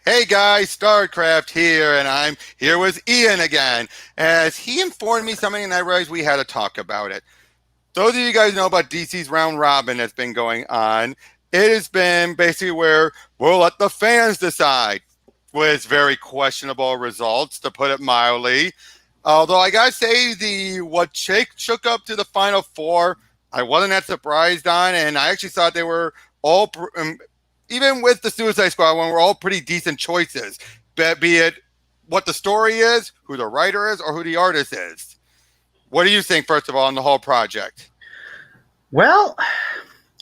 Hey guys, StarCraft here, and I'm here with Ian again, as he informed me something and I realized we had to talk about it. Those of you guys know about DC's round robin that's been going on. It has been basically where we'll let the fans decide with very questionable results, to put it mildly. Although I gotta say, the what shook up to the final four, I wasn't that surprised on, and I actually thought they were all, even with the Suicide Squad one, we're all pretty decent choices. Be it what the story is, who the writer is, or who the artist is. What do you think, first of all, on the whole project? Well,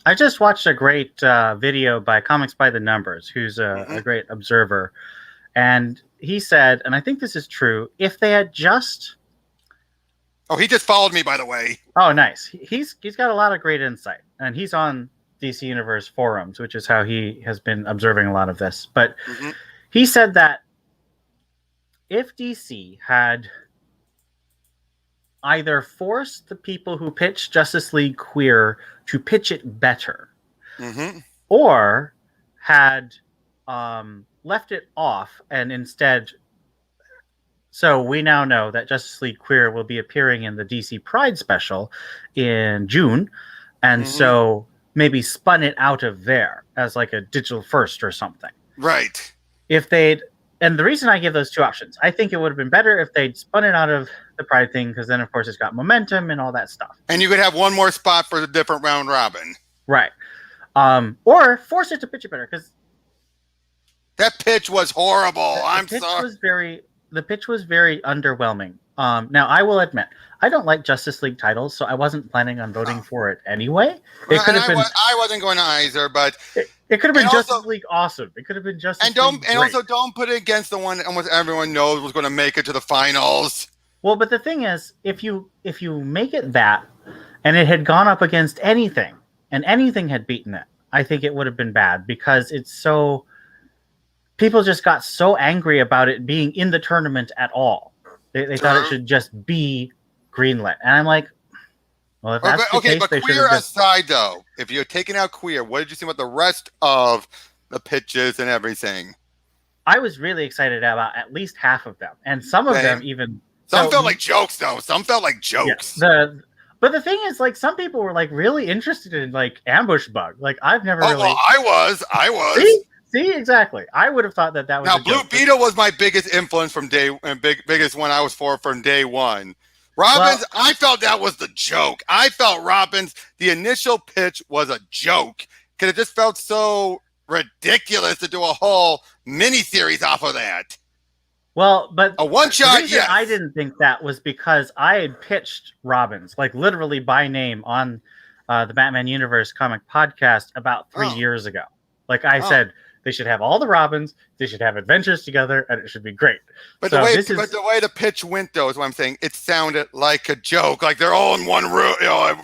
I just watched a great video by Comics by the Numbers, who's a great observer. And he said, and I think this is true, if they had just... Oh, he just followed me, by the way. Oh, nice. He's got a lot of great insight. And he's on DC Universe forums, which is how he has been observing a lot of this. But he said that if DC had either forced the people who pitched Justice League Queer to pitch it better, or had left it off and instead... So we now know that Justice League Queer will be appearing in the DC Pride special in June. And so maybe spun it out of there as like a digital first or something. Right. If they'd... And the reason I give those two options, I think it would have been better if they'd spun it out of the Pride thing, because then, of course, it's got momentum and all that stuff. And you could have one more spot for the different round robin. Right. Or force it to pitch it better, because... That pitch was horrible. The pitch was very underwhelming. Now, I will admit, I don't like Justice League titles, so I wasn't planning on voting for it anyway. It could have been... I wasn't going to either, but... It could have been Justice League Awesome. It could have been Justice League Great. And also, don't put it against the one that almost everyone knows was going to make it to the finals. Well, but the thing is, if you make it that, and it had gone up against anything, and anything had beaten it, I think it would have been bad, because it's so... People just got so angry about it being in the tournament at all. They thought it should just be greenlit. And I'm like, well, if that's the case, but Queer aside, though, if you're taking out Queer, what did you see about the rest of the pitches and everything? I was really excited about at least half of them. And some of them even... Some felt like jokes, though. Some felt like jokes. Yeah, but the thing is, like, some people were, like, really interested in, like, Ambush Bug. Like, I've never really... Well, I was. See, exactly. I would have thought that was... Now, Blue Beetle was my biggest influence from biggest one I was for from day one. Robin's, I felt that was the joke. I felt Robin's, the initial pitch was a joke, because it just felt so ridiculous to do a whole mini-series off of that. Well, but a one-shot, yes. I didn't think that was because I had pitched Robin's, like, literally by name on the Batman Universe comic podcast about 3 years ago. Like, I said... They should have all the Robins. They should have adventures together, and it should be great. But the way the pitch went, though, is what I'm saying. It sounded like a joke, like they're all in one room,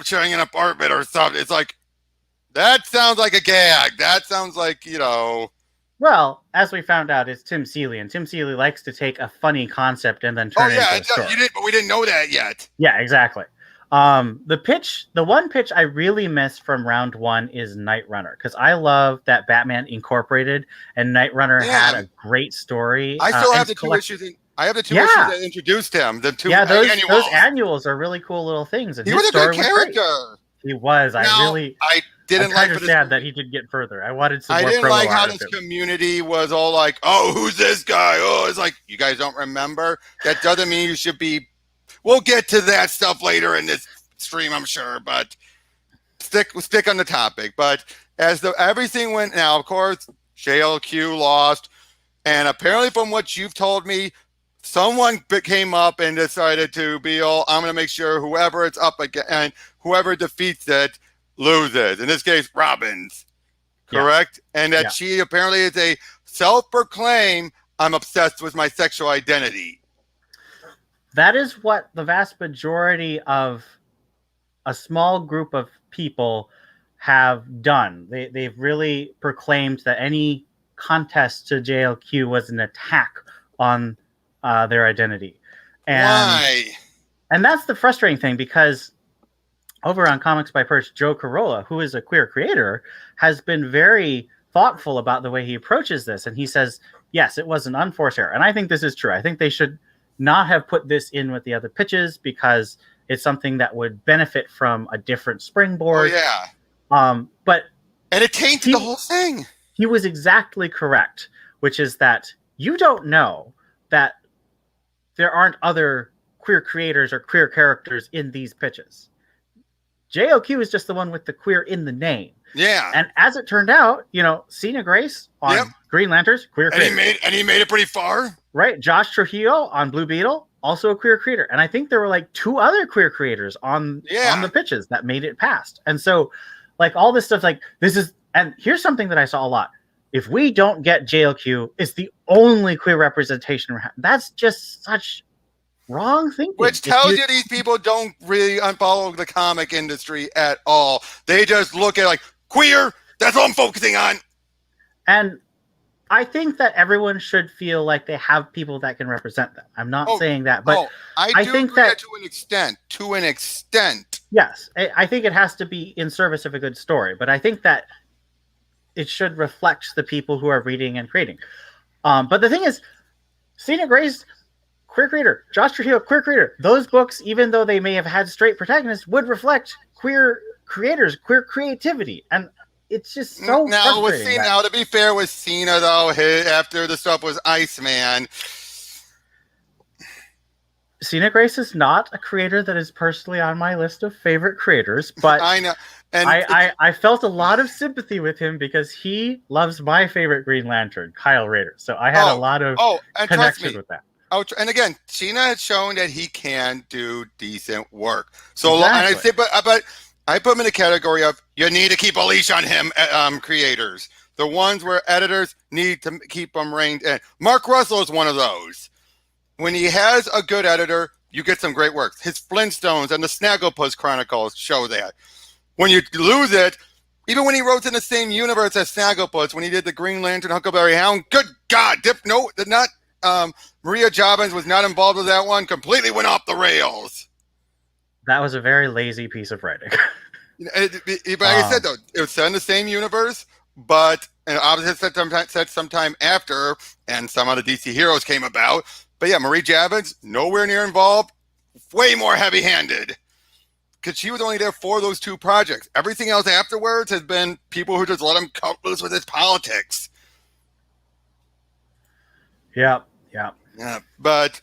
sharing an apartment or something. It's like, that sounds like a gag. That sounds like, Well, as we found out, it's Tim Seeley, and Tim Seeley likes to take a funny concept and then turn it into a story. But we didn't know that yet. Yeah, exactly. The one pitch I really miss from round one is Night Runner, because I love that Batman Incorporated and Night Runner had a great story. I still have the two issues. I have the two issues that introduced him. The two annuals. Those annuals are really cool little things. And he was a good character. He was. I didn't like. I'm sad that he didn't get further. I wanted some. I more didn't like how this community was all like, "Oh, who's this guy?" Oh, it's like, you guys don't remember. That doesn't mean you should be. We'll get to that stuff later in this stream, I'm sure, but stick on the topic. But as everything went, now, of course, JLQ lost, and apparently from what you've told me, someone came up and decided to be I'm going to make sure whoever it's up against and whoever defeats it loses. In this case, Robin's, correct? Yeah. And that she apparently is a self-proclaimed, I'm obsessed with my sexual identity. That is what the vast majority of a small group of people have done. They've really proclaimed that any contest to JLQ was an attack on their identity. And, why? And that's the frustrating thing, because over on Comics by Perch, Joe Carolla, who is a queer creator, has been very thoughtful about the way he approaches this. And he says, yes, it was an unforced error. And I think this is true. I think they should not have put this in with the other pitches because it's something that would benefit from a different springboard. Oh, yeah. And it tainted the whole thing. He was exactly correct, which is that you don't know that there aren't other queer creators or queer characters in these pitches. JLQ is just the one with the queer in the name. Yeah. And as it turned out, Sina Grace on Green Lanterns, queer creator. And he made it pretty far. Right. Josh Trujillo on Blue Beetle, also a queer creator. And I think there were like 2 other queer creators on the pitches that made it past. And so like all this stuff, like this is, and here's something that I saw a lot. If we don't get JLQ, it's the only queer representation. That's just such wrong thinking. Which tells you these people don't really unfollow the comic industry at all. They just look at like queer. That's all I'm focusing on. And I think that everyone should feel like they have people that can represent them. I'm not saying that, but I think that to an extent. To an extent. Yes, I think it has to be in service of a good story. But I think that it should reflect the people who are reading and creating. But the thing is, Sina Grace, queer creator, Josh Trujillo, queer creator. Those books, even though they may have had straight protagonists, would reflect queer creators, queer creativity. And it's just so frustrating. Now, to be fair with Cena, though, after the stuff was Iceman. Sina Grace is not a creator that is personally on my list of favorite creators, but I know. And I felt a lot of sympathy with him because he loves my favorite Green Lantern, Kyle Rayner. So I had a lot of connection with that. Oh, and again, Cena has shown that he can do decent work. So, Exactly. but I put him in the category of you need to keep a leash on him, creators. The ones where editors need to keep him reined in. Mark Russell is one of those. When he has a good editor, you get some great work. His Flintstones and the Snagglepuss Chronicles show that. When you lose it, even when he wrote in the same universe as Snagglepuss, when he did the Green Lantern Huckleberry Hound, good God, Maria Jobbins was not involved with that one. Completely went off the rails. That was a very lazy piece of writing. But like I said, though, it was set in the same universe, but obviously set sometime after, and some of the DC heroes came about. But yeah, Marie Jobbins, nowhere near involved, way more heavy-handed. Because she was only there for those 2 projects. Everything else afterwards has been people who just let him cut loose with his politics. Yeah. But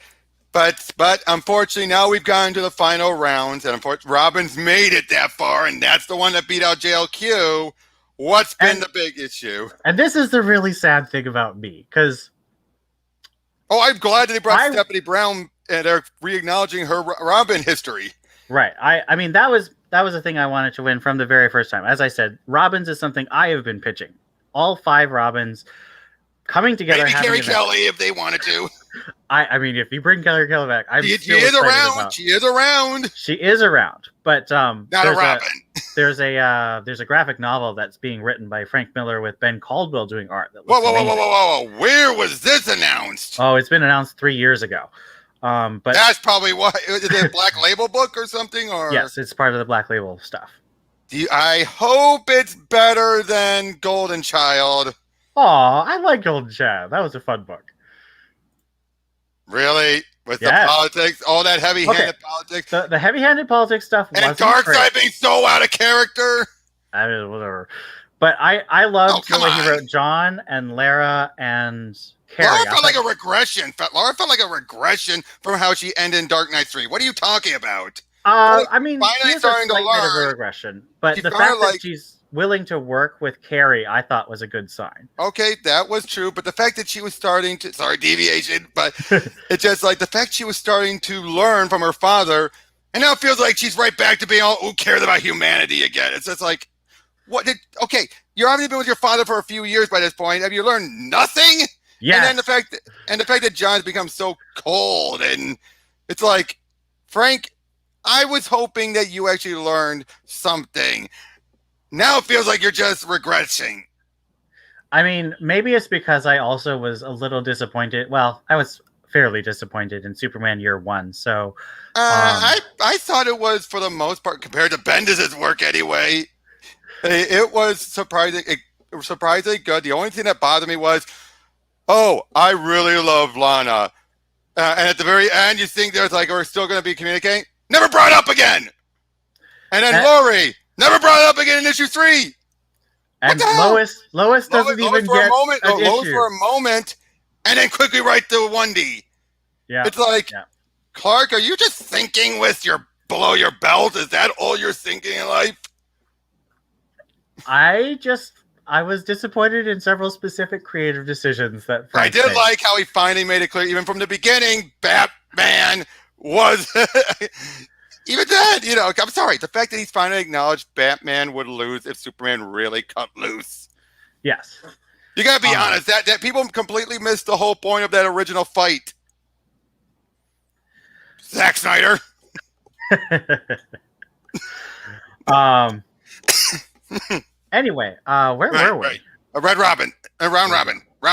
unfortunately, now we've gotten to the final rounds, and unfortunately, Robin's made it that far, and that's the one that beat out JLQ. What's been the big issue? And this is the really sad thing about me, because... Oh, I'm glad that they brought Stephanie Brown, and they're re-acknowledging her Robin history. Right. I mean, that was a thing I wanted to win from the very first time. As I said, Robins is something I have been pitching. All 5 Robins coming together. Maybe Carrie Kelly if they wanted to. I mean, if you bring Carrie Kelly back, she is around. She is around. She is around. But not a Robin. There's a graphic novel that's being written by Frank Miller with Ben Caldwell doing art. That whoa! Where was this announced? Oh, it's been announced 3 years ago. But that's probably why. Is it a Black Label book or something? Or yes, it's part of the Black Label stuff. I hope it's better than Golden Child. Oh, I like Golden Child. That was a fun book. Really? With the politics, all that heavy-handed politics? The heavy-handed politics stuff and Darkseid being so out of character? I mean, whatever. But I loved the way he wrote John and Lara and Carrie. Laura felt like a regression. Laura felt like a regression from how she ended in Dark Knight 3. What are you talking about? I mean, finally starting to learn. Bit of a regression. But the fact that she's willing to work with Carrie, I thought was a good sign. Okay, that was true. But the fact that she was starting to, deviation, but it's just like the fact she was starting to learn from her father, and now it feels like she's right back to being all, who cares about humanity again. It's just like, you're obviously been with your father for a few years by this point. Have you learned nothing? Yeah. And then the fact that John's become so cold, and it's like, Frank, I was hoping that you actually learned something. Now it feels like you're just regressing. I mean, maybe it's because I also was a little disappointed. Well, I was fairly disappointed in Superman Year One. So I thought it was, for the most part, compared to Bendis' work anyway, it was surprising. surprisingly good. The only thing that bothered me was, oh, I really love Lana. And at the very end, you think there's like, we're still going to be communicating. Never brought up again. And then Lori, never brought up again in issue 3. And Lois doesn't even get an issue. Lois for a moment, and then quickly write the 1D. Yeah, it's like, Clark, are you just thinking with your below your belt? Is that all you're thinking in life? I was disappointed in several specific creative decisions that Frank I did made. like how he finally made it clear, even from the beginning, Batman was. Even then, I'm sorry. The fact that he's finally acknowledged Batman would lose if Superman really cut loose. Yes. You gotta be honest. That people completely missed the whole point of that original fight. Zack Snyder. Anyway, where were we? Right. Round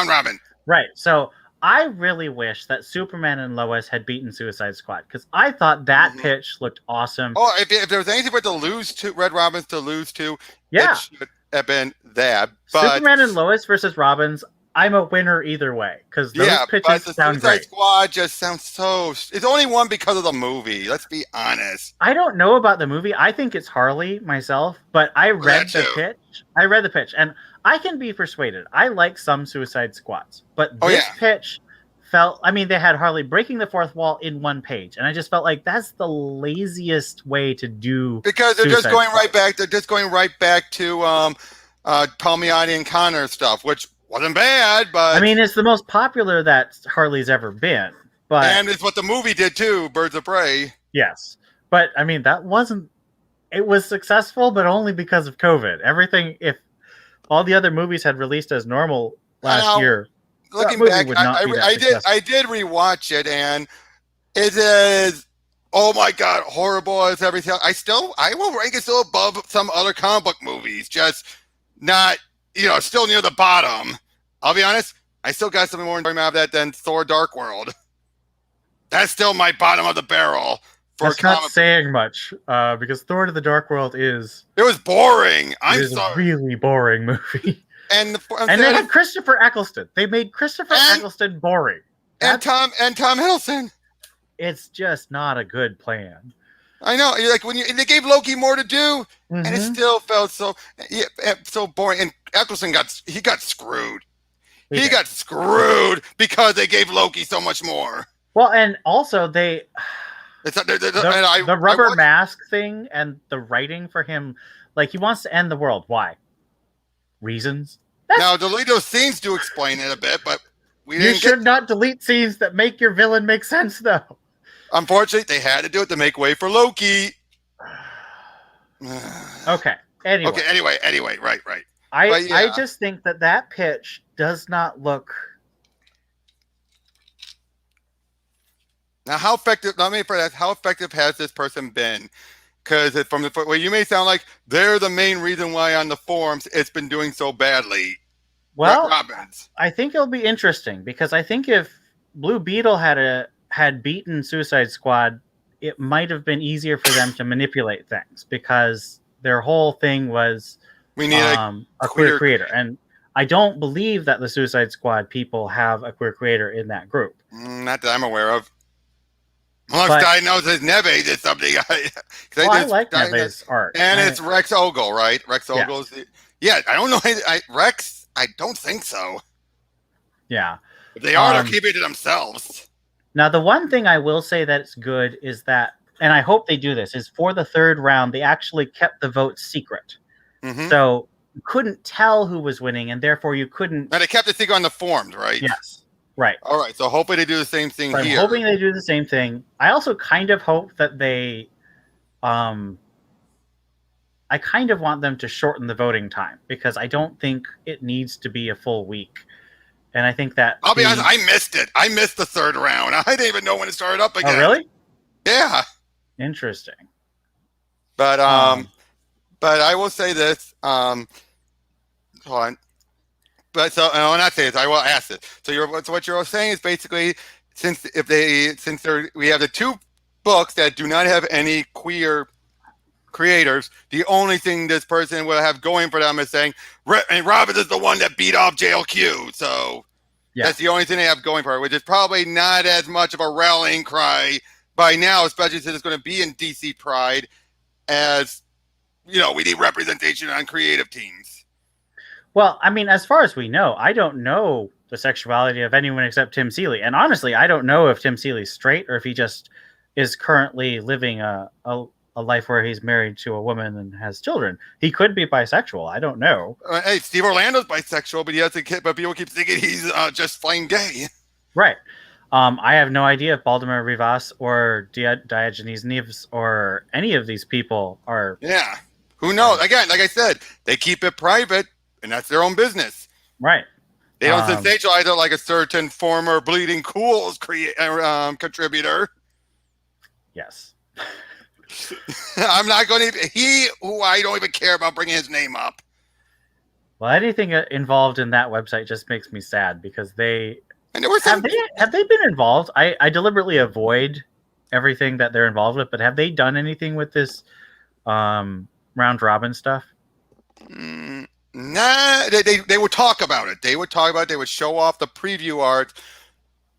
Robin. Right. So I really wish that Superman and Lois had beaten Suicide Squad because I thought that pitch looked awesome. Oh, if there was anything but to lose to Red Robin's to lose to, it should have been that. But Superman and Lois versus Robins, I'm a winner either way because those pitches sound great. Suicide Squad just sounds so. It's only one because of the movie. Let's be honest. I don't know about the movie. I think it's Harley myself, but I read the pitch. I read the pitch, and I can be persuaded. I like some Suicide Squads, but this pitch felt. I mean, they had Harley breaking the fourth wall in one page, and I just felt like that's the laziest way to do. Because they're just going right back. They're just going right back to Palmiotti and Connor stuff, which wasn't bad, but I mean, it's the most popular that Harley's ever been. But and it's what the movie did too, Birds of Prey. Yes, but I mean that wasn't. It was successful, but only because of COVID. Everything, if all the other movies had released as normal last year, looking back, I did rewatch it, and it is, oh my god, horrible as everything. I will rank it still above some other comic book movies, just not. Still near the bottom. I'll be honest, I still got something more enjoyment out of that than Thor Dark World. That's still my bottom of the barrel. That's not saying much, because Thor to the Dark World is... It was boring. I'm sorry. A really boring movie. And they had Christopher Eccleston. They made Christopher Eccleston boring. And Tom Hiddleston. It's just not a good plan. I know. Like they gave Loki more to do, and it still felt so boring. And Eccleston got screwed. He got screwed because they gave Loki so much more. Well, and also the rubber mask thing and the writing for him, like he wants to end the world. Why? Reasons. Now delete those scenes to explain it a bit, but you should not delete scenes that make your villain make sense, though. Unfortunately, they had to do it to make way for Loki. Okay. Anyway. Right. I just think that pitch does not look. Now, how effective? Let me for that. How effective has this person been? Because from the way you may sound like they're the main reason why on the forums it's been doing so badly. Well, I think it'll be interesting because I think if Blue Beetle had beaten Suicide Squad, it might have been easier for them to manipulate things because their whole thing was we need a queer creator. And I don't believe that the Suicide Squad people have a queer creator in that group. Not that I'm aware of. Unless I know that Neve did something. I like Neve's art. And it's Rex Ogle, right? Rex Ogle's I don't know. Rex, I don't think so. Yeah. If they are, they're keeping it to themselves. Now, the one thing I will say that's good is that, and I hope they do this, is for the third round, they actually kept the vote secret. Mm-hmm. So you couldn't tell who was winning, and therefore you couldn't... Now, they kept the secret on the forums, right? Yes. Right. All right. So hopefully they do the same thing here. I'm hoping they do the same thing. I also kind of hope that they... I kind of want them to shorten the voting time, because I don't think it needs to be a full week. And I think that... I'll be honest, I missed it. I missed the third round. I didn't even know when it started up again. Oh, really? Yeah. Interesting. But I will say this. Hold on. But so, and when I say this, I will ask this. So what you're saying is basically, we have the two books that do not have any queer creators, the only thing this person will have going for them is saying, and Robin is the one that beat off JLQ. So that's the only thing they have going for it, which is probably not as much of a rallying cry by now, especially since it's going to be in DC Pride, as, we need representation on creative teams. Well, I mean, as far as we know, I don't know the sexuality of anyone except Tim Seeley. And honestly, I don't know if Tim Seeley's straight or if he just is currently living a life where he's married to a woman and has children. He could be bisexual. I don't know. Hey, Steve Orlando's bisexual, but he has a kid, but people keep thinking he's just plain gay. Right. I have no idea if Baltimore Rivas or Diogenes Neves or any of these people are. Yeah. Who knows? Again, like I said, they keep it private, and that's their own business. Right. They don't sensationalize it like a certain former Bleeding Cool's contributor. Yes. I'm not going to. Who I don't even care about bringing his name up. Well, anything involved in that website just makes me sad because they. And there were some. Have they been involved? I deliberately avoid everything that they're involved with, but have they done anything with this round robin stuff? Nah, they would talk about it. They would talk about it. They would show off the preview art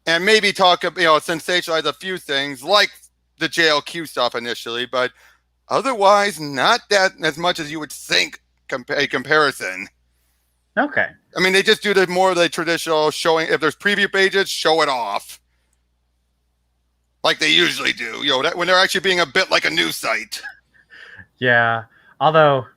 and maybe talk, sensationalize a few things like the JLQ stuff initially, but otherwise not that as much as you would think a comparison. Okay. I mean, they just do more of the traditional showing. If there's preview pages, show it off. Like they usually do, when they're actually being a bit like a news site. Yeah. Although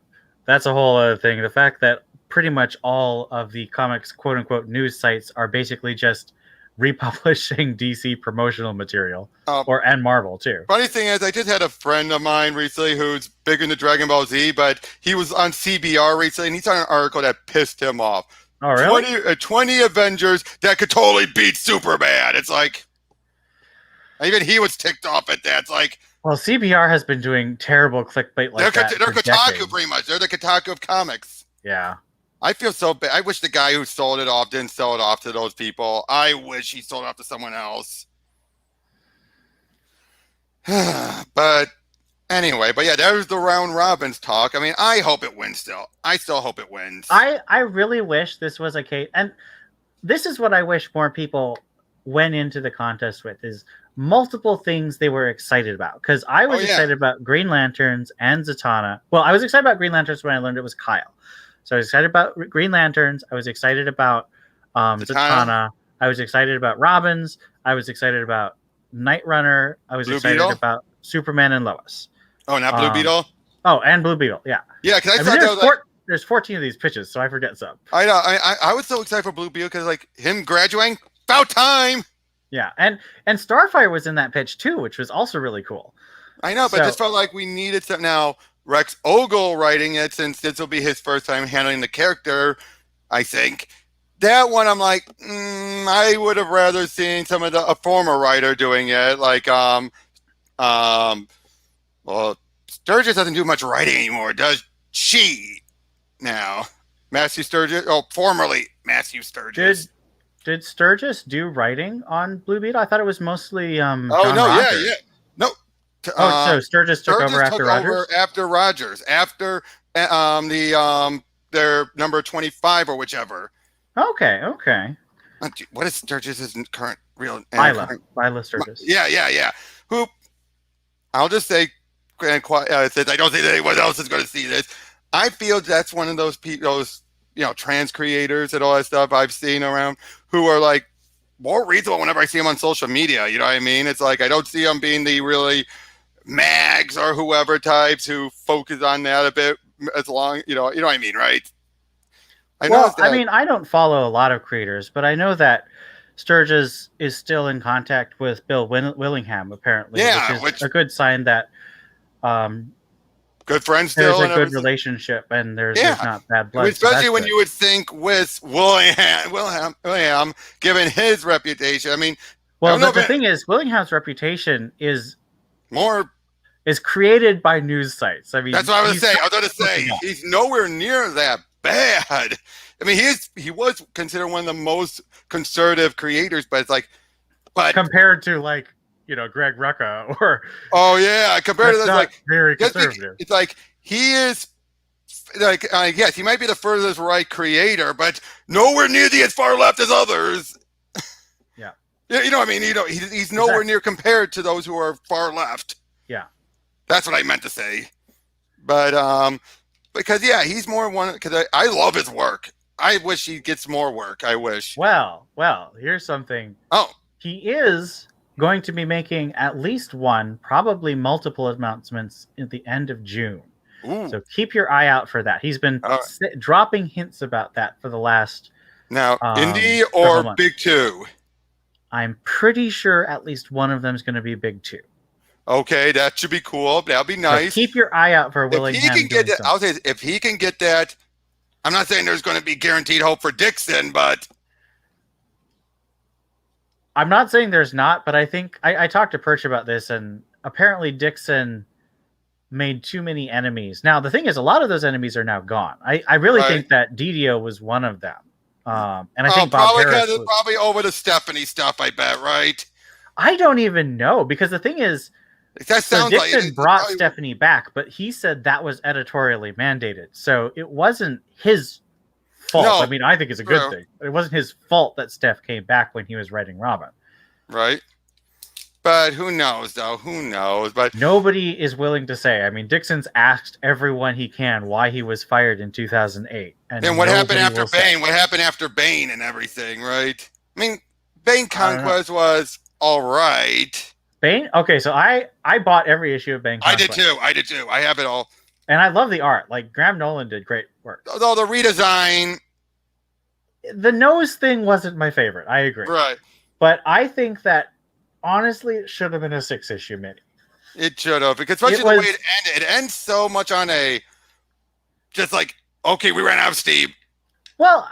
that's a whole other thing. The fact that pretty much all of the comics quote unquote news sites are basically just republishing DC promotional material and Marvel too. Funny thing is, I just had a friend of mine recently who's big into Dragon Ball Z, but he was on CBR recently and he saw an article that pissed him off. Oh, really? 20 Avengers that could totally beat Superman. It's like, even he was ticked off at that. It's like, well, CBR has been doing terrible clickbait like that. They're Kotaku decades. pretty much. They're the Kotaku of comics. Yeah. I feel so bad. I wish the guy who sold it off didn't sell it off to those people. I wish he sold it off to someone else. But anyway, there's the round robins talk. I mean, I hope it wins still. I still hope it wins. I really wish this was a case. And this is what I wish more people went into the contest with is multiple things they were excited about. Because I was excited about Green Lanterns and Zatanna. Well, I was excited about Green Lanterns when I learned it was Kyle. So I was excited about Green Lanterns. I was excited about Zatanna. I was excited about Robins. I was excited about Night Runner. I was excited about Superman and Lois. Oh, not Blue Beetle? Oh, and Blue Beetle, yeah. Yeah, because I thought there's 14 of these pitches, so I forget some. I know. I was so excited for Blue Beetle because, like, him graduating, about time. Yeah, and Starfire was in that pitch, too, which was also really cool. I know, but it just felt like we needed some. Now, Rex Ogle writing it, since this will be his first time handling the character, I think. That one, I'm like, I would have rather seen some of a former writer doing it. Like, well, Sturgis doesn't do much writing anymore, does she? Now, Matthew Sturgis, formerly Matthew Sturgis. Did Sturgis do writing on Blue Beetle? I thought it was mostly John Rogers. Rogers. No. So Sturgis took over after Rogers? After Rogers. After their number 25 or whichever. Okay. What is Sturgis's current real name? Lila Sturgis. Yeah. Who, I'll just say, since I don't think that anyone else is going to see this, I feel that's one of those people, trans creators and all that stuff I've seen around who are like more reasonable whenever I see them on social media. You know what I mean? It's like I don't see them being the really mags or whoever types who focus on that a bit as long, you know what I mean, right? I don't follow a lot of creators, but I know that Sturgis is still in contact with Bill Willingham, apparently, which is a good sign that good friends still. There's a good relationship, and there's not bad blood. Especially when you would think with Willingham, given his reputation. I mean, well, the thing is, Willingham's reputation is created by news sites. I mean, that's what I was going to say. He's nowhere near that bad. I mean, he was considered one of the most conservative creators, but it's like, compared to like Greg Rucka or Oh yeah, compared to that's this, not like very conservative. it's like he is like yes, he might be the furthest right creator, but nowhere near as far left as others. Yeah. You know what I mean? He's nowhere near compared to those who are far left. Yeah. That's what I meant to say. But because he's more one because I love his work. I wish he gets more work. I wish. Well, here's something. Oh. He is going to be making at least one, probably multiple announcements at the end of June. Ooh. So keep your eye out for that. He's been dropping hints about that for the last now indie or big two. I'm pretty sure at least one of them is going to be big two. Okay, that should be cool. That'll be nice. So keep your eye out for Willingham. If he can get that, I'll say if he can get that. I'm not saying there's going to be guaranteed hope for Dixon, but I'm not saying there's not. But I think I talked to Perch about this, and apparently Dixon made too many enemies. Now the thing is, a lot of those enemies are now gone. I really think that Didio was one of them. And I think Bob Harris was probably over the Stephanie stuff. I bet, right? I don't even know because the thing is. That sounds Dixon brought Stephanie back, but he said that was editorially mandated. So it wasn't his fault. No, I mean, I think it's a good thing. It wasn't his fault that Steph came back when he was writing Robin. Right. But who knows, though? Who knows? But nobody is willing to say. I mean, Dixon's asked everyone he can why he was fired in 2008. And then what happened after Bane? What happened after Bane and everything, right? I mean, Bane Conquest was all right. Bane? Okay, so I bought every issue of Bane Conquest. I did too. I have it all. And I love the art. Like, Graham Nolan did great work. Although the redesign... The nose thing wasn't my favorite. I agree. Right. But I think that, honestly, it should have been a 6-issue mini. It should have. Because especially the way it ended. It ends so much on a... Just like, okay, we ran out of steam. Well...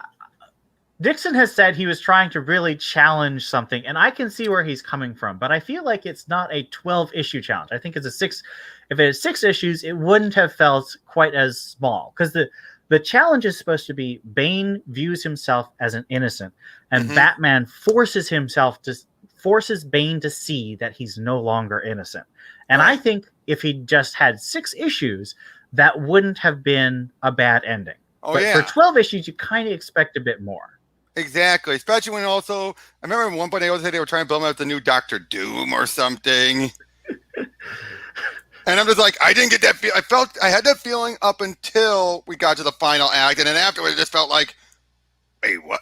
Dixon has said he was trying to really challenge something, and I can see where he's coming from, but I feel like it's not a 12-issue challenge. I think it's a 6. If it is 6 issues, it wouldn't have felt quite as small, because the challenge is supposed to be Bane views himself as an innocent, and Batman forces Bane to see that he's no longer innocent. And I think if he just had 6 issues, that wouldn't have been a bad ending. But for 12 issues, you kind of expect a bit more. Exactly, especially when also I remember at one point they always said they were trying to build him up the new Doctor Doom or something, and I'm just like I didn't get that. I had that feeling up until we got to the final act, and then afterwards it just felt like, wait, what?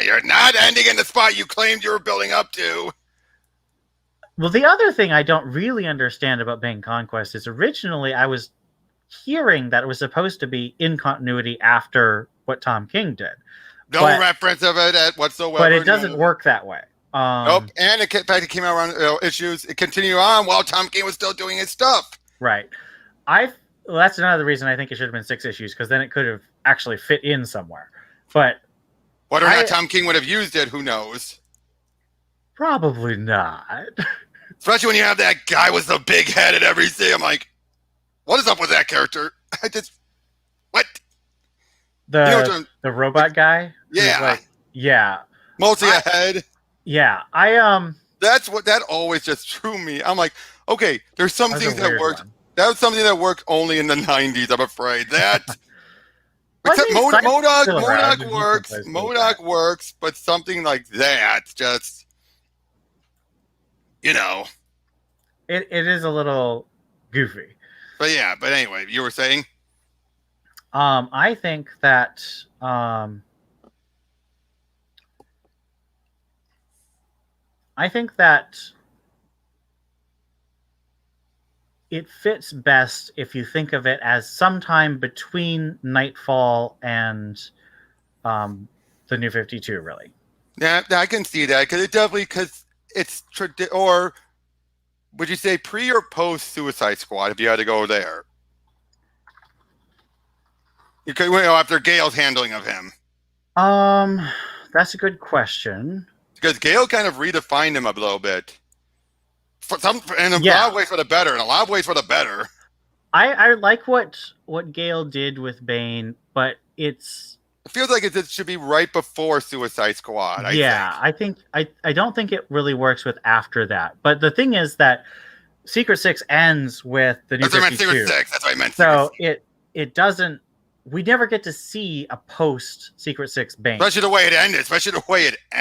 You're not ending in the spot you claimed you were building up to. Well, the other thing I don't really understand about Bane Conquest is originally I was hearing that it was supposed to be in continuity after what Tom King did. No reference of it whatsoever. But it doesn't work that way. Nope. And in fact, it came out around issues. It continued on while Tom King was still doing his stuff. Right. That's another reason I think it should have been 6 issues, because then it could have actually fit in somewhere. But whether or not Tom King would have used it, who knows? Probably not. Especially when you have that guy with the big head and everything. I'm like, what is up with that character? What? The robot guy? Yeah. Mostly a head. Yeah. That's what that always just threw me. I'm like, okay, there's some things that worked. That was something that worked only in the 90s, I'm afraid. That except MODOK works. MODOK works, but something like that just It is a little goofy. But anyway, you were saying? I think that it fits best if you think of it as sometime between Nightfall and the New 52, really. Yeah, I can see that because it's or would you say pre or post Suicide Squad if you had to go there? You could, after Gale's handling of him. That's a good question. Because Gale kind of redefined him a little bit. A lot of ways for the better. In a lot of ways for the better. I like what Gale did with Bane, but it's It feels like it should be right before Suicide Squad. I think I don't think it really works with after that. But the thing is that Secret Six ends with the New That's what I meant. 52. Secret Six. That's what I meant. So it doesn't. We never get to see a post Secret Six Bane. Especially the way it ended.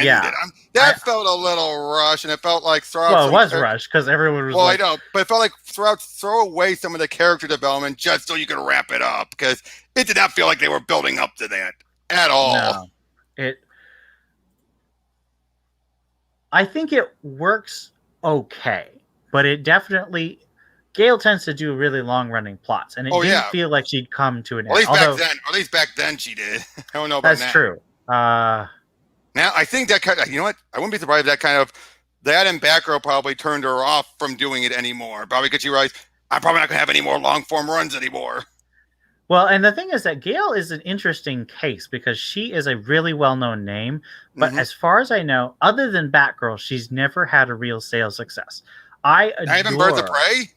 Yeah. That felt a little rushed, and it felt like it was rushed because everyone was. Well, I know, but it felt like throw away some of the character development just so you could wrap it up, because it did not feel like they were building up to that at all. No, I think it works okay, but it definitely. Gale tends to do really long-running plots, and it didn't feel like she'd come to an end. At least back then she did. I don't know about that's true. Now I think that you know what? I wouldn't be surprised if that and Batgirl probably turned her off from doing it anymore. Probably because she realized I'm probably not going to have any more long-form runs anymore. Well, and the thing is that Gale is an interesting case because she is a really well-known name, but as far as I know, other than Batgirl, she's never had a real sales success. Not even Birds of Prey?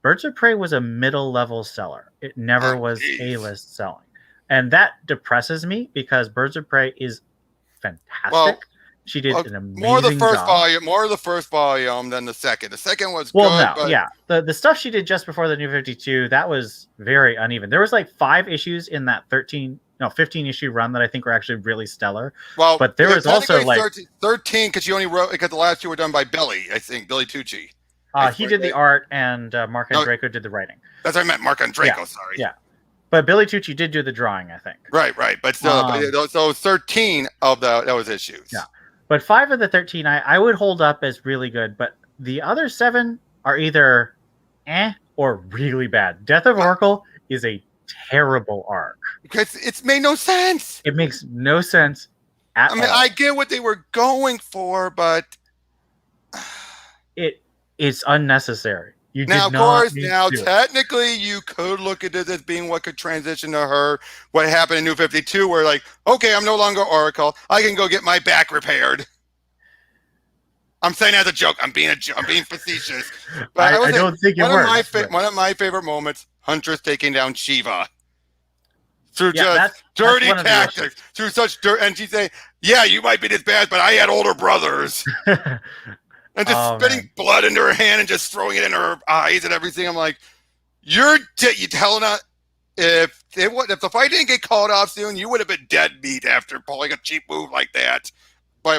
Birds of Prey was a middle-level seller. It never was A-list selling. And that depresses me because Birds of Prey is fantastic. Well, she did an amazing more of the first job. volume than the second. The second was The stuff she did just before the New 52, that was very uneven. There was like 5 issues in that 15 issue run that I think were actually really stellar. Well, but there was also like 13 because the last 2 were done by Billy Tucci. He did the art, and Mark Andreyko did the writing. That's what I meant, Mark Andreyko, sorry. Yeah. But Billy Tucci did do the drawing, I think. Right. But still, so 13 of those issues. Yeah. But 5 of the 13 I would hold up as really good, but the other 7 are either or really bad. Death of Oracle is a terrible arc. Because it's made no sense. It makes no sense at all. I get what they were going for, but it's unnecessary. Technically, you could look at it as being what could transition to her. What happened in New 52, where like, okay, I'm no longer Oracle. I can go get my back repaired. I'm saying that as a joke. I'm being facetious. But I don't think it works. One of my favorite moments: Huntress taking down Shiva through dirty tactics, through such dirt, and she's saying, "Yeah, you might be this bad, but I had older brothers." And just spitting blood into her hand and just throwing it in her eyes and everything. I'm like, you telling us if the fight didn't get called off soon, you would have been dead meat after pulling a cheap move like that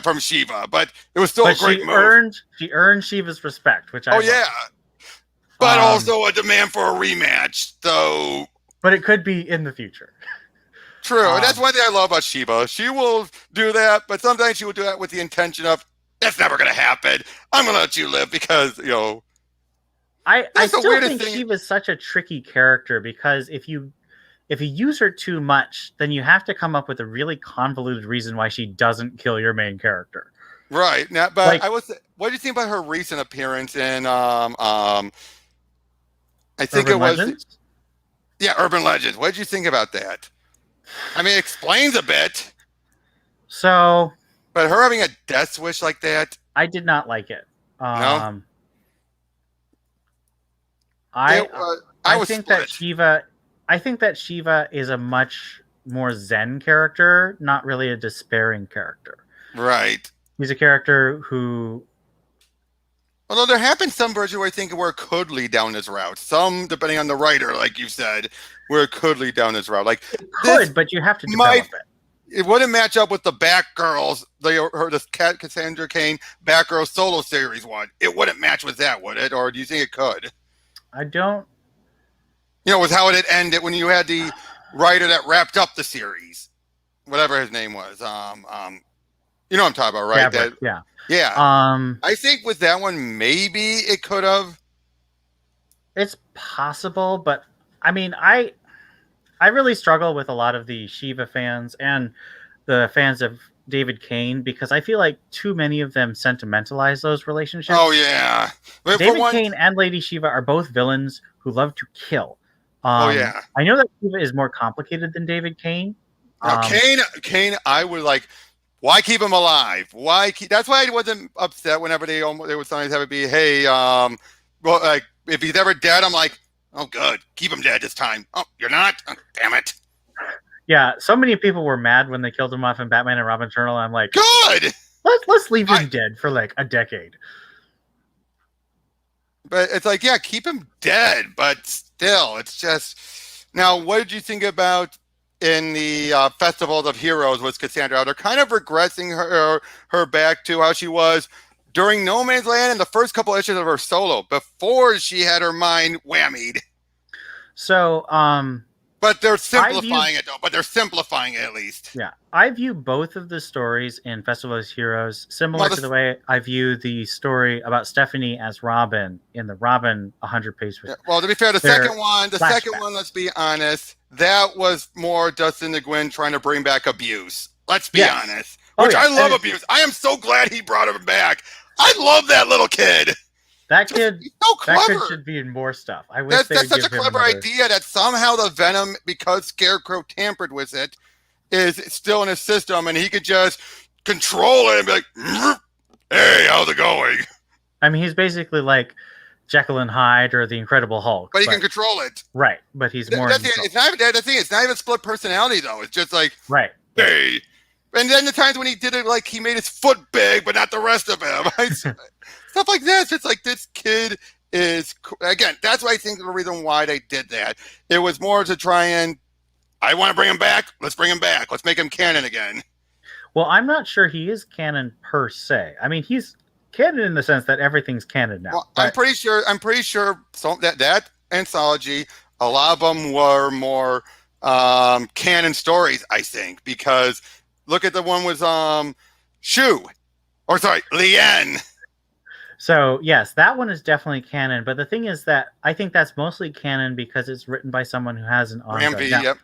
from Shiva. But it was still a great move. She earned Shiva's respect, which I love. But also a demand for a rematch. So, but it could be in the future. True, and that's one thing I love about Shiva. She will do that, but sometimes she will do that with the intention of, that's never going to happen. I'm going to let you live because, I still think Shiva's such a tricky character because if you use her too much, then you have to come up with a really convoluted reason why she doesn't kill your main character. Right. Now, but what do you think about her recent appearance in I think Urban Legends? Urban Legends. What did you think about that? I mean, it explains a bit. So, but her having a death wish like that, I did not like it. No, I think that Shiva is a much more zen character, not really a despairing character. Right. He's a character who. Although there have been some versions where I think where it could lead down this route. Some, depending on the writer, like you said, where it could lead down this route. Like it could, but you have to develop it. It wouldn't match up with the Batgirls, this Cassandra Cain Batgirl solo series one. It wouldn't match with that, would it? Or do you think it could? I don't. With how it ended when you had the writer that wrapped up the series, whatever his name was. You know what I'm talking about, right? Yeah. I think with that one, maybe it could have. It's possible, but I mean, I really struggle with a lot of the Shiva fans and the fans of David Cain because I feel like too many of them sentimentalize those relationships. Oh, yeah. David Cain and Lady Shiva are both villains who love to kill. I know that Shiva is more complicated than David Cain. Now, Cain, I would like, why keep him alive? That's why I wasn't upset whenever they would sometimes have it be, hey, well, like, if he's ever dead, I'm like, oh, good. Keep him dead this time. Oh, you're not? Oh, damn it. Yeah, so many people were mad when they killed him off in Batman and Robin Eternal. I'm like, Good. let's leave him dead for like a decade. But it's like, yeah, keep him dead, but still, it's just. Now, what did you think about in the Festivals of Heroes with Cassandra? They're kind of regressing her back to how she was during No Man's Land and the first couple issues of her solo before she had her mind whammied. So, but they're simplifying it, though. But they're simplifying it at least. Yeah, I view both of the stories in Festival of Heroes similar to the way I view the story about Stephanie as Robin in the Robin 100-page. Yeah, well, to be fair, the second one, let's be honest, that was more Dustin Le Guin trying to bring back abuse. Let's be honest. Which I love abuse. I am so glad he brought him back. I love that little kid. That kid, so clever. That kid should be in more stuff. I wish that's such a clever idea that somehow the Venom, because Scarecrow tampered with it, is still in his system, and he could just control it and be like, "Hey, how's it going?" I mean, he's basically like Jekyll and Hyde or the Incredible Hulk, but he can control it, right? But he's more. It's not even the thing. It's not even split personality though. It's just like, right. Hey. And then the times when he did it, like he made his foot big, but not the rest of him. Stuff like this. It's like this kid is, again, that's why I think the reason why they did that. It was more to try and, I want to bring him back. Let's bring him back. Let's make him canon again. Well, I'm not sure he is canon per se. I mean, he's canon in the sense that everything's canon now. Well, I'm pretty sure that anthology, a lot of them were more canon stories, I think, because look at the one with Lien. So yes, that one is definitely canon. But the thing is that I think that's mostly canon because it's written by someone who has an ongoing. Yep.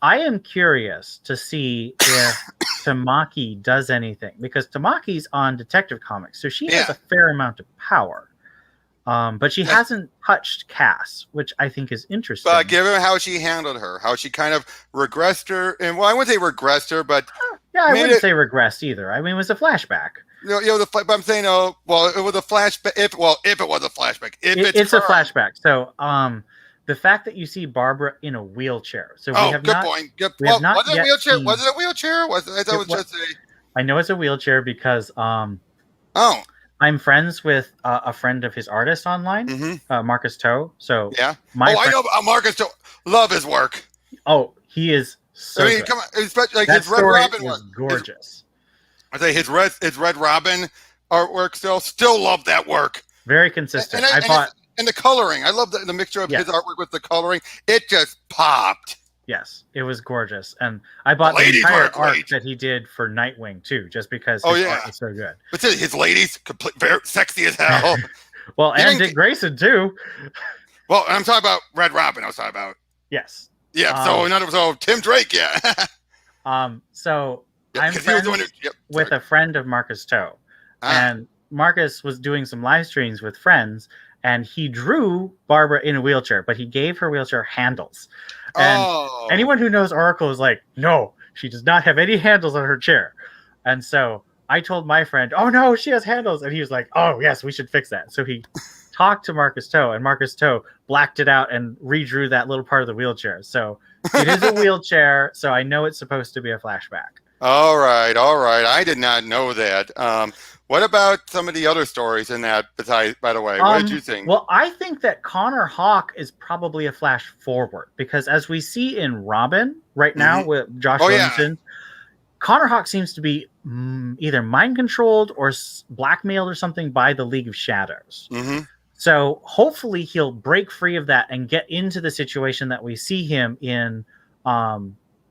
I am curious to see if Tamaki does anything because Tamaki's on Detective Comics, so she has a fair amount of power. But she hasn't touched Cass, which I think is interesting. But given how she handled her, how she kind of regressed her, and well, I wouldn't say regressed her, but I wouldn't say regressed either. I mean, it was a flashback. But I'm saying, it was a flashback. If it was a flashback, it's a flashback. So, the fact that you see Barbara in a wheelchair. So we have good point. Good. Was it a wheelchair? Was it a wheelchair? I know it's a wheelchair because I'm friends with a friend of his artist online, Marcus Toe. So I know Marcus Toe. Love his work. Oh, he is so good. Come on, especially like his Red Robin was gorgeous. I say his Red Robin artwork still love that work. Very consistent. And the coloring. I love the mixture of his artwork with the coloring. It just popped. Yes, it was gorgeous. And I bought the entire arc that he did for Nightwing, too, just because his art was so good. But his ladies, very sexy as hell. Well, and Dick Grayson, too. Well, I'm talking about Red Robin, I was talking about. Yes. Yeah, so Tim Drake, So I'm friends with a friend of Marcus Toe. And Marcus was doing some live streams with friends, and he drew Barbara in a wheelchair, but he gave her wheelchair handles. And anyone who knows Oracle is like, no, she does not have any handles on her chair. And so I told my friend, oh, no, she has handles. And he was like, oh, yes, we should fix that. So he talked to Marcus Toe, and Marcus Toe blacked it out and redrew that little part of the wheelchair. So it is a wheelchair, so I know it's supposed to be a flashback. All right. I did not know that. What about some of the other stories in that? Besides, by the way, what did you think? Well, I think that Connor Hawke is probably a flash forward because as we see in Robin right now with Josh Williamson, Connor Hawke seems to be either mind controlled or blackmailed or something by the League of Shadows. So hopefully he'll break free of that and get into the situation that we see him in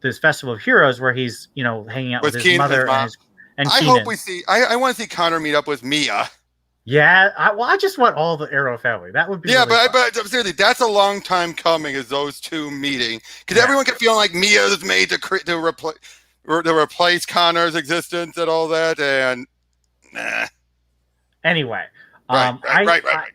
this Festival of Heroes where he's, hanging out with his mother and I Keenan. Hope we see. I want to see Connor meet up with Mia. Yeah, I just want all the Arrow family. That would be but seriously, that's a long time coming. Is those two meeting because everyone kept feeling like Mia is made to replace Connor's existence and all that, and Anyway, right.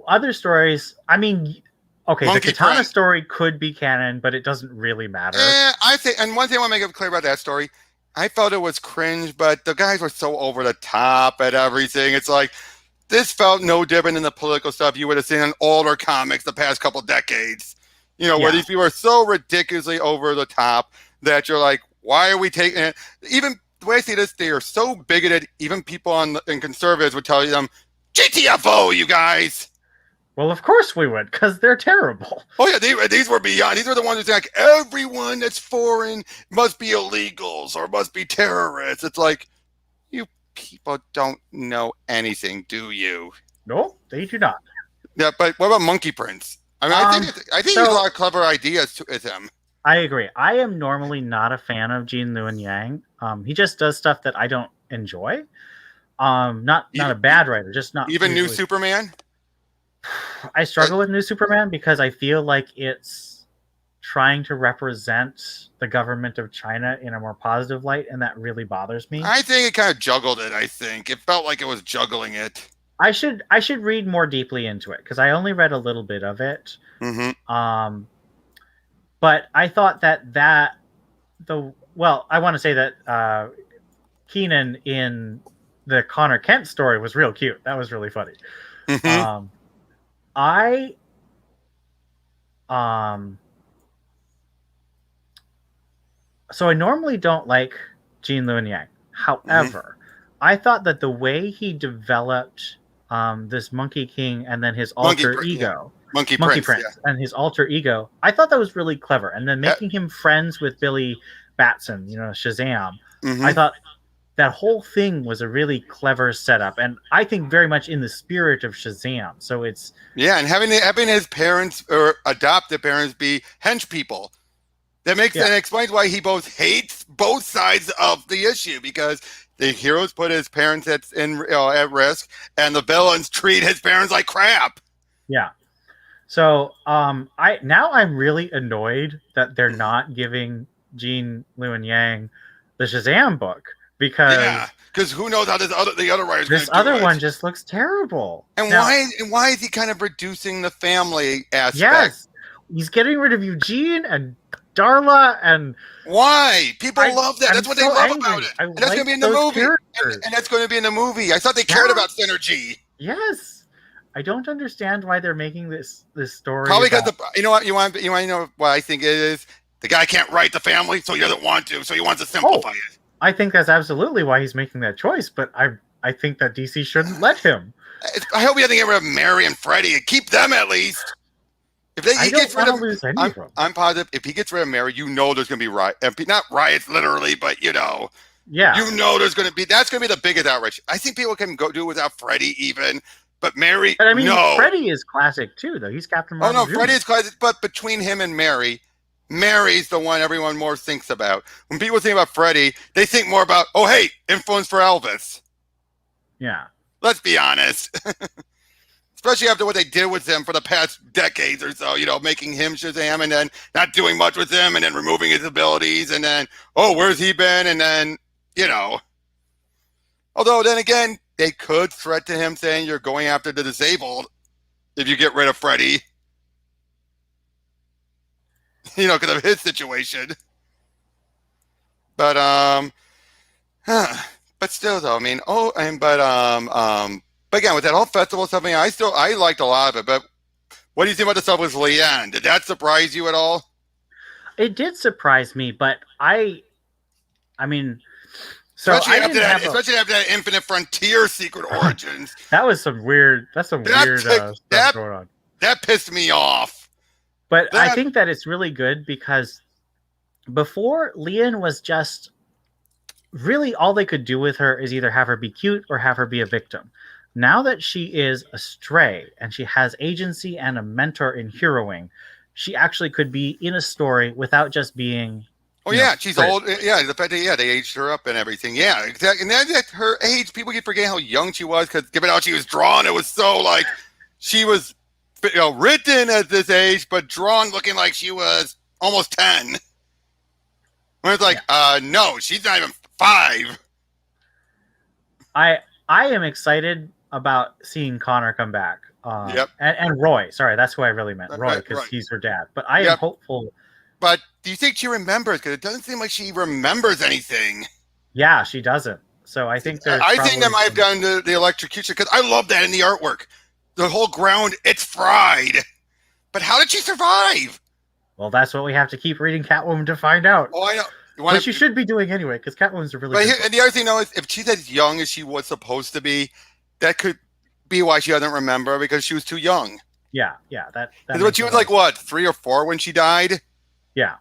Other stories. I mean, okay, Monkey the Katana Prince. story could be canon, but it doesn't really matter. I think, and one thing I want to make it clear about that story. I felt it was cringe, but the guys were so over the top at everything. It's like, this felt no different than the political stuff you would have seen in older comics the past couple decades. Where these people are so ridiculously over the top that you're like, why are we taking it? Even the way I see this, they are so bigoted. Even people in conservatives would tell them, GTFO, you guys. Well, of course we would, because they're terrible. Oh yeah, these were beyond. These were the ones who say like everyone that's foreign must be illegals or must be terrorists. It's like, you people don't know anything, do you? No, they do not. Yeah, but what about Monkey Prince? I mean, I think there's a lot of clever ideas with him. I agree. I am normally not a fan of Gene Luen Yang. He just does stuff that I don't enjoy. Not a bad writer, just not even usually. New Superman. I struggle with New Superman because I feel like it's trying to represent the government of China in a more positive light, and that really bothers me. I think it kind of juggled it. I think it felt like it was juggling it. I should read more deeply into it because I only read a little bit of it. Mm-hmm. But I thought I want to say that Keenan in the Connor Kent story was real cute. That was really funny. Mm-hmm. So I normally don't like Gene Luen Yang. However, I thought that the way he developed this Monkey King and then his alter ego, Monkey Prince, and his alter ego, I thought that was really clever. And then making him friends with Billy Batson, Shazam. I thought that whole thing was a really clever setup, and I think very much in the spirit of Shazam. So it's and having his parents or adopted parents be hench people. That explains why he both hates both sides of the issue, because the heroes put his parents at risk, and the villains treat his parents like crap. Yeah. So I'm really annoyed that they're not giving Gene Luen Yang the Shazam book, because who knows how the other writers. This other one just looks terrible. And why is he kind of reducing the family aspect? Yes, he's getting rid of Eugene and Darla, and why? People love that. That's what they love about it. And that's going to be in the movie. And that's going to be in the movie. I thought they cared about synergy. Yes. I don't understand why they're making this story. Probably because you want to know what I think it is? The guy can't write the family, so he doesn't want to. So he wants to simplify it. I think that's absolutely why he's making that choice, but I think that DC shouldn't let him. I hope he doesn't get rid of Mary and Freddie and keep them at least. If he gets rid of, I'm positive if he gets rid of Mary, there's going to be not riots literally, but there's going to be, that's going to be the biggest outrage. I think people can go do it without Freddie even, but Mary, but I mean, Freddie is classic too, though. He's Captain Marvel. Oh no, Freddie is classic, but between him and Mary's the one everyone more thinks about. When people think about Freddie, they think more about, influence for Elvis. Yeah. Let's be honest. Especially after what they did with him for the past decades or so, making him Shazam and then not doing much with him and then removing his abilities and then, where's he been? And then, although then again, they could threaten him saying you're going after the disabled if you get rid of Freddie. Because of his situation. But, but still though, I mean, but again, with that whole festival stuff, I liked a lot of it. But what do you think about the stuff with Leanne? Did that surprise you at all? It did surprise me, but I mean, especially after that Infinite Frontier Secret Origins. That was some weird. That's some weird stuff going on. That pissed me off. But I think that it's really good because before, Leanne was just really all they could do with her is either have her be cute or have her be a victim. Now that she is a stray and she has agency and a mentor in heroing, she actually could be in a story without just being. Oh yeah, she's old. Yeah, the fact that they aged her up and everything. Yeah, exactly. And then at her age, people keep forgetting how young she was because given how she was drawn, it was so like she was written at this age, but drawn looking like she was almost 10. When it's like, no, she's not even 5. I am excited about seeing Connor come back. And Roy. Sorry, that's who I really meant. Roy, because he's her dad. But I am hopeful. But do you think she remembers? Because it doesn't seem like she remembers anything. Yeah, she doesn't. So I think there's I think that might have done the electrocution, because I love that in the artwork. The whole ground, it's fried. But how did she survive? Well, that's what we have to keep reading Catwoman to find out. Oh, I know. Which you should be doing anyway, because Catwoman's a really good book. And the other thing, though, is if she's as young as she was supposed to be, that could be why she doesn't remember, because she was too young. Yeah. That she was like, what, 3 or 4 when she died? Yeah.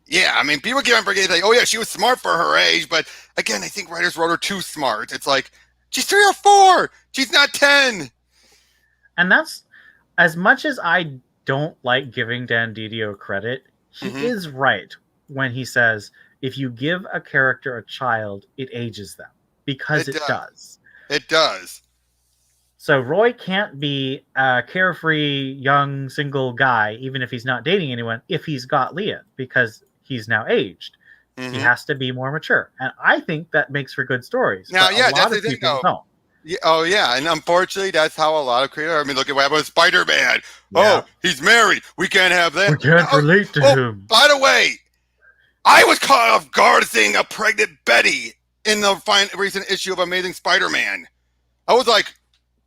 Yeah, I mean, people can't forget, like, oh, yeah, she was smart for her age, but again, I think writers wrote her too smart. It's like, she's 3 or 4! She's not 10! And that's, as much as I don't like giving Dan Didio credit, he is right when he says, if you give a character a child, it ages them. Because it does. It does. So Roy can't be a carefree, young, single guy, even if he's not dating anyone, if he's got Leah, because he's now aged. He has to be more mature. And I think that makes for good stories. Now, but a lot of people don't. Yeah, oh, yeah. And unfortunately, that's how a lot of creators, I mean, look at what happened with Spider-Man. Yeah. Oh, he's married. We can't have that. We can't relate to him. By the way, I was caught off guard seeing a pregnant Betty in the recent issue of Amazing Spider-Man. I was like,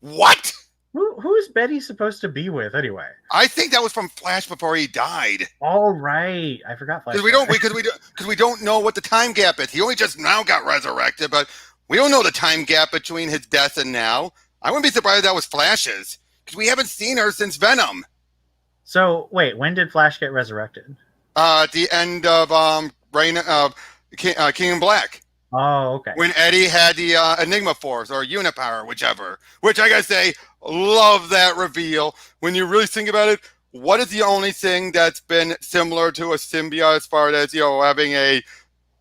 what? Who is Betty supposed to be with anyway? I think that was from Flash before he died. All right, I forgot Flash. Because we don't know what the time gap is. He only just now got resurrected, but we don't know the time gap between his death and now. I wouldn't be surprised if that was Flash's, because we haven't seen her since Venom. So wait, when did Flash get resurrected? At the end of King in Black. Oh, okay. When Eddie had the Enigma Force or Unipower, whichever. Which I gotta say, love that reveal. When you really think about it, what is the only thing that's been similar to a symbiote as far as, having a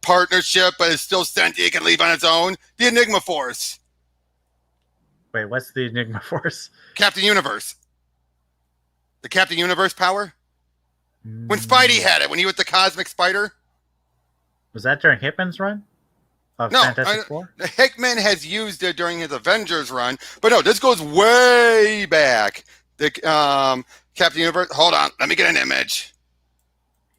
partnership but is still sentient, can leave on its own? The Enigma Force. Wait, what's the Enigma Force? Captain Universe. The Captain Universe power? When Spidey had it, when he was the Cosmic Spider. Was that during Hickman's run? Fantastic Four? Hickman has used it during his Avengers run, but no, this goes way back. The Captain Universe. Hold on, let me get an image.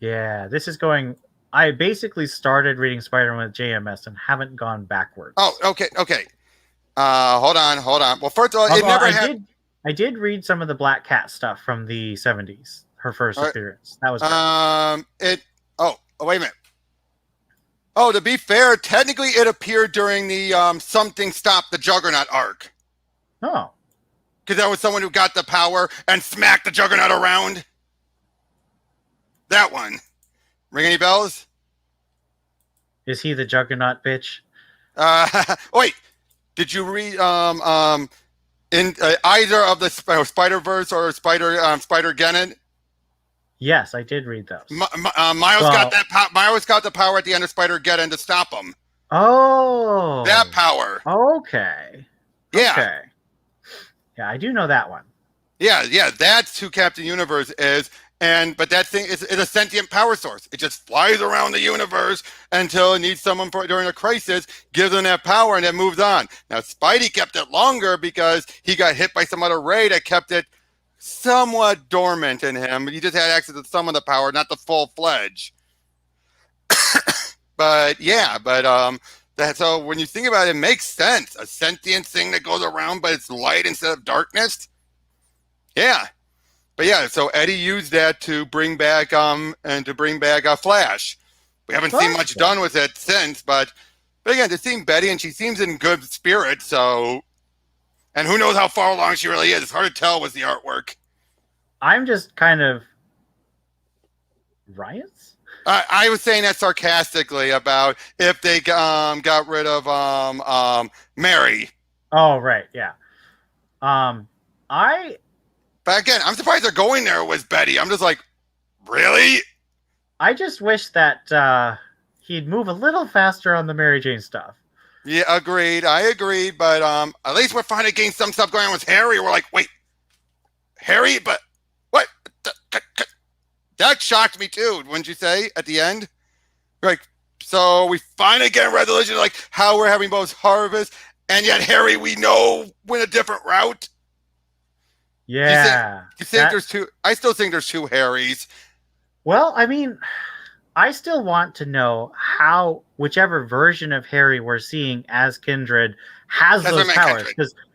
Yeah, this is going. I basically started reading Spider-Man with JMS and haven't gone backwards. Oh, okay. Hold on. Well, first of all, I did read some of the Black Cat stuff from the 70s. Her first appearance. That was great. Oh, wait a minute. Oh, to be fair, technically it appeared during the Something Stop the Juggernaut arc. Oh. Because that was someone who got the power and smacked the Juggernaut around. That one. Ring any bells? Is he the Juggernaut bitch? Wait. Did you read in either of the Spider-Verse or Spider-Geddon? Yes, I did read those. Miles got the power at the end of Spider-Geddon to stop him. Oh. That power. Okay. Yeah. Okay. Yeah, I do know that one. Yeah, that's who Captain Universe is. But that thing is a sentient power source. It just flies around the universe until it needs someone during a crisis, gives them that power, and it moves on. Now, Spidey kept it longer because he got hit by some other ray that kept it somewhat dormant in him. He just had access to some of the power, not the full-fledged. So when you think about it, it makes sense. A sentient thing that goes around, but it's light instead of darkness. Yeah. But yeah, so Eddie used that to bring back Flash. We haven't seen much done with it since, but again, to see Betty, and she seems in good spirits, so, and who knows how far along she really is. It's hard to tell with the artwork. I'm just kind of riots? I was saying that sarcastically about if they got rid of Mary. Oh, right, yeah. But again, I'm surprised they're going there with Betty. I'm just like, really? I just wish that he'd move a little faster on the Mary Jane stuff. Yeah, agreed. I agree. But at least we're finally getting some stuff going on with Harry. We're like, wait, Harry? But what? That shocked me too, wouldn't you say, at the end? Like, so we finally get a resolution, like how we're having both Harvest and yet Harry, we know, went a different route. Yeah. Do you think there's two? I still think there's two Harrys. Well, I mean, I still want to know how whichever version of Harry we're seeing as Kindred has those powers.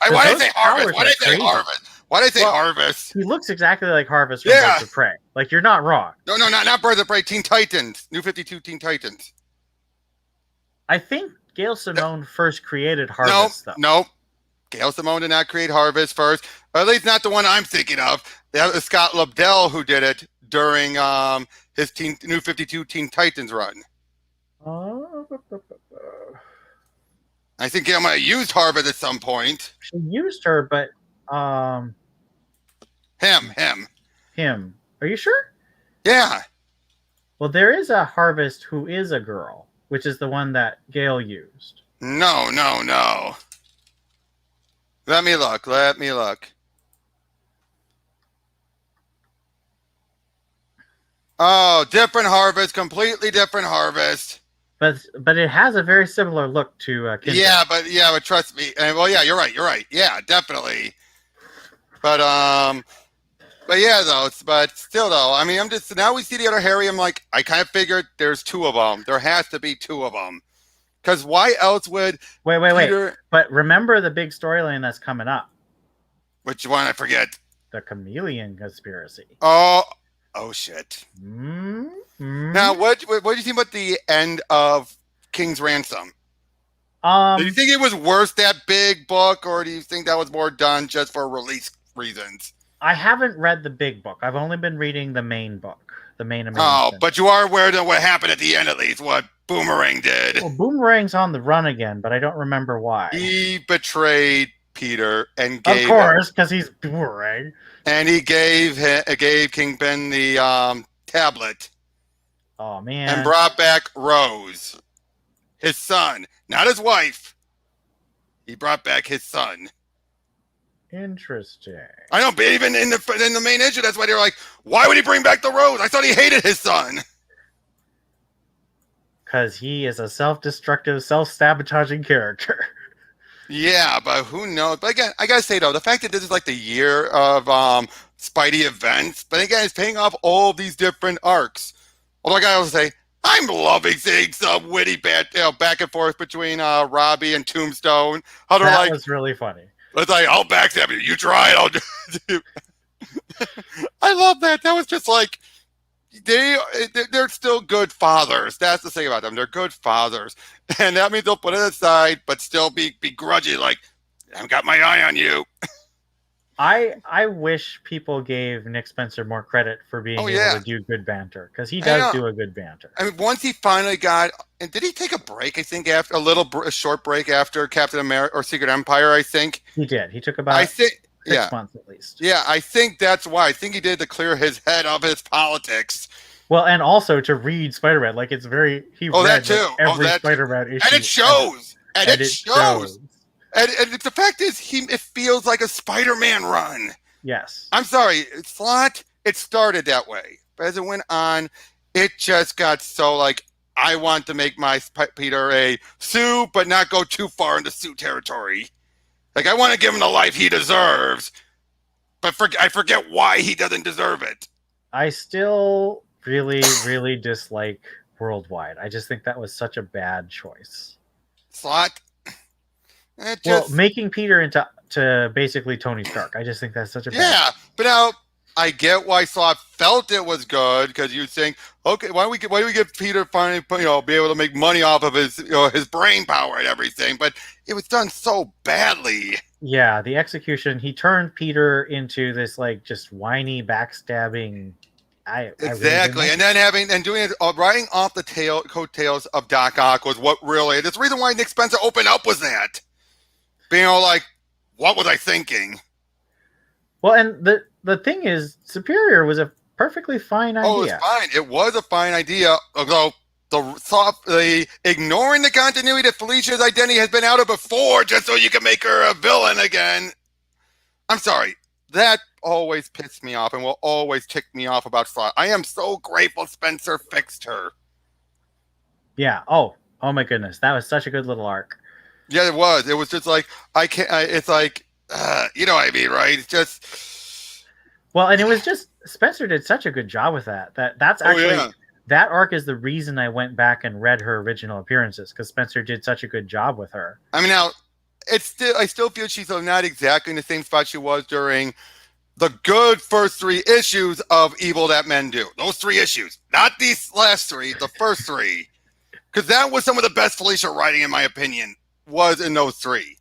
Why did I say Harvest? Why did I say Harvest? Why did I say Harvest? He looks exactly like Harvest from Birds of Prey. Like, you're not wrong. No, not Birds of Prey. Teen Titans. New 52 Teen Titans. I think Gail Simone first created Harvest, though. Nope. Gail Simone did not create Harvest first. Or at least not the one I'm thinking of. That was Scott Lobdell who did it during his New 52 Teen Titans run. I think Gail might have used Harvest at some point. She used her, but him. Are you sure? Yeah. Well, there is a Harvest who is a girl, which is the one that Gail used. No. Let me look. Oh, different Harvest, completely different Harvest. But it has a very similar look to Kindred. Yeah, but trust me. Well, yeah, you're right. Yeah, definitely. But yeah, though. But still, though. I mean, now we see the other Harry. I'm like, I kind of figured there's two of them. There has to be two of them. Because why else would wait? But remember the big storyline that's coming up. Which one? I forget. The Chameleon Conspiracy. Oh shit. Now, what do you think about the end of King's Ransom? Do you think it was worth that big book, or do you think that was more done just for release reasons? I haven't read the big book. I've only been reading the main book, the main. But you are aware of what happened at the end, at least what Boomerang did. Well, Boomerang's on the run again, but I don't remember why. He betrayed Peter and gave, of course, because he's Boomerang. And he gave Kingpin the tablet. Oh man! And brought back Rose, his son, not his wife. He brought back his son. Interesting. I know, but even in the main issue, that's why they're like, why would he bring back the Rose? I thought he hated his son. Because he is a self-destructive, self-sabotaging character. Yeah, but who knows? But again, I gotta say though, the fact that this is like the year of Spidey events, but again, it's paying off all these different arcs. Although I gotta say, I'm loving seeing some witty back and forth between Robbie and Tombstone. How they're that was really funny. It's like, I'll backstab you. You try it, I'll do it. I love that. That was just like, they're still good fathers. That's the thing about them. They're good fathers. And that means they'll put it aside, but still be grudgy, like, I've got my eye on you. I wish people gave Nick Spencer more credit for being able to do good banter, because he does do a good banter. I mean, once he finally got, and did he take a break? I think after a short break after Captain America or Secret Empire. I think he did. He took about 6 months at least. Yeah, I think that's why. I think he did to clear his head of his politics. Well, and also to read Spider-Man, like it's very read that too. Every Spider-Man issue, and it shows. And it shows. And the fact is, it feels like a Spider-Man run. Yes. I'm sorry, Slott, it started that way. But as it went on, it just got so like, I want to make my Peter a Sue, but not go too far into Sue territory. Like, I want to give him the life he deserves, but I forget why he doesn't deserve it. I still really, really dislike Worldwide. I just think that was such a bad choice. Slott? Making Peter into basically Tony Stark. I just think that's such a bad but now I get why Slott felt it was good, because you think, okay, why do we give Peter finally be able to make money off of his his brain power and everything? But it was done so badly. Yeah, the execution. He turned Peter into this like just whiny backstabbing. Exactly, and then doing it, riding off the coattails of Doc Ock was what really. That's the reason why Nick Spencer opened up was that. Being all like, what was I thinking? Well, and the thing is, Superior was a perfectly fine idea. Oh, it was fine. It was a fine idea. Although the ignoring the continuity that Felicia's identity has been out of before, just so you can make her a villain again. I'm sorry. That always pissed me off and will always tick me off about Slott. I am so grateful Spencer fixed her. Yeah. Oh my goodness. That was such a good little arc. Yeah, it was. It was just like, it's like, you know what I mean, right? It's just. Well, and it was just, Spencer did such a good job with that. That's actually, that arc is the reason I went back and read her original appearances, because Spencer did such a good job with her. I mean, now, I still feel she's not exactly in the same spot she was during the good first 3 issues of Evil That Men Do. Those 3 issues, not these last 3, the first 3, because that was some of the best Felicia writing, in my opinion, was in those 3.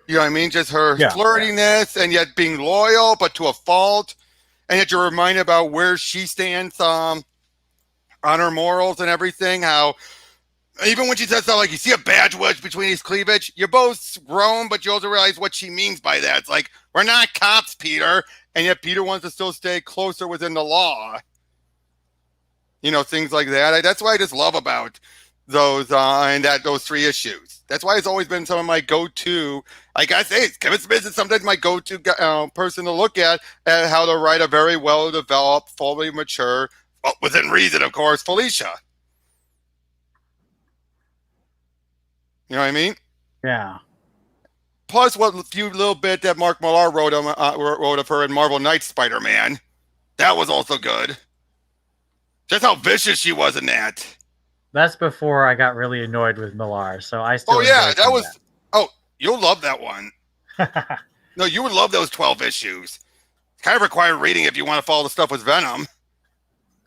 You know what I mean? Just her flirtiness and yet being loyal, but to a fault, and yet you're reminded about where she stands on her morals and everything. How even when she says stuff like, you see a badge wedge between his cleavage, you're both grown, but you also realize what she means by that. It's like, we're not cops, Peter, and yet Peter wants to still stay closer within the law. You know, things like that. That's what I just love about those and those 3 issues. That's why it's always been some of my go-to. Like I say, Kevin Smith is sometimes my go-to person to look at how to write a very well-developed, fully mature, well, within reason, of course, Felicia. You know what I mean? Yeah. Plus, what few little bit that Mark Millar wrote of her in Marvel Knights Spider-Man. That was also good. Just how vicious she was in that. That's before I got really annoyed with Millar, so I still. Oh yeah, that was. That. Oh, you'll love that one. No, you would love those 12 issues. It's kind of required reading if you want to follow the stuff with Venom.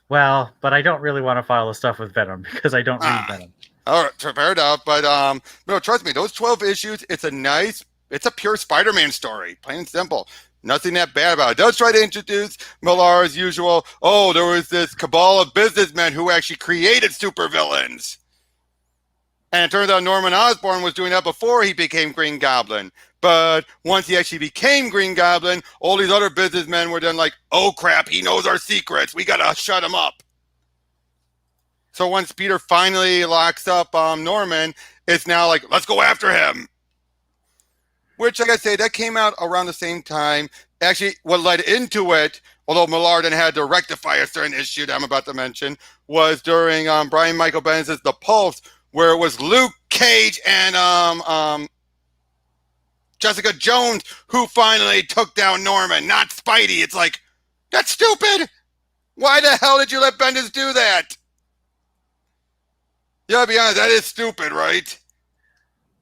Well, but I don't really want to follow the stuff with Venom because I don't read Venom. All right, fair enough. But no, trust me, those 12 issues, it's a pure Spider-Man story, plain and simple. Nothing that bad about it. It does try to introduce Millar as usual. Oh, there was this cabal of businessmen who actually created supervillains. And it turns out Norman Osborn was doing that before he became Green Goblin. But once he actually became Green Goblin, all these other businessmen were then like, oh crap, he knows our secrets. We got to shut him up. So once Peter finally locks up Norman, it's now like, let's go after him. Which, like I say, that came out around the same time. Actually, what led into it, although Millar then had to rectify a certain issue that I'm about to mention, was during Brian Michael Bendis' The Pulse, where it was Luke Cage and Jessica Jones who finally took down Norman, not Spidey. It's like, that's stupid. Why the hell did you let Bendis do that? Yeah, to be honest, that is stupid, right?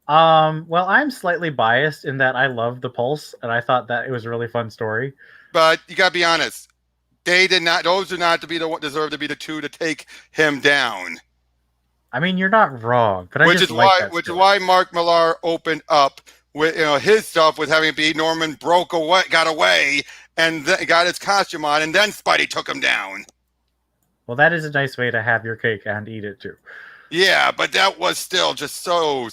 Well, I'm slightly biased in that I love The Pulse, and I thought that it was a really fun story. But you gotta be honest, those do not deserve to be the 2 to take him down. I mean, you're not wrong, but which is why Mark Millar opened up with his stuff with having it be Norman got away, and got his costume on, and then Spidey took him down. Well, that is a nice way to have your cake and eat it too. Yeah, but that was still just so.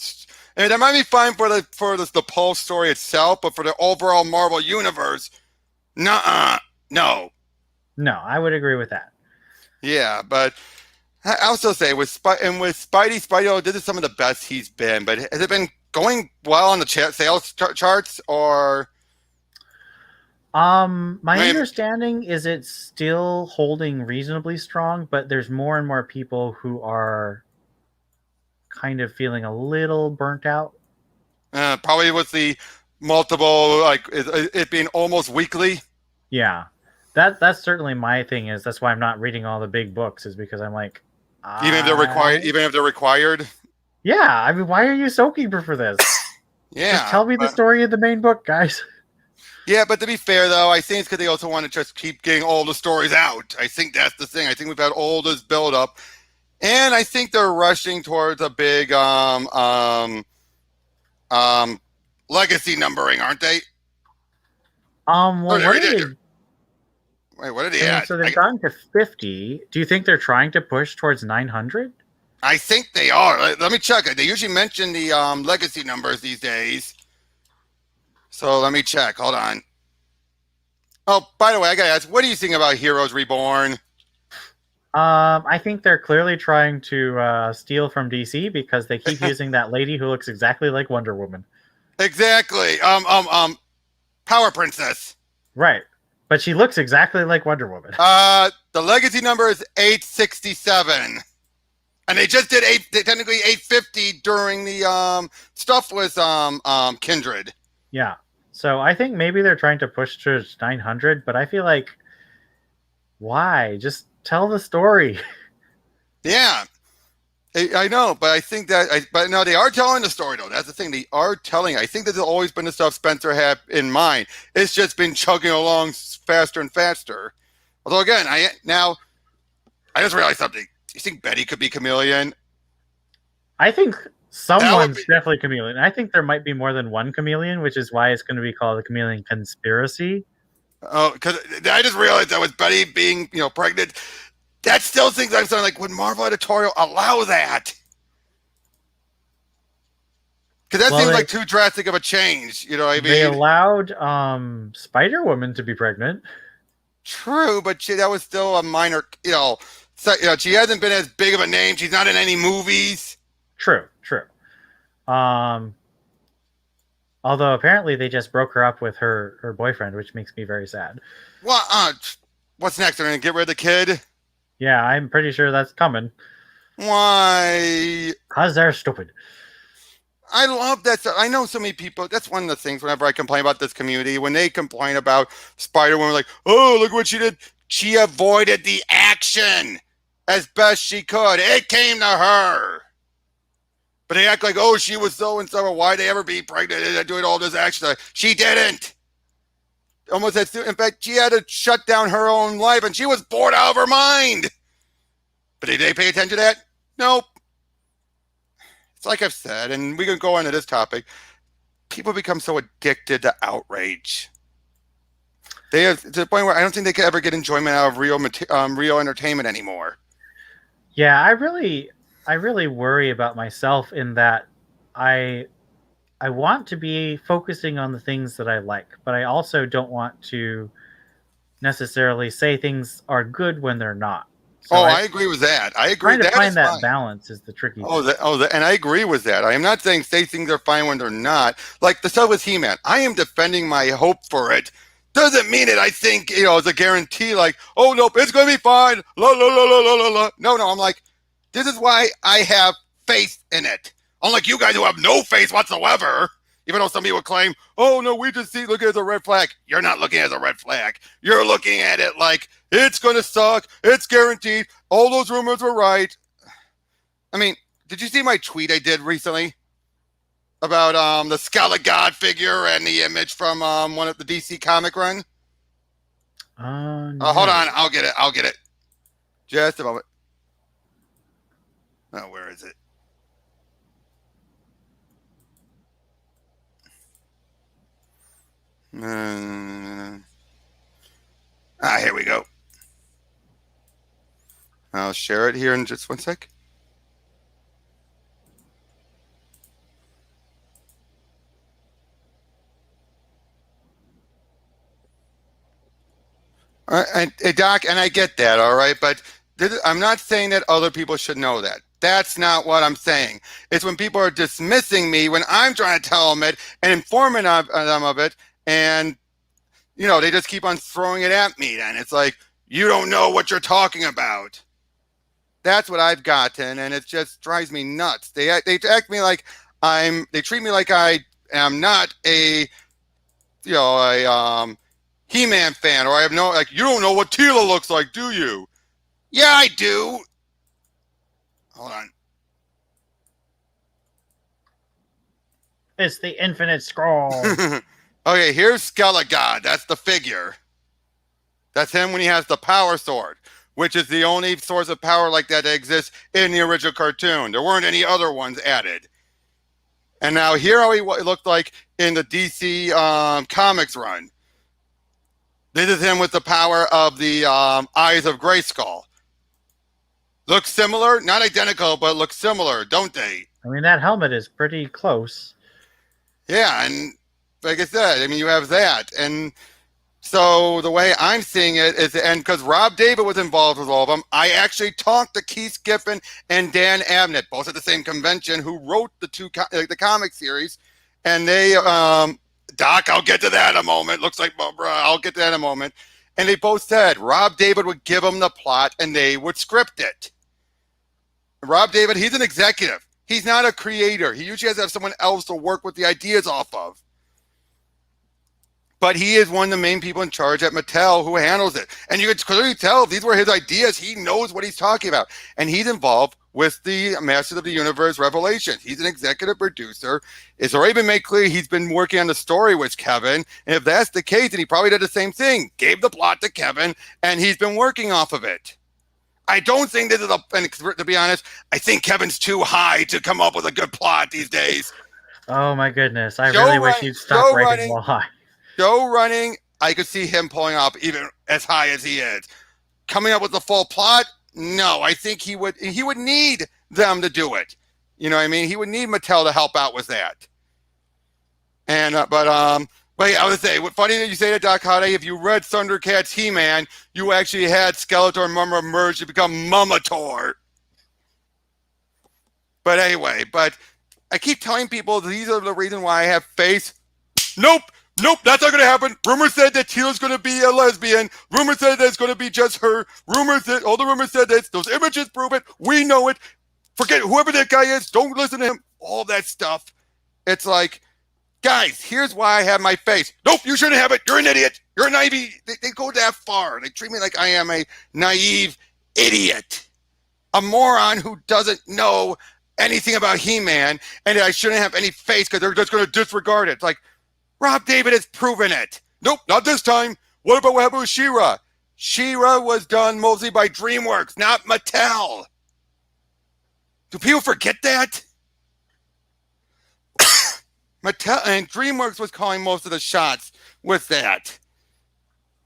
And that might be fine for the Pulse story itself, but for the overall Marvel universe, no. No, I would agree with that. Yeah, but I also say with Spidey, this is some of the best he's been. But has it been going well on the sales charts, or? My understanding is it's still holding reasonably strong, but there's more and more people who are kind of feeling a little burnt out. Probably with the multiple, like it being almost weekly. Yeah, that's certainly my thing. That's why I'm not reading all the big books, is because I'm like, even if they're required. Yeah, I mean, why are you soaking for this? Yeah, just tell me the story of the main book, guys. Yeah, but to be fair, though, I think it's because they also want to just keep getting all the stories out. I think that's the thing. I think we've had all this build up. And I think they're rushing towards a big legacy numbering, aren't they? Well, what are they at? So they've gotten to 50. Do you think they're trying to push towards 900? I think they are. Let me check it. They usually mention the legacy numbers these days. So let me check. Hold on. Oh, by the way, I got to ask, what do you think about Heroes Reborn? I think they're clearly trying to steal from DC because they keep using that lady who looks exactly like Wonder Woman. Exactly. Power Princess. Right. But she looks exactly like Wonder Woman. The legacy number is 867. And they just did technically 850 during the stuff with Kindred. Yeah. So I think maybe they're trying to push towards 900, but I feel like, why? Just tell the story. Yeah. I know, but I think that, but no, they are telling the story though. That's the thing. They are telling. I think that there's always been the stuff Spencer had in mind. It's just been chugging along faster and faster. Although again, I just realized something. You think Betty could be Chameleon? I think That would someone's be. definitely chameleon. I think there might be more than one chameleon, which is why it's going to be called the Chameleon Conspiracy. Oh, because I just realized that with Betty being, pregnant, that still things I'm saying like, would Marvel Editorial allow that? Because that Well, seems like too drastic of a change. You know what I they mean? allowed Spider Woman to be pregnant. True, but that was still a minor. So, she hasn't been as big of a name. She's not in any movies. True. Although apparently they just broke her up with her boyfriend, which makes me very sad. What's next? They're gonna get rid of the kid? Yeah, I'm pretty sure that's coming. Why? Because they're stupid. I love that stuff. I know so many people. That's one of the things whenever I complain about this community, when they complain about Spider-Woman, like, oh, look what she did. She avoided the action as best she could. It came to her. But they act like, oh, she was so and so. Why'd they ever be pregnant and doing all this action? She didn't. Almost as in fact, she had to shut down her own life, and she was bored out of her mind. But did they pay attention to that? Nope. It's like I've said, and we can go into this topic. People become so addicted to outrage. They have to the point where I don't think they can ever get enjoyment out of real entertainment anymore. Yeah, I really worry about myself in that I want to be focusing on the things that I like, but I also don't want to necessarily say things are good when they're not. So I agree with that. I agree. Trying to That find is that fine. balance is the tricky thing. And I agree with that. I am not saying say things are fine when they're not. Like the stuff with He-Man, I am defending my hope for it. Doesn't mean it. I think it's a guarantee. Like, oh nope, it's gonna be fine. La la la la la la la. No, I'm like, this is why I have faith in it. Unlike you guys who have no faith whatsoever. Even though some people claim, oh no, we just look at it as a red flag. You're not looking at it as a red flag. You're looking at it like it's gonna suck. It's guaranteed. All those rumors were right. I mean, did you see my tweet I did recently about the Scarlet God figure and the image from one of the DC comic run? No. Hold on, I'll get it. Just a moment. Oh, where is it? Here we go. I'll share it here in just one sec. Doc, and I get that, all right, but I'm not saying that other people should know that. That's not what I'm saying. It's when people are dismissing me when I'm trying to tell them it and informing them of it, and they just keep on throwing it at me. Then it's like, you don't know what you're talking about. That's what I've gotten, and it just drives me nuts. They act me like they treat me like I am not a He-Man fan, or I have you don't know what Teela looks like, do you? Yeah, I do. Hold on. It's the Infinite Scroll. Okay, here's Skelegod. That's the figure. That's him when he has the power sword, which is the only source of power like that exists in the original cartoon. There weren't any other ones added. And now here how he looked like in the DC comics run. This is him with the power of the eyes of Grayskull. Looks similar, not identical, but looks similar, don't they? I mean, that helmet is pretty close. Yeah, and like I said, you have that. And so the way I'm seeing it is, and because Rob David was involved with all of them, I actually talked to Keith Giffen and Dan Abnett, both at the same convention, who wrote the comic series. And they, Doc, I'll get to that in a moment. Looks like, I'll get to that in a moment. And they both said Rob David would give them the plot and they would script it. Rob David, he's an executive. He's not a creator. He usually has to have someone else to work with the ideas off of. but he is one of the main people in charge at Mattel who handles it. And you could clearly tell these were his ideas. He knows what he's talking about. And he's involved with the Masters of the Universe Revelations. He's an executive producer. It's already been made clear he's been working on the story with Kevin. And if that's the case, then he probably did the same thing. Gave the plot to Kevin, and he's been working off of it. I don't think this is and to be honest, I think Kevin's too high to come up with a good plot these days. Oh my goodness. I really wish you'd stop ranking well high. Show running, I could see him pulling up even as high as he is. Coming up with the full plot, no. I think he would need them to do it. You know what I mean? He would need Mattel to help out with that. And but yeah, I would say, what funny that you say that, Doc Holliday. If you read Thundercats He-Man, you actually had Skeletor and Mumra merge to become Mumator. But anyway, I keep telling people these are the reason why I have faith. Nope, that's not going to happen. Rumors said that Teela's going to be a lesbian. Rumors said that it's going to be just her. All the rumors said this. Those images prove it. We know it. Forget whoever that guy is. Don't listen to him. All that stuff. It's like, guys, here's why I have my face. Nope, you shouldn't have it. You're an idiot. You're a naive. They go that far. They treat me like I am a naive idiot. A moron who doesn't know anything about He-Man, and I shouldn't have any face because they're just going to disregard it. It's like, Rob David has proven it. Nope, not this time. What about what happened with She-Ra? She-Ra was done mostly by DreamWorks, not Mattel. Do people forget that? Mattel and DreamWorks was calling most of the shots with that.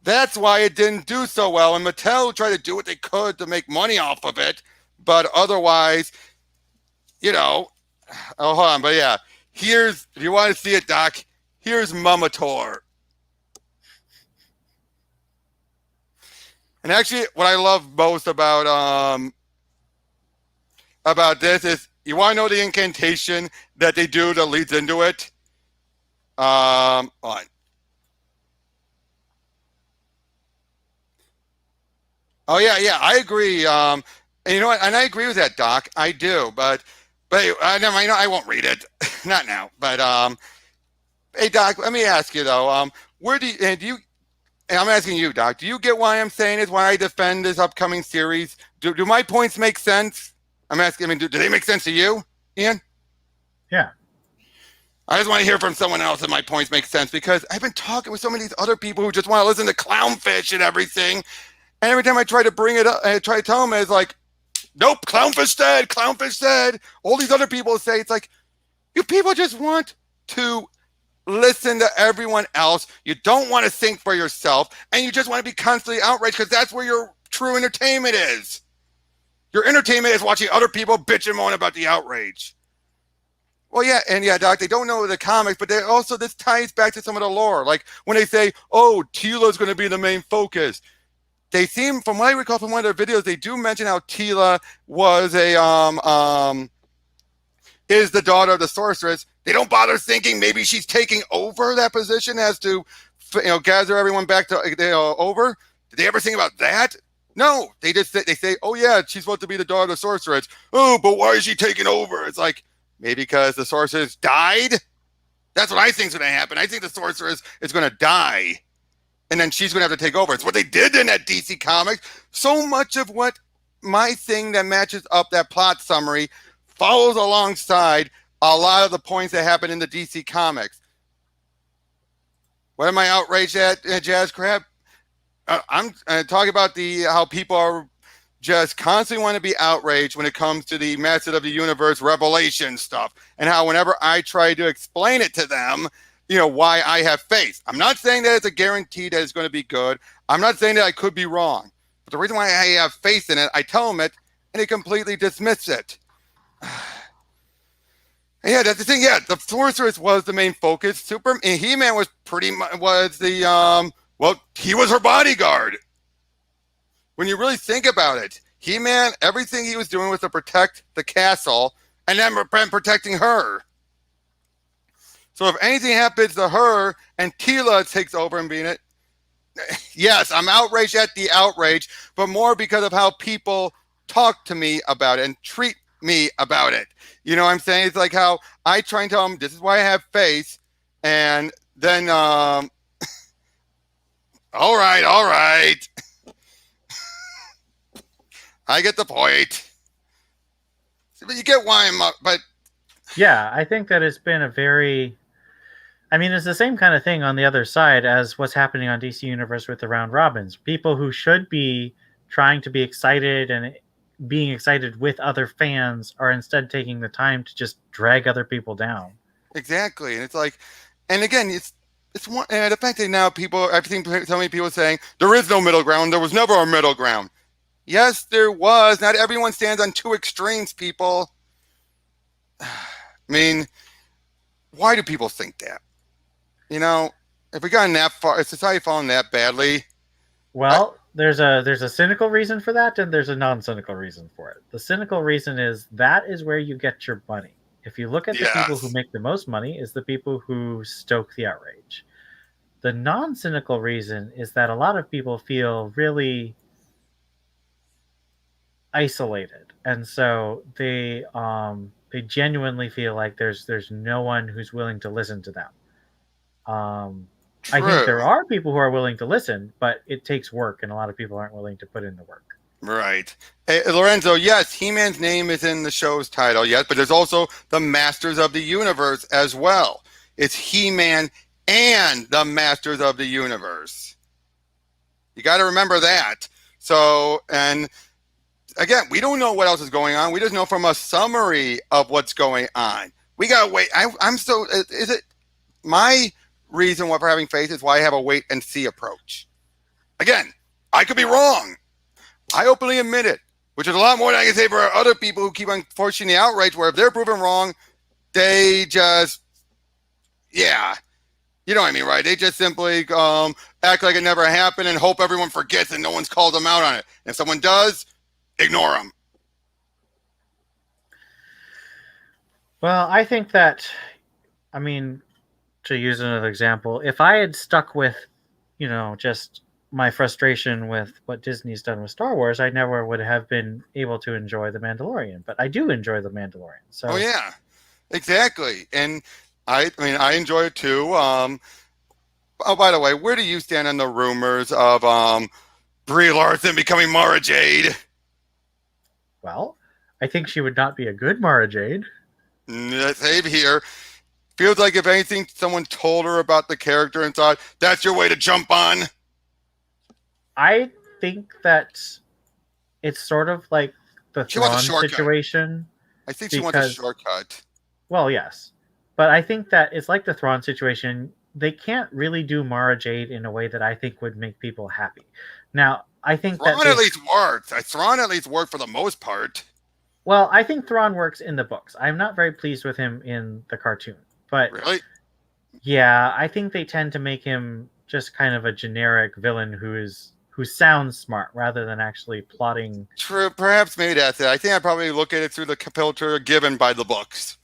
That's why it didn't do so well, and Mattel tried to do what they could to make money off of it, but otherwise, you know, hold on, but yeah, if you want to see it, Doc, here's Mumator. And actually, what I love most about this is, you want to know the incantation that they do that leads into it? On. Oh yeah, I agree. And you know what? And I agree with that, Doc. I do, but I won't read it, not now. But hey, Doc, let me ask you though. Where do you? And I'm asking you, Doc. Do you get why I'm saying this? Why I defend this upcoming series? Do my points make sense? I'm asking. I mean, do they make sense to you, Ian? Yeah. I just want to hear from someone else if my points make sense, because I've been talking with so many of these other people who just want to listen to Clownfish and everything. And every time I try to bring it up, I try to tell them, it's like, nope, Clownfish said. All these other people say, it's like, you people just want to listen to everyone else. You don't want to think for yourself, and you just want to be constantly outraged because that's where your true entertainment is. Your entertainment is watching other people bitch and moan about the outrage. Well, yeah, Doc, they don't know the comics, but this ties back to some of the lore. Like when they say, oh, Teela's going to be the main focus. They seem, from what I recall from one of their videos, they do mention how Teela was is the daughter of the sorceress. They don't bother thinking maybe she's taking over that position as to, gather everyone back to over. Did they ever think about that? No, they say, oh yeah, she's supposed to be the daughter of the sorceress. Oh, but why is she taking over? It's like, maybe because the sorceress died. That's what I think is going to happen. I think the sorceress is going to die, and then she's going to have to take over. It's what they did in that DC comic. So much of what my thing that matches up that plot summary follows alongside a lot of the points that happen in the DC comics. What am I outraged at, Jazz Crab? I'm talking about how people are just constantly want to be outraged when it comes to the Masters of the Universe Revelation stuff, and how whenever I try to explain it to them, why I have faith. I'm not saying that it's a guarantee that it's going to be good. I'm not saying that I could be wrong. But the reason why I have faith in it, I tell them it, and they completely dismiss it. Yeah, that's the thing. Yeah, the sorceress was the main focus. He-Man was he was her bodyguard. When you really think about it, He-Man, everything he was doing was to protect the castle and then protecting her. So if anything happens to her and Teela takes over and being it, yes, I'm outraged at the outrage, but more because of how people talk to me about it and treat me about it. You know what I'm saying? It's like how I try and tell them, this is why I have faith, and then All right, all right. I get the point. But you get why I'm. But yeah, I think that it's been a very. I mean, it's the same kind of thing on the other side as what's happening on DC Universe with the round robins. People who should be trying to be excited and being excited with other fans are instead taking the time to just drag other people down. exactly, and it's like, and again, it's one. And the fact that now people, I've seen so many people saying there is no middle ground. There was never a middle ground. Yes, there was. Not everyone stands on two extremes, people. I mean, why do people think that? You know, if we gotten that far, if society fallen that badly, Well, there's a cynical reason for that, and there's a non-cynical reason for it. The cynical reason is that is where you get your money. If you look at the people who yes, make the most money, is the people who stoke the outrage. The non-cynical reason is that a lot of people feel really isolated, and so they genuinely feel like there's no one who's willing to listen to them. I think true, there are people who are willing to listen, but it takes work, and a lot of people aren't willing to put in the work. right. Hey, Lorenzo, yes, He-Man's name is in the show's title, yes, but there's also the Masters of the Universe as well. It's He-Man and the Masters of the Universe. You got to remember that. So, and again, we don't know what else is going on. We just know from a summary of what's going on. We got to wait. I'm so, is it my reason for having faith is why I have a wait and see approach. Again, I could be wrong. I openly admit it, which is a lot more than I can say for other people who keep on forcing the outrage where if they're proven wrong, they just, yeah, you know what I mean, right? They just simply act like it never happened and hope everyone forgets and no one's called them out on it. And if someone does, ignore them. Well, I think that, I mean, to use another example, if I had stuck with, just my frustration with what Disney's done with Star Wars, I never would have been able to enjoy The Mandalorian. But I do enjoy The Mandalorian. So, Oh yeah, exactly. And I mean, I enjoy it too. Oh, by the way, where do you stand on the rumors of Brie Larson becoming Mara Jade? well, I think she would not be a good Mara Jade. Save here. Feels like if anything, someone told her about the character and thought that's your way to jump on. I think that it's sort of like the She wants a Thrawn shortcut. situation. I think she wants a shortcut. Well, yes. But I think that it's like the Thrawn situation. They can't really do Mara Jade in a way that I think would make people happy. Now, I think Thrawn that at least worked. Thrawn at least worked for the most part. well, I think Thrawn works in the books. I'm not very pleased with him in the cartoon. But Really? yeah, I think they tend to make him just kind of a generic villain who sounds smart rather than actually plotting. True. Perhaps maybe that's it. I think I probably look at it through the filter given by the books.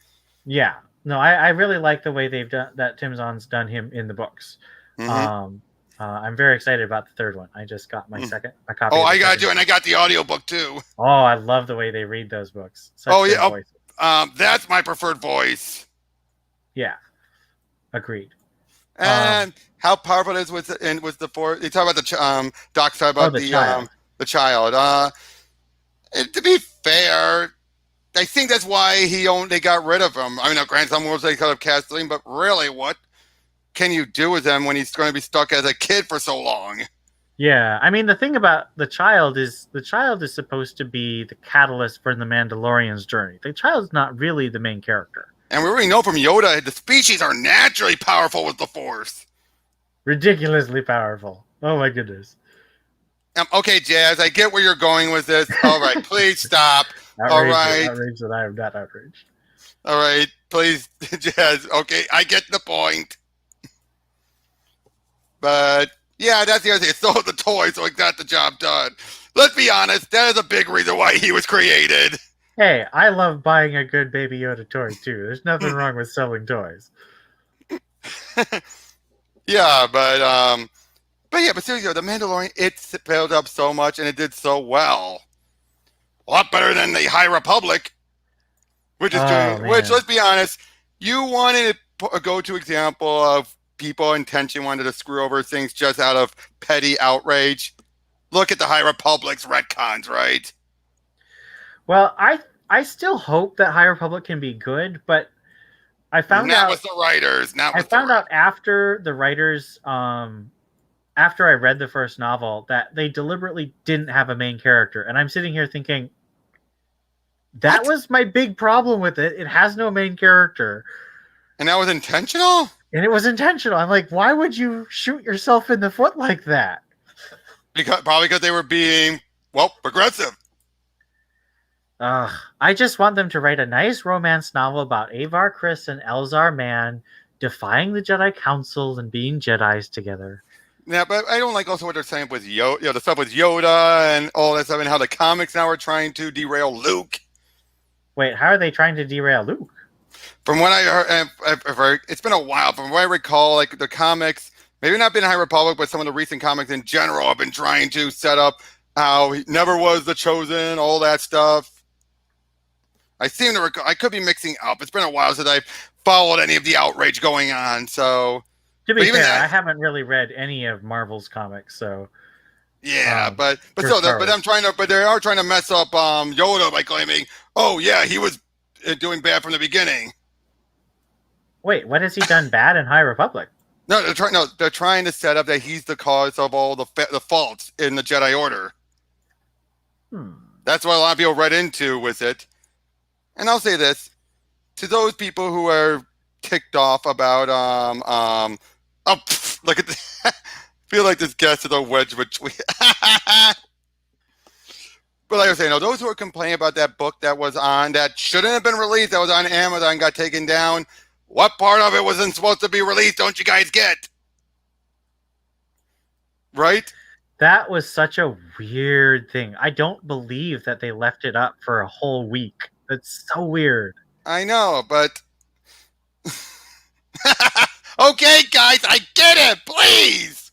Yeah. No, I really like the way they've done that. Tim Zahn's done him in the books. Mm-hmm. I'm very excited about the third one. I just got my a copy. Oh, I got you, and I got the audiobook too. Oh, I love the way they read those books. Such oh yeah, voices. That's my preferred voice. Yeah, agreed. And how powerful it is with the force. You talk about the Doc talk about the child. The child. To be fair, I think that's why they got rid of him. I mean, granted, some worlds they could have Kathleen, but really, what can you do with him when he's going to be stuck as a kid for so long? Yeah, I mean, the thing about the child is supposed to be the catalyst for the Mandalorian's journey. The child's not really the main character. And we already know from Yoda, the species are naturally powerful with the Force. Ridiculously powerful. Oh my goodness. Okay, Jazz, I get where you're going with this. All right, please stop. All right. Outraged that I am not outraged. All right, please, Jazz. Okay, I get the point. But yeah, that's the other thing. It stole the toy, so it got the job done. Let's be honest, that is a big reason why he was created. Hey, I love buying a good Baby Yoda toy too. There's nothing wrong with selling toys. Yeah, but seriously, the Mandalorian, it's built up so much and it did so well. A lot better than the High Republic, which is let's be honest, you wanted a go-to example of people intentionally wanted to screw over things just out of petty outrage? Look at the High Republic's retcons, right? Well, I still hope that High Republic can be good, but I found Not out with the writers. Not I with found the out after the writers after I read the first novel that they deliberately didn't have a main character, and I'm sitting here thinking that was my big problem with it. It has no main character. And that was intentional? And it was intentional. I'm like, why would you shoot yourself in the foot like that? Probably because they were being, well, progressive. I just want them to write a nice romance novel about Avar Kriss and Elzar Mann defying the Jedi Council and being Jedis together. Yeah, but I don't like also what they're saying with Yoda, the stuff with Yoda and all that stuff, and how the comics now are trying to derail Luke. Wait, how are they trying to derail Luke? From what I heard, it's been a while. From what I recall, like the comics, maybe not been High Republic, but some of the recent comics in general have been trying to set up how he never was the chosen, all that stuff. I seem to recall. I could be mixing up. It's been a while since I've followed any of the outrage going on. So, to be fair, I haven't really read any of Marvel's comics, so yeah. But they are trying to mess up Yoda by claiming, oh yeah, he was doing bad from the beginning. Wait, what has he done bad in High Republic? No, they're trying to set up that he's the cause of all the faults in the Jedi Order. That's what a lot of people read into with it. And I'll say this to those people who are ticked off about look at this. I feel like this guest is a wedge between. But like I was saying, those who are complaining about that book that was on that shouldn't have been released, that was on Amazon, got taken down. What part of it wasn't supposed to be released? Don't you guys get? Right? That was such a weird thing. I don't believe that they left it up for a whole week. That's so weird. I know, but okay, guys, I get it. Please.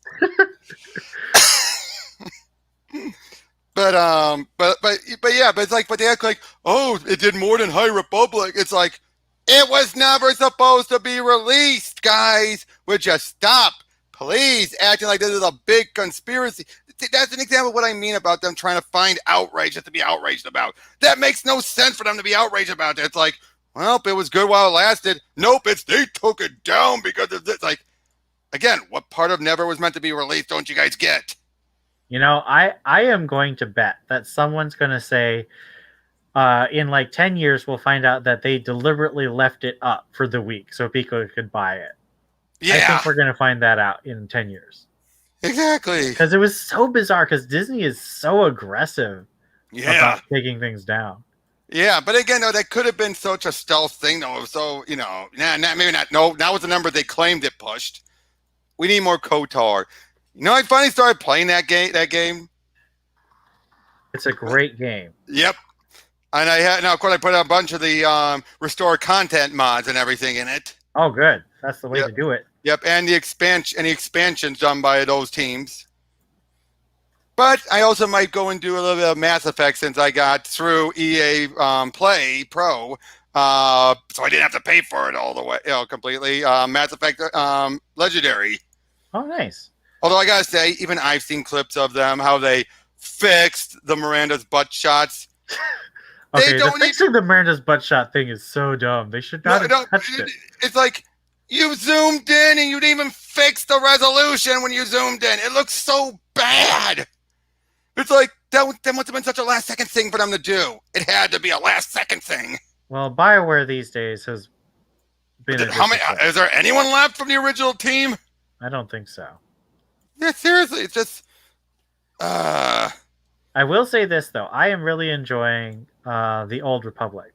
But yeah, but it's like, but they act like, oh, it did more than High Republic. It's like, it was never supposed to be released, guys. Would you stop, please, acting like this is a big conspiracy? That's an example of what I mean about them trying to find outrage just to be outraged about. That makes no sense for them to be outraged about that. It's like, well, it was good while it lasted. Nope, they took it down because of this. Like, again, what part of never was meant to be released don't you guys get? You know, I am going to bet that someone's going to say, in like 10 years, we'll find out that they deliberately left it up for the week so people could buy it. Yeah. I think we're going to find that out in 10 years. Exactly. Because it was so bizarre, because Disney is so aggressive about taking things down. Yeah, but again, though, that could have been such a stealth thing, though. So, maybe not. No, that was the number they claimed it pushed. We need more KOTOR. I finally started playing that game. It's a great game. Yep. And of course, I put a bunch of the restore content mods and everything in it. Oh, good. That's the way to do it. Yep, and the expansions done by those teams. But I also might go and do a little bit of Mass Effect since I got through EA Play Pro, so I didn't have to pay for it all the way, completely. Mass Effect Legendary. Oh, nice. Although I gotta say, even I've seen clips of them how they fixed the Miranda's butt shots. Okay, fixing the Miranda's butt shot thing is so dumb. They should not have touched it. It's like, you zoomed in and you didn't even fix the resolution when you zoomed in. It looks so bad. It's like, that must have been such a last-second thing for them to do. It had to be a last-second thing. Well, BioWare these days has been is there anyone left from the original team? I don't think so. Yeah, seriously, it's just... I will say this, though. I am really enjoying the Old Republic,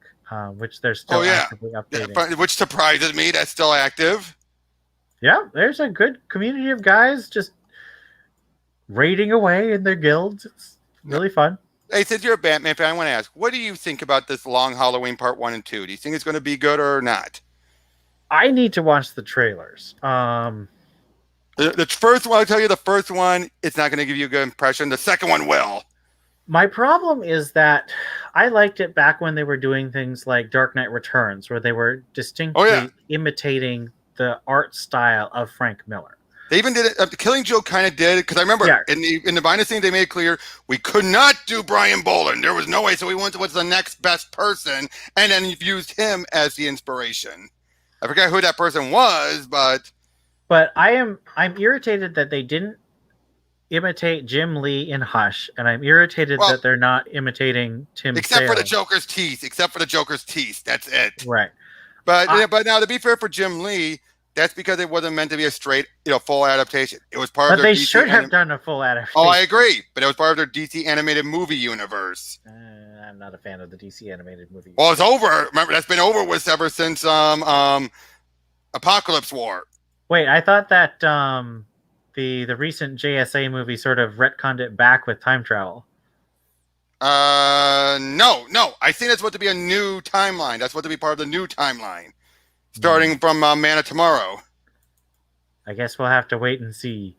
which they're still actively updating. Yeah, which surprises me. That's still active. Yeah, there's a good community of guys just raiding away in their guilds. It's really fun. Hey, since you're a Batman fan, I want to ask, what do you think about this Long Halloween Part 1 and 2? Do you think it's going to be good or not? I need to watch the trailers. The first one, I'll tell you, the first one, it's not going to give you a good impression. The second one will. My problem is that I liked it back when they were doing things like Dark Knight Returns, where they were distinctly imitating the art style of Frank Miller. They even did it. Killing Joke kind of did, because I remember in the behind the scenes they made it clear we could not do Brian Boland. There was no way, so we went to what's the next best person, and then used him as the inspiration. I forget who that person was, but I'm irritated that they didn't imitate Jim Lee in Hush, and I'm irritated that they're not imitating Tim except Sale. for the Joker's teeth. That's it. Right. But now, to be fair for Jim Lee, that's because it wasn't meant to be a straight, full adaptation. It was part of their DC should have done a full adaptation. Oh, I agree. But it was part of their DC animated movie universe. I'm not a fan of the DC animated movie. Well, it's over. Remember, that's been over with ever since Apocalypse War. Wait, I thought that the recent JSA movie sort of retconned it back with time travel. No. I think that's what to be a new timeline. That's what to be part of the new timeline. Starting from Man of Tomorrow. I guess we'll have to wait and see.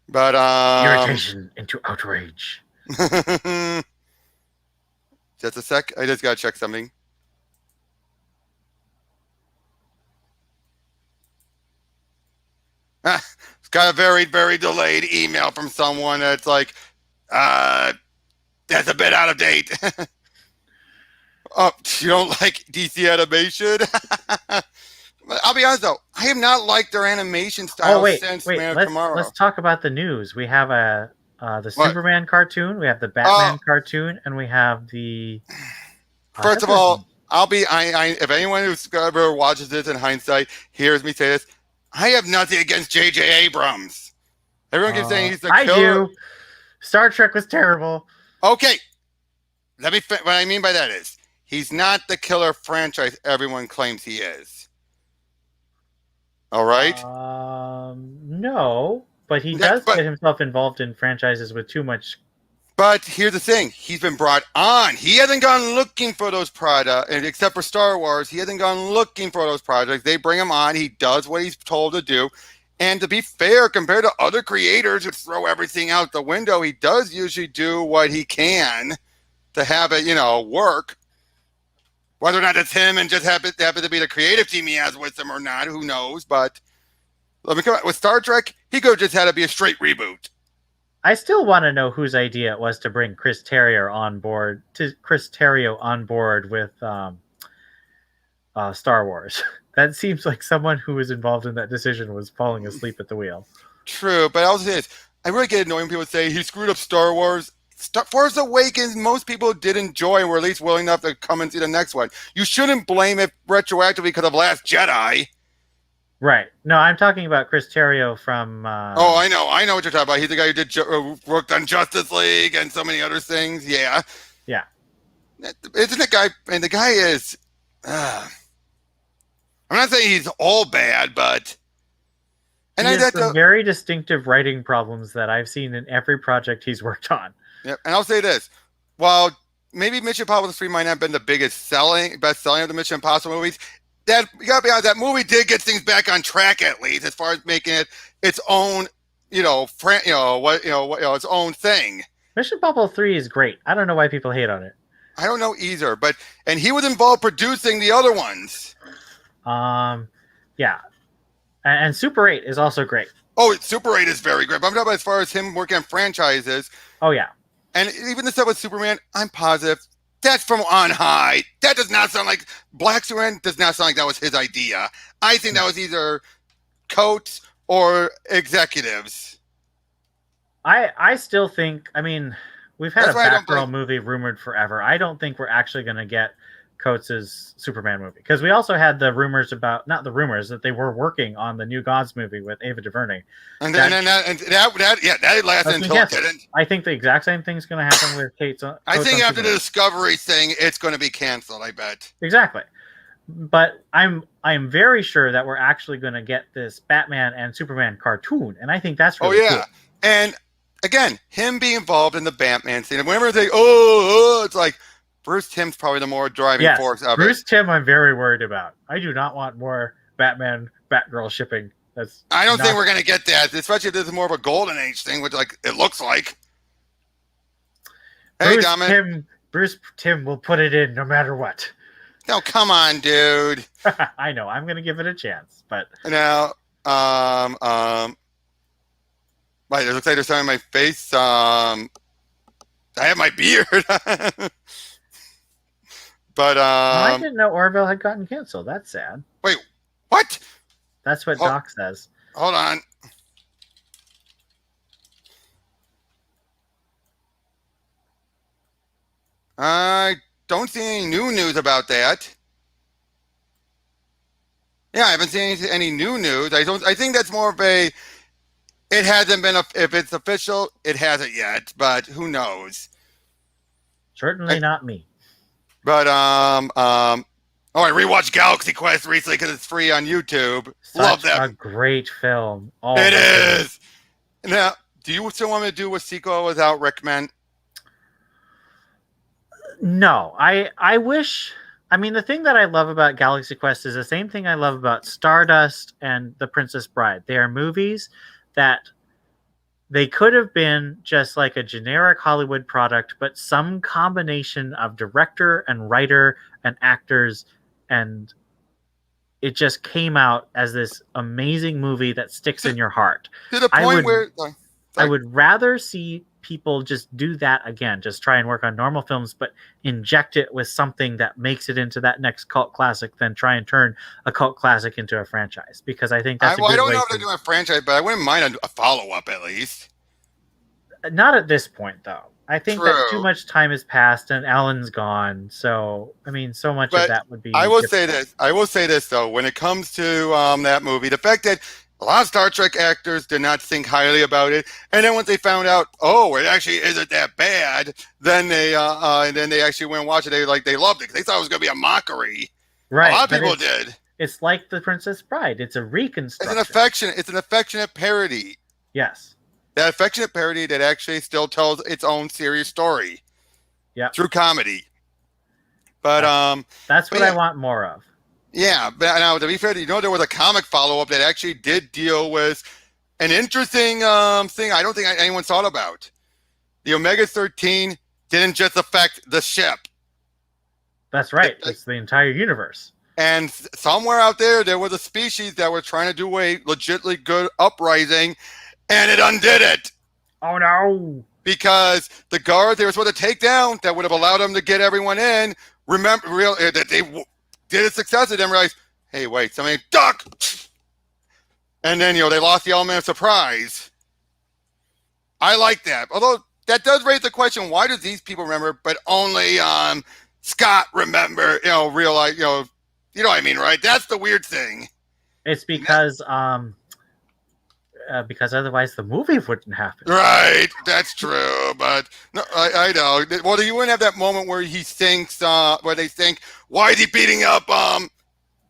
But irritation into outrage. Just a sec. I just gotta check something. It's got a very, very delayed email from someone that's like, that's a bit out of date. Oh, you don't like DC animation? I'll be honest though, I have not liked their animation style since Man of Tomorrow. Let's talk about the news. We have the Superman cartoon, we have the Batman cartoon, and we have the. First of all, if anyone who ever watches this in hindsight hears me say this, I have nothing against J.J. Abrams. Everyone keeps saying he's the killer. I do. Star Trek was terrible. Okay, what I mean by that is, he's not the killer franchise everyone claims he is. All right? No, but he does get himself involved in franchises with too much. But here's the thing. He's been brought on. He hasn't gone looking for those products, except for Star Wars. He hasn't gone looking for those projects. They bring him on. He does what he's told to do. And to be fair, compared to other creators who throw everything out the window, he does usually do what he can to have it, work. Whether or not it's him and just happen to be the creative team he has with him or not, who knows? But let me come with Star Trek, he could have just had to be a straight reboot. I still want to know whose idea it was to bring Chris Terrio on board with Star Wars. That seems like someone who was involved in that decision was falling asleep at the wheel. True, but I also say this. I really get annoying when people say he screwed up Star Wars. Force Awakens, most people did enjoy and were at least willing enough to come and see the next one. You shouldn't blame it retroactively because of Last Jedi. Right. No, I'm talking about Chris Terrio from... Oh, I know what you're talking about. He's the guy who worked on Justice League and so many other things. Yeah. Yeah. Isn't the guy... And the guy is... I'm not saying he's all bad, but... And he has some very distinctive writing problems that I've seen in every project he's worked on. Yep. And I'll say this. While maybe Mission Impossible 3 might not have been the best selling of the Mission Impossible movies, that you gotta be honest, that movie did get things back on track at least, as far as making it its own, its own thing. Mission Impossible 3 is great. I don't know why people hate on it. I don't know either, and he was involved producing the other ones. Yeah. And Super 8 is also great. Oh, Super 8 is very great. But I'm talking about as far as him working on franchises. Oh, yeah. And even the stuff with Superman, I'm positive that's from on high. That does not sound like... Black Superman does not sound like that was his idea. I think that was either Coates or executives. I still think... I mean, we've had a Batgirl movie rumored forever. I don't think we're actually going to get Coates' Superman movie, because we also had the rumors about, not the rumors, that they were working on the New Gods movie with Ava DuVernay, and that lasted until it didn't. I think the exact same thing's going to happen with Kate's. I think after the Discovery thing, it's going to be canceled. I bet. Exactly, but I'm very sure that we're actually going to get this Batman and Superman cartoon, and I think that's really cool. And again, him being involved in the Batman scene, and whenever they it's like. Bruce Timm's probably the more driving force of it. Bruce Timm, I'm very worried about. I do not want more Batgirl shipping. I don't think we're going to get that, especially if this is more of a Golden Age thing, which it looks like. Hey, Dominic. Bruce Timm will put it in no matter what. No, come on, dude. I know. I'm going to give it a chance, but Now, wait, it looks like there's something on my face. I have my beard. But I didn't know Orville had gotten canceled. That's sad. wait, what? That's what Doc says. Hold on. I don't see any new news about that. Yeah, I haven't seen any new news. I think that's more of a. It hasn't been. If it's official, it hasn't yet. But who knows? Certainly not me. But I rewatched Galaxy Quest recently because it's free on YouTube. Love that. A great film. Oh, it is. Now, do you still want me to do a sequel without Rickman? No, I wish. I mean, the thing that I love about Galaxy Quest is the same thing I love about Stardust and The Princess Bride. They are movies that they could have been just like a generic Hollywood product, but some combination of director and writer and actors, and it just came out as this amazing movie that sticks in your heart. To the point where I would rather see people just do that again, just try and work on normal films, but inject it with something that makes it into that next cult classic than try and turn a cult classic into a franchise. Because I think that's I don't know if they're doing a franchise, but I wouldn't mind a follow-up at least. Not at this point, though. I think True. that too much time has passed and Alan's gone. So, I mean, so much of that would be... I will say this, though. When it comes to that movie, the fact that a lot of Star Trek actors did not think highly about it, and then once they found out, oh, it actually isn't that bad, then they actually went and watched it. They loved it because they thought it was going to be a mockery. Right. A lot of people did. It's like The Princess Bride. It's a reconstruction. It's an affectionate parody. Yes. That affectionate parody that actually still tells its own serious story. Yeah. Through comedy. But that's what I want more of. Yeah, but now to be fair, there was a comic follow-up that actually did deal with an interesting thing I don't think anyone thought about. The Omega-13 didn't just affect the ship. That's right. It's the entire universe. And somewhere out there was a species that were trying to do a legitimately good uprising, and it undid it. Oh, no. Because the guard they were supposed to take down that would have allowed them to get everyone in, that they did a success and then realized, hey, wait, somebody duck! And then, they lost the element of surprise. I like that. Although, that does raise the question, why do these people remember, but only Scott remember, realize, you know what I mean, right? That's the weird thing. It's because otherwise the movie wouldn't happen. Right, that's true. But no, I know. Well, you wouldn't have that moment where he thinks, where they think, why is he beating up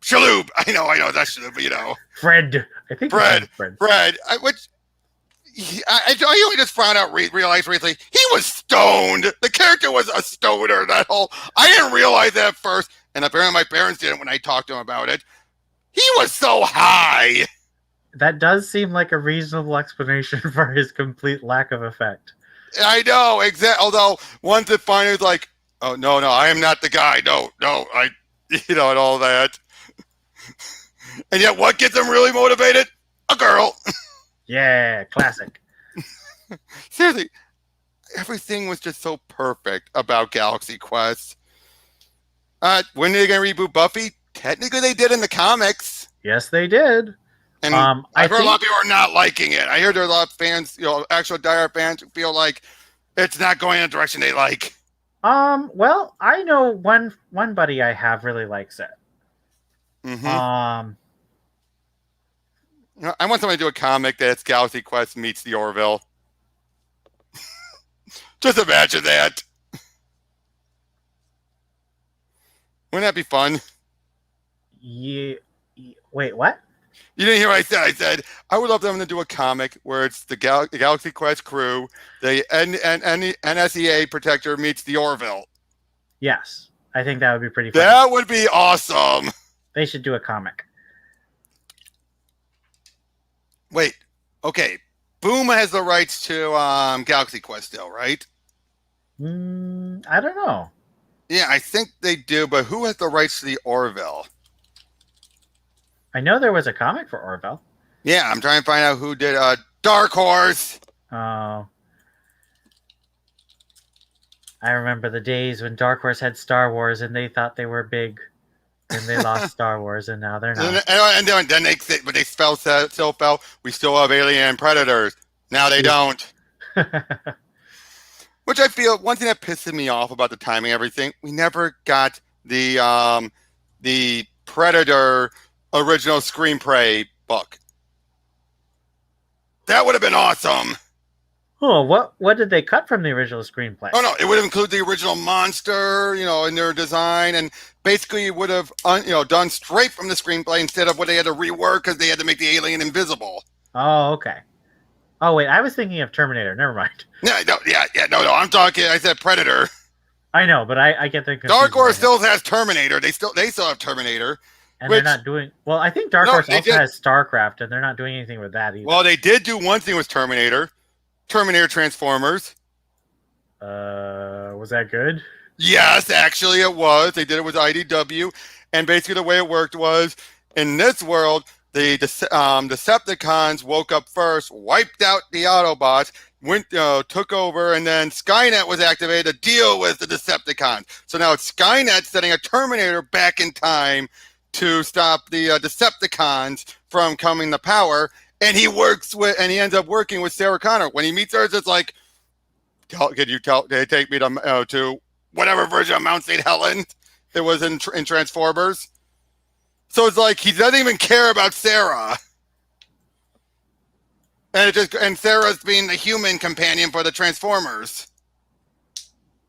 Shaloub? I know, that's Shaloub, Fred. I think Fred. I only just found out, realized recently, he was stoned. The character was a stoner. I didn't realize that at first, and apparently my parents didn't when I talked to him about it. He was so high. That does seem like a reasonable explanation for his complete lack of effect. I know, exactly. Although once it finally was like, oh no, I am not the guy. No, and all that. And yet, what gets him really motivated? A girl. Yeah, classic. Seriously, everything was just so perfect about Galaxy Quest. When are they going to reboot Buffy? Technically, they did in the comics. Yes, they did. And I've heard a lot of people are not liking it. I hear there are a lot of fans, actual diehard fans who feel like it's not going in the direction they like. Well, I know one buddy I have really likes it. Mm-hmm. I want somebody to do a comic that's Galaxy Quest meets the Orville. Just imagine that. Wouldn't that be fun? Yeah. Wait, what? You didn't hear what I said. I said I would love them to do a comic where it's the Galaxy Quest crew, the NSEA protector meets the Orville. Yes, I think that would be pretty fun. That would be awesome. They should do a comic. Wait, okay. Boom has the rights to Galaxy Quest still, right? I don't know. Yeah, I think they do, but who has the rights to the Orville? I know there was a comic for Orville. Yeah, I'm trying to find out who did Dark Horse. Oh. I remember the days when Dark Horse had Star Wars and they thought they were big. Then they lost Star Wars and now they're not. And then they still felt we still have Alien and Predators. Now they don't. Which I feel, one thing that pisses me off about the timing and everything, we never got the Predator original screenplay book. That would have been awesome. Oh, what did they cut from the original screenplay? Oh no, it would have included the original monster, in their design, and basically it would have, done straight from the screenplay instead of what they had to rework because they had to make the alien invisible. Oh, okay. Oh wait, I was thinking of Terminator. Never mind. No. I'm talking. I said Predator. I know, but I get the Dark Horse still has Terminator. They still have Terminator. And they're not doing... Well, I think Dark Horse also has StarCraft, and they're not doing anything with that either. Well, they did do one thing with Terminator Transformers. Was that good? Yes, actually it was. They did it with IDW. And basically the way it worked was, in this world, the Decepticons woke up first, wiped out the Autobots, took over, and then Skynet was activated to deal with the Decepticons. So now it's Skynet sending a Terminator back in time to stop the Decepticons from coming to power, and he ends up working with Sarah Connor. When he meets her, it's like, could you take me to whatever version of Mount St. Helens it was in Transformers? So it's like he doesn't even care about Sarah, and Sarah's being the human companion for the Transformers.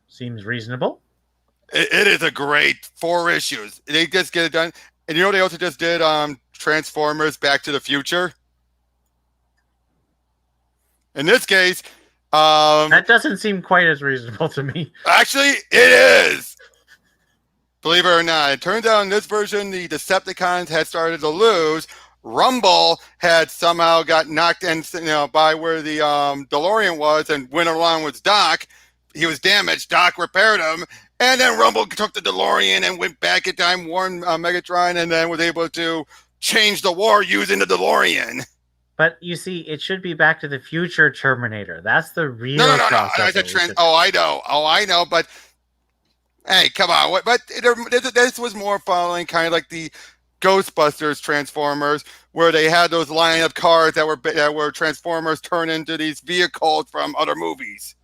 Seems reasonable. It is a great 4 issues. They just get it done. And they also just did Transformers Back to the Future. In this case... that doesn't seem quite as reasonable to me. Actually, it is! Believe it or not. It turns out in this version, the Decepticons had started to lose. Rumble had somehow got knocked in, by where the DeLorean was and went along with Doc. He was damaged. Doc repaired him. And then Rumble took the DeLorean and went back in time, warned Megatron, and then was able to change the war using the DeLorean. But you see, it should be Back to the Future Terminator. That's the real No. I know. But hey, come on. But this was more following kind of like the Ghostbusters Transformers, where they had those line of cars that were Transformers turned into these vehicles from other movies.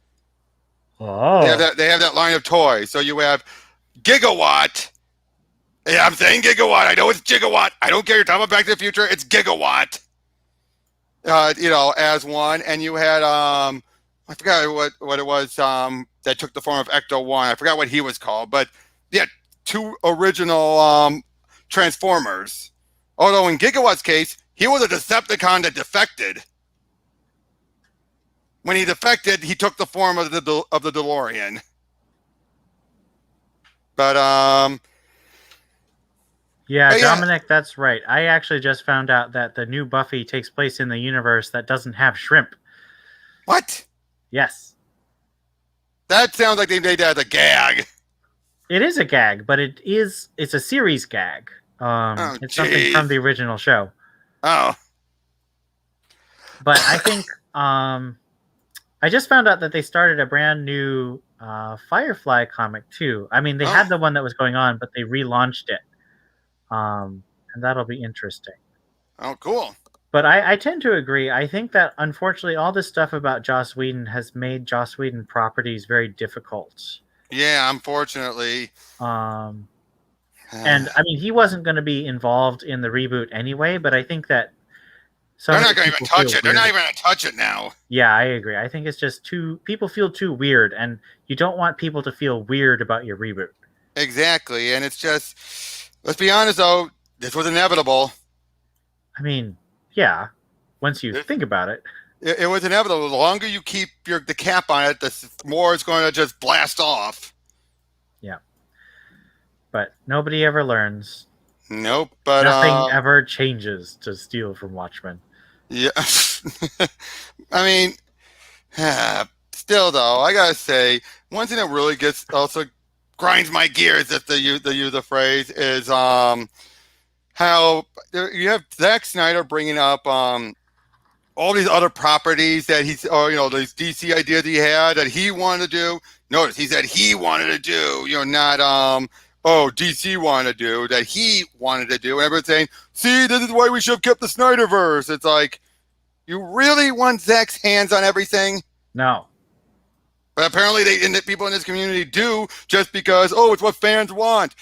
Oh. They have that line of toys. So you have Gigawatt. Yeah, I'm saying Gigawatt. I know it's Gigawatt. I don't care. You're talking about Back to the Future. It's Gigawatt. As one. And you had, I forgot what it was that took the form of Ecto-1. I forgot what he was called. But, yeah, 2 original Transformers. Although in Gigawatt's case, he was a Decepticon that defected. When he defected, he took the form of the DeLorean. But yeah, Dominic, that's right. I actually just found out that the new Buffy takes place in the universe that doesn't have shrimp. What? Yes. That sounds like they made that as a gag. It is a gag, but it's a series gag. It's something from the original show. Oh. But I think I just found out that they started a brand new Firefly comic too. I mean, they had the one that was going on, but they relaunched it. And that'll be interesting. Oh, cool. But I tend to agree. I think that, unfortunately, all this stuff about Joss Whedon has made Joss Whedon properties very difficult. Yeah, unfortunately. And, I mean, he wasn't going to be involved in the reboot anyway, but I think that... They're not going to even touch it. They're not even going to touch it now. Yeah, I agree. I think it's just people feel too weird, and you don't want people to feel weird about your reboot. Exactly, and it's just... Let's be honest, though. This was inevitable. I mean, yeah. Once you think about it. It was inevitable. The longer you keep the cap on it, the more it's going to just blast off. Yeah. But nobody ever learns. Nope. But nothing ever changes to steal from Watchmen. Yeah. I mean, still, though, I got to say, one thing that really gets also grinds my gears, if the use the phrase, is how you have Zack Snyder bringing up all these other properties that he's, or these DC ideas he had that he wanted to do. Notice he said he wanted to do, not DC wanted to do, that he wanted to do. And everyone's saying, see, this is why we should have kept the Snyderverse. It's like, you really want Zack's hands on everything? No. But apparently the people in this community do, just because, it's what fans want.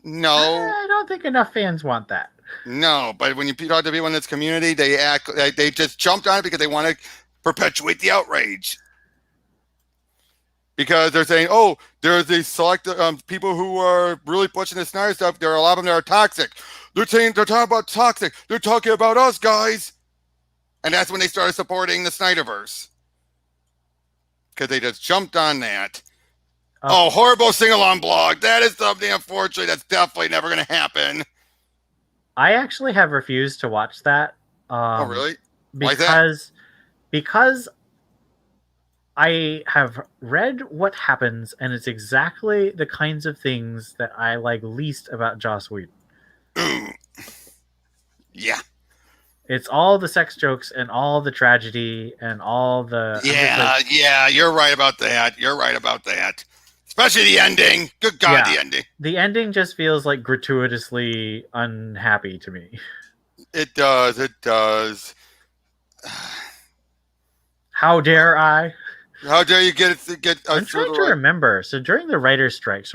No. I don't think enough fans want that. No, but when you talk to people in this community, they act like they just jumped on it because they want to perpetuate the outrage. Because they're saying, there's these select people who are really pushing the Snyder stuff. There are a lot of them that are toxic. They're talking about toxic. They're talking about us, guys. And that's when they started supporting the Snyderverse. Because they just jumped on that. Horrible sing-along blog. That is something, unfortunately, that's definitely never going to happen. I actually have refused to watch that. Really? Why that? Because I have read what happens, and it's exactly the kinds of things that I like least about Joss Whedon. Yeah. It's all the sex jokes and all the tragedy and all the... Yeah, you're right about that. Especially the ending. Good God, the ending. The ending just feels like gratuitously unhappy to me. It does. How dare I? How dare you get I'm trying to remember. So during the writer's strike,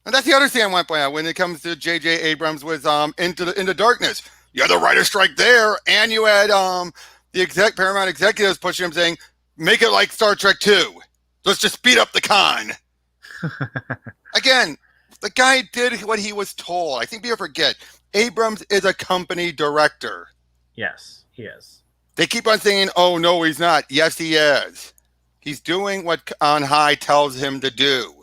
and that's the other thing I want to point out when it comes to J.J. Abrams was Into Darkness. You had the writer's strike there, and you had the Paramount executives pushing him saying, make it like Star Trek 2. Let's just speed up the con. Again, the guy did what he was told. I think people forget. Abrams is a company director. Yes, he is. They keep on saying, oh, no, he's not. Yes, he is. He's doing what On High tells him to do.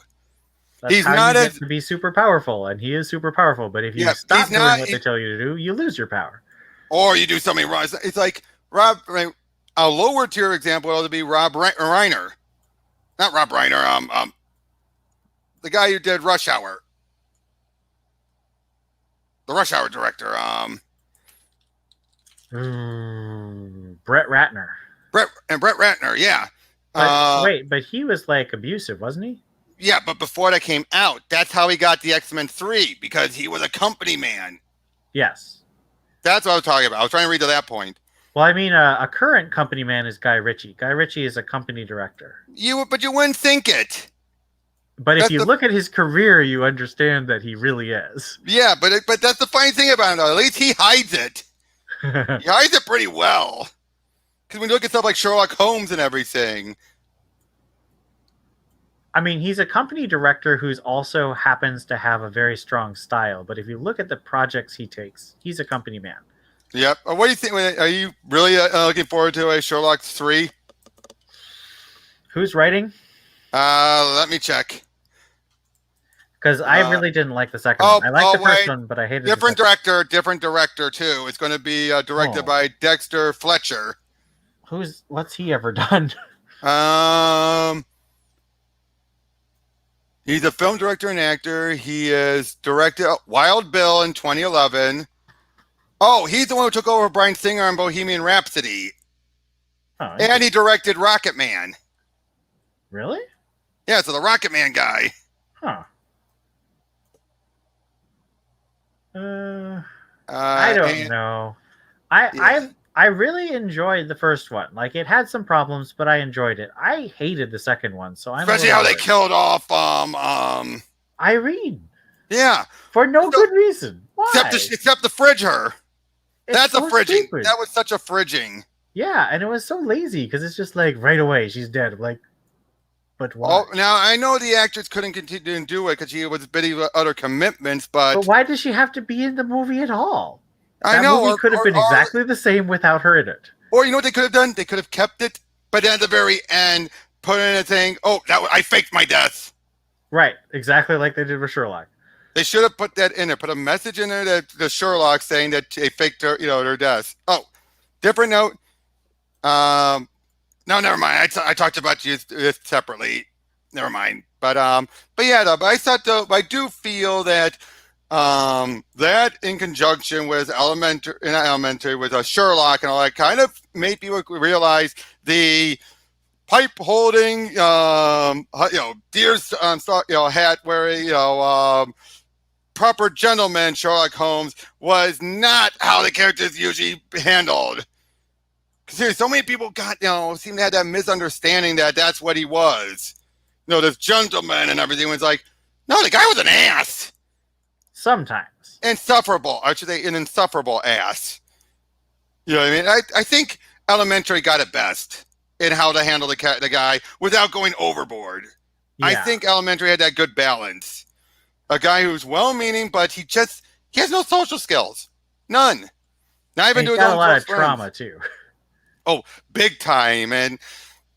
That's how you get to be super powerful, and he is super powerful. But if you stop doing what they tell you to do, you lose your power. Or you do something wrong. It's like a lower tier example ought to be Rob Reiner. Not Rob Reiner. The guy who did Rush Hour. The Rush Hour director. Brett Ratner. Brett Ratner, yeah. But he was like abusive, wasn't he? Yeah, but before that came out, that's how he got the X-Men 3, because he was a company man. Yes. That's what I was talking about. I was trying to read to that point. Well, I mean, a current company man is Guy Ritchie. Guy Ritchie is a company director. But you wouldn't think it. But if you look at his career, you understand that he really is. Yeah, but that's the funny thing about him, though. At least he hides it. He hides it pretty well. Because when you look at stuff like Sherlock Holmes and everything... I mean, he's a company director who's also happens to have a very strong style. But if you look at the projects he takes, he's a company man. Yep. What do you think? Are you really looking forward to a Sherlock 3? Who's writing? Let me check. Because I really didn't like the second one. I liked the first one, but I hated different director too. It's going to be directed by Dexter Fletcher. What's he ever done? He's a film director and actor. He is directed Wild Bill in 2011. Oh, he's the one who took over Bryan Singer on Bohemian Rhapsody. Oh, and he directed Rocket Man. Really? Yeah, so the Rocket Man guy. Huh. I don't know. I really enjoyed the first one. Like, it had some problems, but I enjoyed it. I hated the second one, so I'm especially how they killed off Irene. Yeah, for no good reason. Why? Except to fridge her. That's so a fridging. Stupid. That was such a fridging. Yeah, and it was so lazy because it's just like right away she's dead. I'm like, but why? Oh, now I know the actress couldn't continue to do it because she was busy with other commitments, but why does she have to be in the movie at all? I know. Movie could have been exactly the same without her in it. Or you know what they could have done? They could have kept it, but then at the very end, put in a thing. Oh, I faked my death. Right, exactly like they did with Sherlock. They should have put that in there. Put a message in there that the Sherlock saying that they faked her, their death. Oh, different note. No, never mind. I talked about this separately. never mind. But yeah, though, but I thought though, I do feel that that in conjunction with elementary with Sherlock and all that kind of made people realize the pipe holding, deer's hat wearing, proper gentleman Sherlock Holmes was not how the characters usually handled. Because so many people seem to have that misunderstanding that that's what he was. This gentleman and everything was like, no, the guy was an ass. Sometimes. Insufferable. I should say an insufferable ass. You know what I mean? I think Elementary got it best in how to handle the guy without going overboard. Yeah. I think Elementary had that good balance. A guy who's well-meaning, but he has no social skills. None. Not even doing his own a lot of trauma too. Oh, big time. And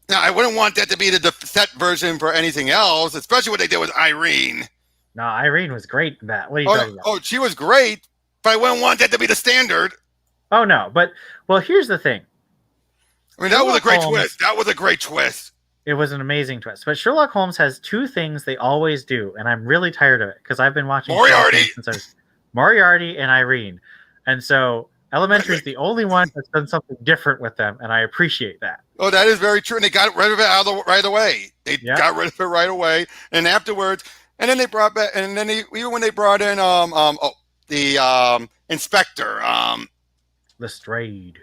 now I wouldn't want that to be the set version for anything else, especially what they did with Irene. No, Irene was great in that. What are you talking about? Oh, she was great, but I wouldn't want that to be the standard. Oh, no. But, well, here's the thing. I mean, that was a great twist. That was a great twist. It was an amazing twist. But Sherlock Holmes has two things they always do, and I'm really tired of it because I've been watching Moriarty since I was Moriarty and Irene. And so Elementary is the only one that's done something different with them, and I appreciate that. Oh, that is very true. And they got rid of it right away. They got rid of it right away. And afterwards, and then they brought back, and then even when they brought in the inspector, Lestrade.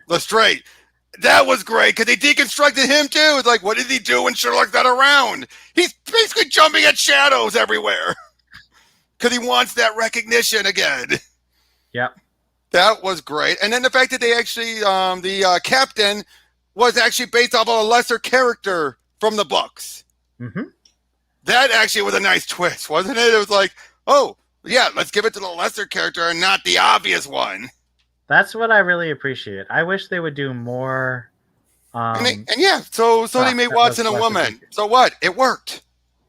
That was great because they deconstructed him too. It's like, what did he do when Sherlock's not around? He's basically jumping at shadows everywhere because he wants that recognition again. Yep. That was great. And then the fact that they actually, the captain was actually based off of a lesser character from the books. Mm-hmm. That actually was a nice twist, wasn't it? It was like, oh, yeah, let's give it to the lesser character and not the obvious one. That's what I really appreciate. I wish they would do more. So they made Watson a woman. So what? It worked.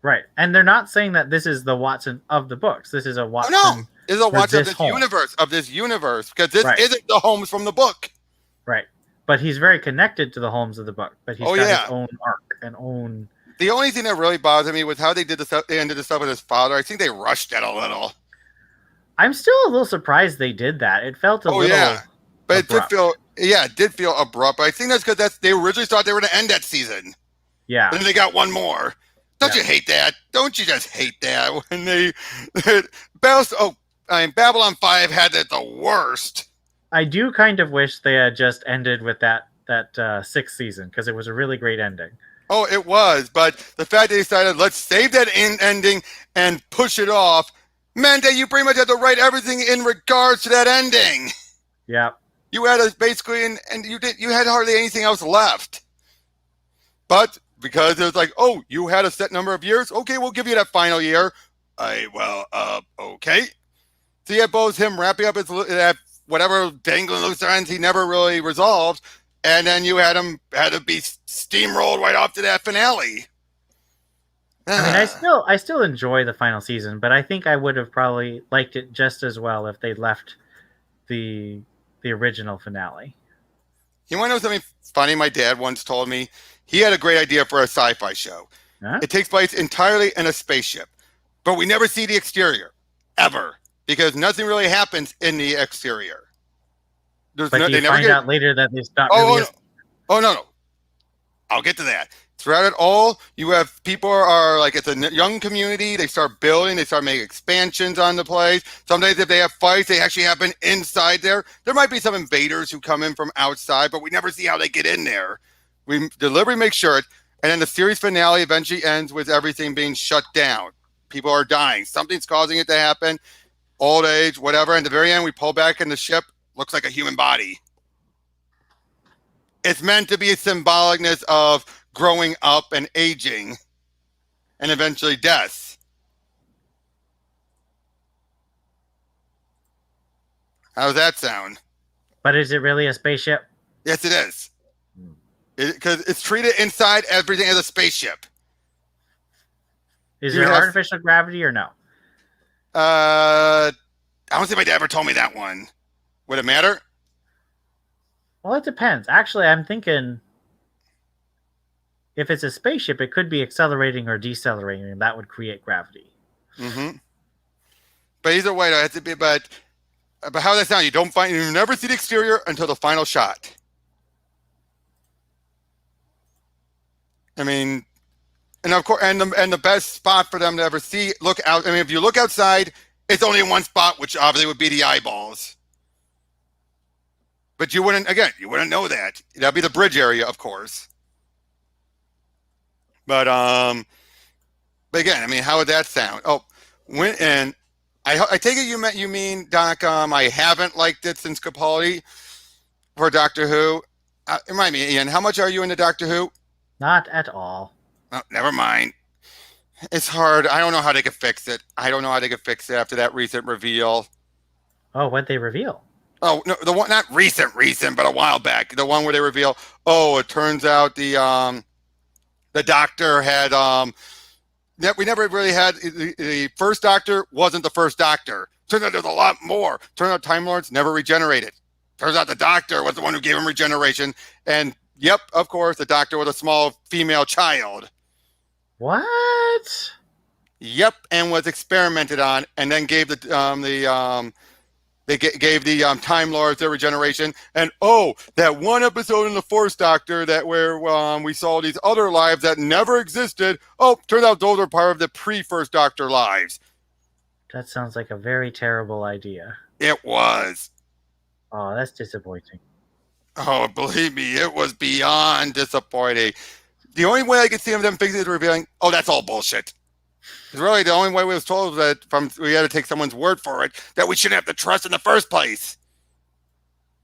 Right. And they're not saying that this is the Watson of the books. This is a Watson. Oh, no. This is a Watson of this universe, because this isn't the Holmes from the book. Right. But he's very connected to the Holmes of the book. But he's got his own arc and own. The only thing that really bothered me was how they did they ended the stuff with his father. I think they rushed it a little. I'm still a little surprised they did that. It felt a little. Yeah. But abrupt. it did feel abrupt. But I think that's because they originally thought they were going to end that season. Yeah. And then they got one more. Don't you hate that? Don't you just hate that when they Babylon 5 had it the worst. I do kind of wish they had just ended with that sixth season because it was a really great ending. Oh, it was. But the fact they decided, let's save that ending and push it off, meant that you pretty much had to write everything in regards to that ending. Yeah. You had basically, and you had hardly anything else left. But because it was like, oh, you had a set number of years? Okay, we'll give you that final year. Okay. So you had both him wrapping up his whatever dangling loose ends he never really resolved, and then you had to be steamrolled right off to that finale. I mean, I still enjoy the final season, but I think I would have probably liked it just as well if they left the original finale. You want to know something funny? My dad once told me he had a great idea for a sci-fi show. Huh? It takes place entirely in a spaceship, but we never see the exterior ever because nothing really happens in the exterior. But you find out later that it's not no. I'll get to that. Throughout it all, you have people are like, it's a young community. They start building. They start making expansions on the place. Sometimes if they have fights, they actually happen inside there. There might be some invaders who come in from outside, but we never see how they get in there. We deliberately make sure it. And then the series finale eventually ends with everything being shut down. People are dying. Something's causing it to happen. Old age, whatever. And at the very end, we pull back in the ship. Looks like a human body. It's meant to be a symbolicness of growing up and aging and eventually death. How does that sound? But is it really a spaceship? Yes, it is. Because it's treated inside everything as a spaceship. Is there artificial gravity or no? I don't think my dad ever told me that one. Would it matter? Well, it depends. Actually, I'm thinking if it's a spaceship, it could be accelerating or decelerating, and that would create gravity. Mm-hmm. But either way, it has to be. But how does that sound? You never see the exterior until the final shot. I mean, and of course, and the best spot for them to ever see, look out. I mean, if you look outside, it's only in one spot, which obviously would be the eyeballs. But you wouldn't know that. That'd be the bridge area, of course. But again, I mean, how would that sound? Oh, I take it you mean, Doc. I haven't liked it since Capaldi for Doctor Who. Remind me, Ian, how much are you into Doctor Who? Not at all. Oh, never mind. It's hard. I don't know how they could fix it. After that recent reveal. Oh, what'd they reveal? Oh, no, the one, not recent, but a while back. The one where they reveal, oh, it turns out the Doctor had, we never really had, the first Doctor wasn't the first Doctor. Turns out there's a lot more. Turns out Time Lords never regenerated. Turns out the Doctor was the one who gave him regeneration. And, yep, of course, the Doctor was a small female child. What? Yep, and was experimented on, and then gave the Time Lords their regeneration. And that one episode in the Fourth Doctor where we saw these other lives that never existed. Oh, turns out those are part of the pre-First Doctor lives. That sounds like a very terrible idea. It was. Oh, that's disappointing. Oh, believe me, it was beyond disappointing. The only way I could see them fixing it is revealing, oh, that's all bullshit. Because really, the only way we was told that we had to take someone's word for it, that we shouldn't have to trust in the first place.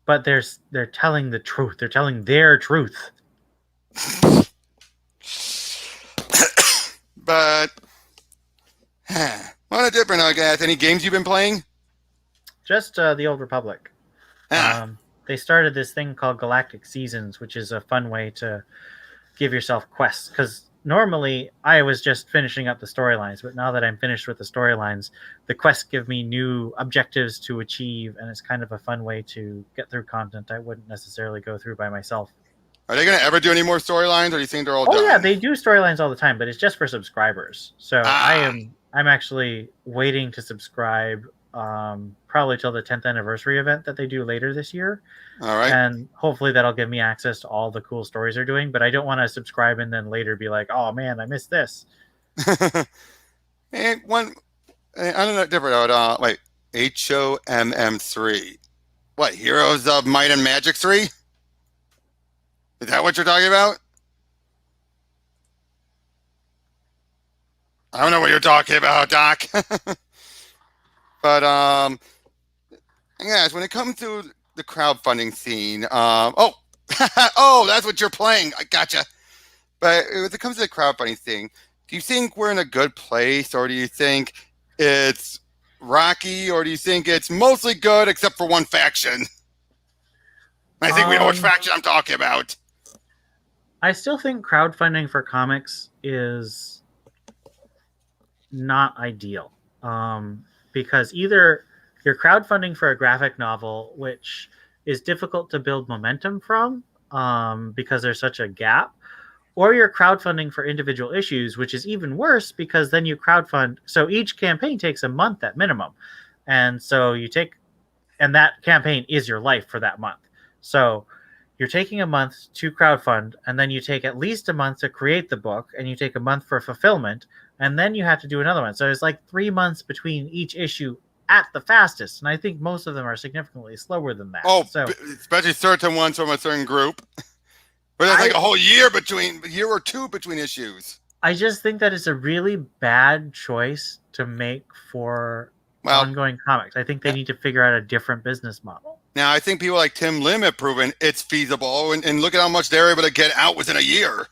But they're telling the truth. They're telling their truth. But, on a different note, guys, any games you've been playing? Just the Old Republic. They started this thing called Galactic Seasons, which is a fun way to give yourself quests. Because normally I was just finishing up the storylines, but now that I'm finished with the storylines, the quests give me new objectives to achieve, and it's kind of a fun way to get through content I wouldn't necessarily go through by myself. Are they going to ever do any more storylines, or do you think they're all done? Oh yeah, they do storylines all the time, but it's just for subscribers. So I'm actually waiting to subscribe probably till the 10th anniversary event that they do later this year. All right. And hopefully that'll give me access to all the cool stories they're doing, but I don't want to subscribe and then later be like, oh man, I missed this. And one, I don't know, different. Wait, HOMM3. What, Heroes of Might and Magic 3? Is that what you're talking about? I don't know what you're talking about, Doc. But, yes, when it comes to the crowdfunding scene, oh, that's what you're playing. I gotcha. But when it comes to the crowdfunding thing, do you think we're in a good place, or do you think it's rocky, or do you think it's mostly good except for one faction? I think we know which faction I'm talking about. I still think crowdfunding for comics is not ideal. Because either you're crowdfunding for a graphic novel, which is difficult to build momentum from because there's such a gap, or you're crowdfunding for individual issues, which is even worse because then you crowdfund. So each campaign takes a month at minimum. And so and that campaign is your life for that month. So you're taking a month to crowdfund, and then you take at least a month to create the book, and you take a month for fulfillment, and then you have to do another one. So there's like 3 months between each issue at the fastest, and I think most of them are significantly slower than that. Oh, so, especially certain ones from a certain group. But it's like a whole year or two between issues. I just think that it's a really bad choice to make for ongoing comics. I think they need to figure out a different business model. Now, I think people like Tim Lim have proven it's feasible, and look at how much they're able to get out within a year.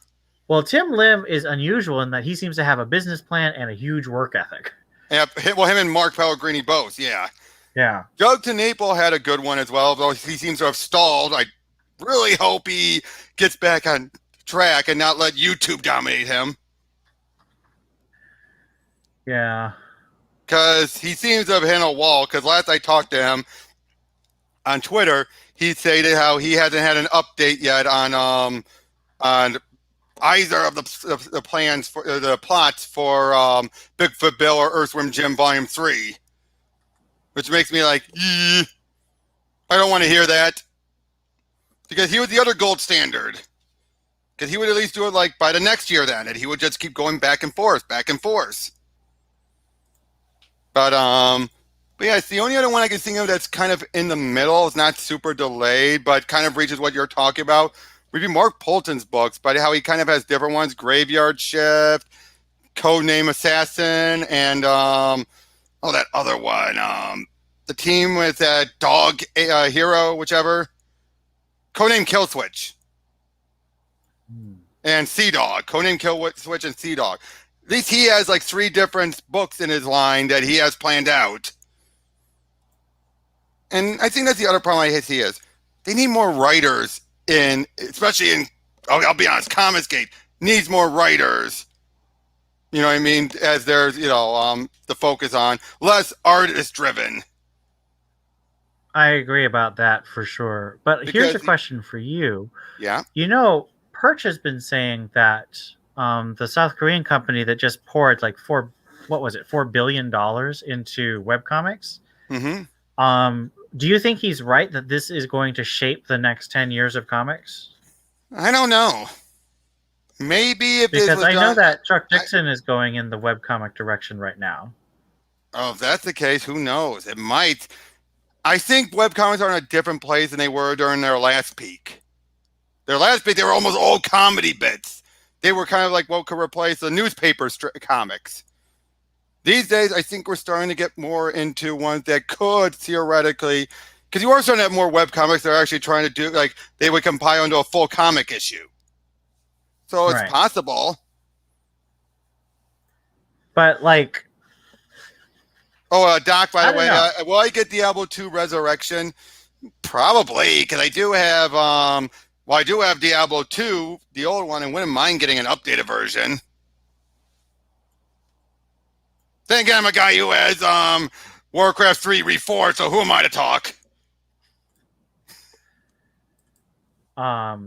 Well, Tim Lim is unusual in that he seems to have a business plan and a huge work ethic. Yeah, well, him and Mark Pellegrini both, yeah. Yeah. Doug TenNapel had a good one as well, though he seems to have stalled. I really hope he gets back on track and not let YouTube dominate him. Yeah. Because he seems to have hit a wall, because last I talked to him on Twitter, he stated how he hasn't had an update yet on either of the plans for the plots for Bigfoot Bill or Earthworm Jim Volume 3, which makes me like, I don't want to hear that, because he was the other gold standard. Because he would at least do it like by the next year then, and he would just keep going back and forth. But yeah, it's the only other one I can think of that's kind of in the middle. It's not super delayed, but kind of reaches what you're talking about. Would be Mark Polton's books, but how he kind of has different ones: Graveyard Shift, Codename Assassin, and that other one, the team with that dog hero, whichever. Codename Kill Switch. And Sea Dog. Codename Kill Switch and Sea Dog. At least he has like 3 different books in his line that he has planned out. And I think that's the other problem I see is they need more writers especially in, I'll be honest, Comicsgate needs more writers. You know what I mean? As there's, the focus on less artist driven. I agree about that for sure. But here's a question for you. Yeah. Perch has been saying that the South Korean company that just poured like $4 billion into webcomics. Mm-hmm. Do you think he's right that this is going to shape the next 10 years of comics? I don't know. Maybe because I know that Chuck Dixon is going in the webcomic direction right now. Oh, if that's the case, who knows? It might. I think webcomics are in a different place than they were during their last peak. Their last peak, they were almost all comedy bits. They were kind of like what could replace the newspaper comics. These days, I think we're starting to get more into ones that could theoretically, because you are starting to have more webcomics that are actually trying to do, like, they would compile into a full comic issue. So it's possible. But, like... Oh, Doc, by the way, will I get Diablo 2 Resurrection? Probably, because I do have, I do have Diablo 2, the old one, and wouldn't mind getting an updated version. Then again, I'm a guy who has Warcraft 3 Reforged, so who am I to talk? I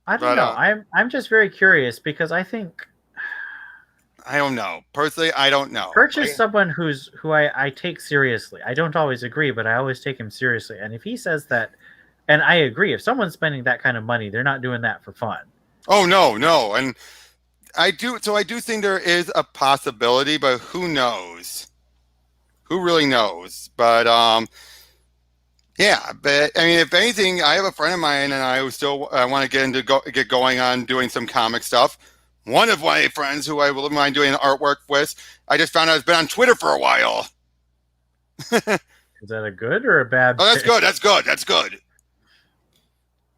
don't know. I'm just very curious because I think I don't know. Personally, I don't know. Perch is someone who I take seriously. I don't always agree, but I always take him seriously. And if he says that, and I agree, if someone's spending that kind of money, they're not doing that for fun. Oh no, and I do think there is a possibility, but who knows? Who really knows? But yeah. But I mean, if anything, I have a friend of mine, and I want to get going on doing some comic stuff. One of my friends who I wouldn't mind doing artwork with, I just found out has been on Twitter for a while. Is that a good or a bad? Oh, that's good. That's good.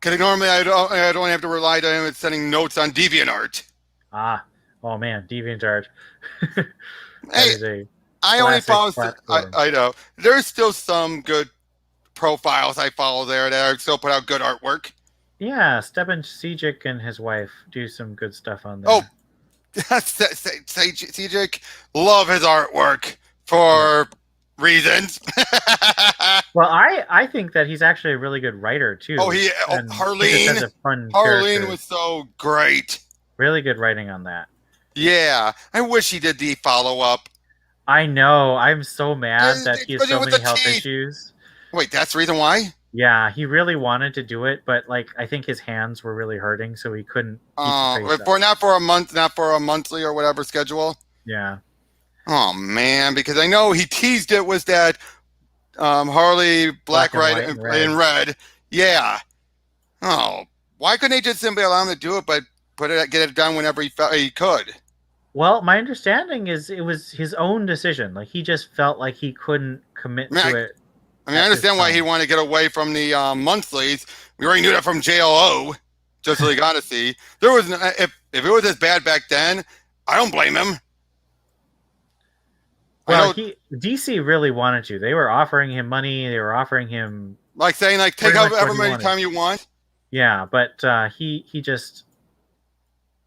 Because normally I don't have to rely on him sending notes on DeviantArt. Oh man, DeviantArt. Hey, I only follow. I know there's still some good profiles I follow there that still put out good artwork. Yeah, Stepan Sejic and his wife do some good stuff on there. Oh, Sejic, love his artwork for reasons. Well, I think that he's actually a really good writer too. Oh, Harleen was so great. Really good writing on that. Yeah, I wish he did the follow-up. I know. I'm so mad that he has so many health issues. Wait, that's the reason why? Yeah, he really wanted to do it, but like I think his hands were really hurting, so he couldn't. Not for a monthly or whatever schedule. Yeah. Oh man, because I know he teased it was that Harley Black and Red. Yeah. Oh, why couldn't they just simply allow him to do it, but get it done whenever he felt he could? Well, my understanding is it was his own decision. Like he just felt like he couldn't commit to it. I mean, I understand why he wanted to get away from the monthlies. We already knew that from JLO, Just League Odyssey. There was if it was as bad back then, I don't blame him. Well, DC really wanted to. They were offering him money. They were offering him saying take however many time you want. Yeah, but he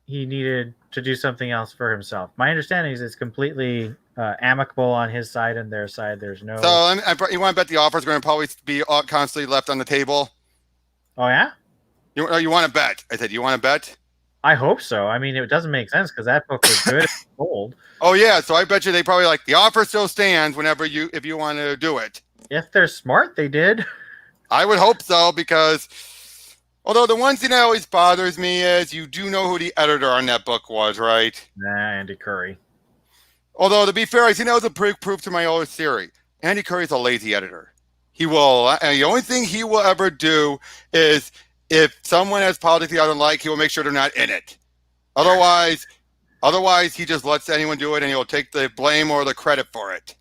needed to do something else for himself. My understanding is it's completely amicable on his side and their side. There's no. So you want to bet the offer is going to probably be constantly left on the table? Oh yeah. You want to bet? I said, you want to bet? I hope so. I mean, it doesn't make sense because that book was good and old. Oh yeah, so I bet you they probably like the offer still stands if you want to do it. If they're smart, they did. I would hope so, because although the one thing that always bothers me is you do know who the editor on that book was, right? Nah, Andy Curry. Although to be fair, I think that was a proof to my old theory. Andy Curry's a lazy editor. He will, and the only thing he will ever do is if someone has politics he doesn't like, he will make sure they're not in it. Otherwise, he just lets anyone do it, and he'll take the blame or the credit for it.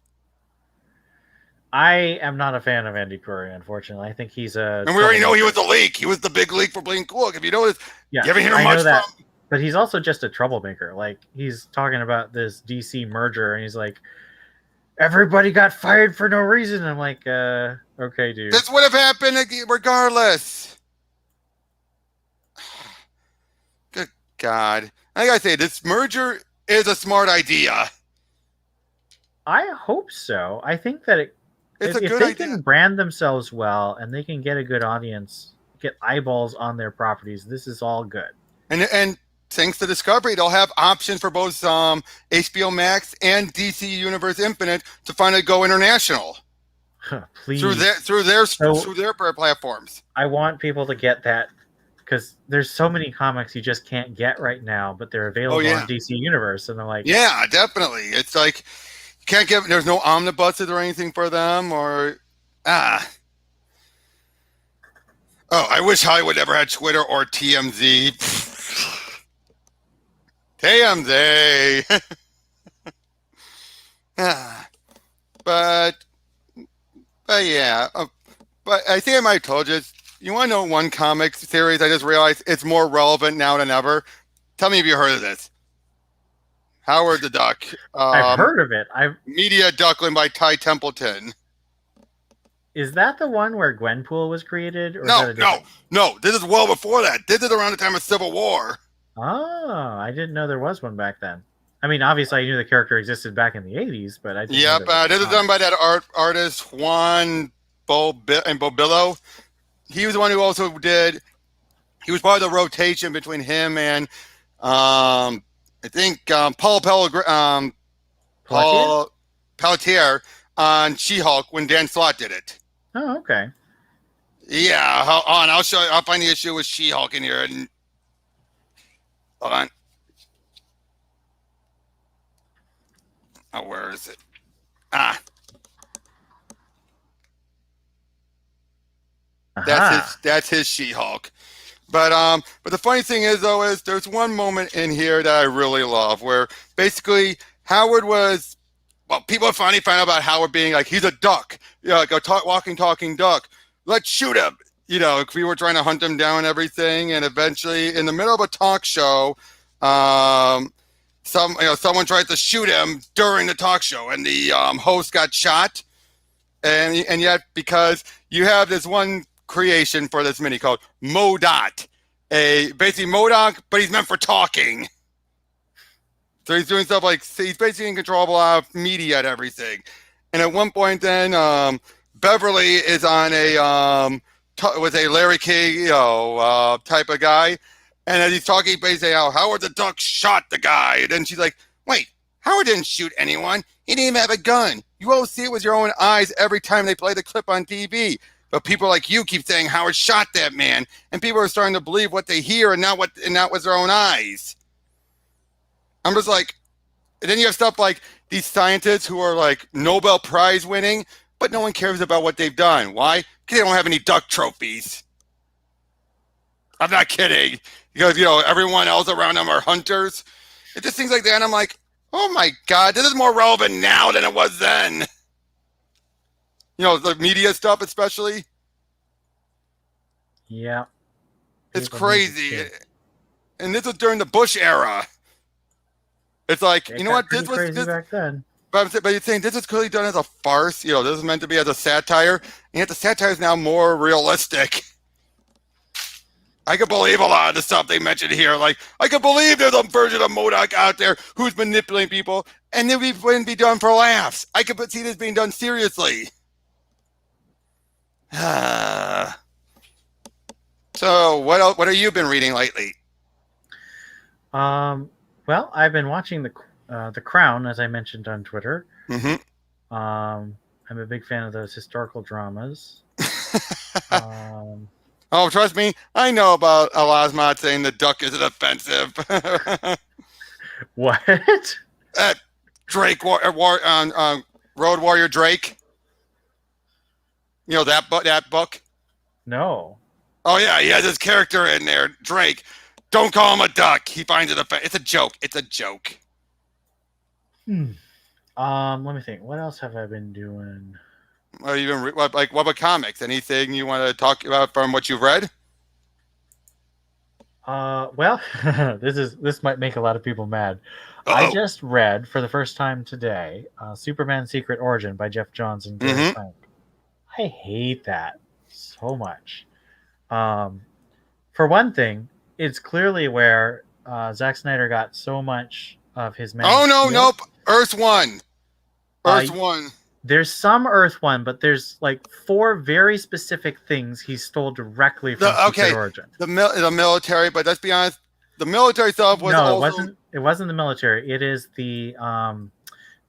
I am not a fan of Andy Curry, unfortunately. I think he's a. And we already know he was the leak. He was the big leak for Blaine Cool. If you notice, yeah, you haven't heard much from. But he's also just a troublemaker. Like, he's talking about this DC merger, and he's like, everybody got fired for no reason. I'm like, okay, dude. This would have happened regardless. Good God. I gotta say, this merger is a smart idea. I hope so. I think that if they can brand themselves well and they can get a good audience, get eyeballs on their properties, this is all good. And thanks to Discovery, they'll have options for both HBO Max and DC Universe Infinite to finally go international. Please. Through their platforms. I want people to get that, because there's so many comics you just can't get right now, but they're available on DC Universe, and they're like, yeah, definitely. It's like you can't get. There's no omnibuses or anything for them, or Oh, I wish Hollywood never had Twitter or TMZ. TMZ. But yeah. But I think I might have told you. You want to know one comic series I just realized it's more relevant now than ever? Tell me if you heard of this. Howard the Duck. I've heard of it. Media Duckling by Ty Templeton. Is that the one where Gwenpool was created? Or No. This is well before that. This is around the time of Civil War. Oh, I didn't know there was one back then. I mean, obviously, I knew the character existed back in the 80s, but I didn't know this is done by that artist Juan Bobillo. He was the one who also did. He was part of the rotation between him and I think Paul Pelletier on She-Hulk when Dan Slott did it. Oh, okay. Yeah, hold on. I'll show you. I'll find the issue with She-Hulk in here. And hold on. Oh, where is it? That's his She-Hulk. But the funny thing is there's one moment in here that I really love where basically Howard was, people finally found out about Howard being like, he's a duck, like a walking, talking duck. Let's shoot him. We were trying to hunt him down and everything. And eventually in the middle of a talk show, someone tried to shoot him during the talk show, and the host got shot. And yet, because you have this one creation for this mini called MODOK, basically MODOK, but he's meant for talking. So he's doing stuff like he's basically in control of a lot of media and everything. And at one point, then Beverly is on with a Larry King type of guy. And as he's talking, basically how Howard the Duck shot the guy. And then she's like, wait, Howard didn't shoot anyone. He didn't even have a gun. You all see it with your own eyes every time they play the clip on TV. But people like you keep saying Howard shot that man. And people are starting to believe what they hear and not with their own eyes. I'm just like, and then you have stuff like these scientists who are like Nobel Prize winning, but no one cares about what they've done. Why? Because they don't have any duck trophies. I'm not kidding. Because, everyone else around them are hunters. It just things like that. And I'm like, oh my God, this is more relevant now than it was then. The media stuff especially. Yeah. It's crazy. And this was during the Bush era. It's like, you know what? This was crazy back then. But you're saying this is clearly done as a farce. This is meant to be as a satire. And yet the satire is now more realistic. I can believe a lot of the stuff they mentioned here. Like, I can believe there's a version of MODOK out there who's manipulating people, and it wouldn't be done for laughs. I could see this being done seriously. So So what have you been reading lately? Well, I've been watching the Crown, as I mentioned on Twitter. Mm-hmm. I'm a big fan of those historical dramas. Um, Oh, trust me, I know about Alasmod saying the duck isn't offensive. what? Drake Road Warrior Drake. You know that book? No. Oh yeah, he has his character in there, Drake. Don't call him a duck. He finds it offensive. It's a joke. It's a joke. Let me think. What else have I been doing? What about comics? Anything you want to talk about from what you've read? Well, this might make a lot of people mad. Uh-oh. I just read for the first time today Superman Secret Origin by Jeff Johns and Gary Frank. I hate that so much. For one thing, it's clearly where Zack Snyder got so much of his Man. Oh no, nope. Earth One. One. There's some Earth One, but there's like 4 very specific things he stole directly from Secret Origin. The military, but let's be honest, the military stuff was it wasn't the military. It is the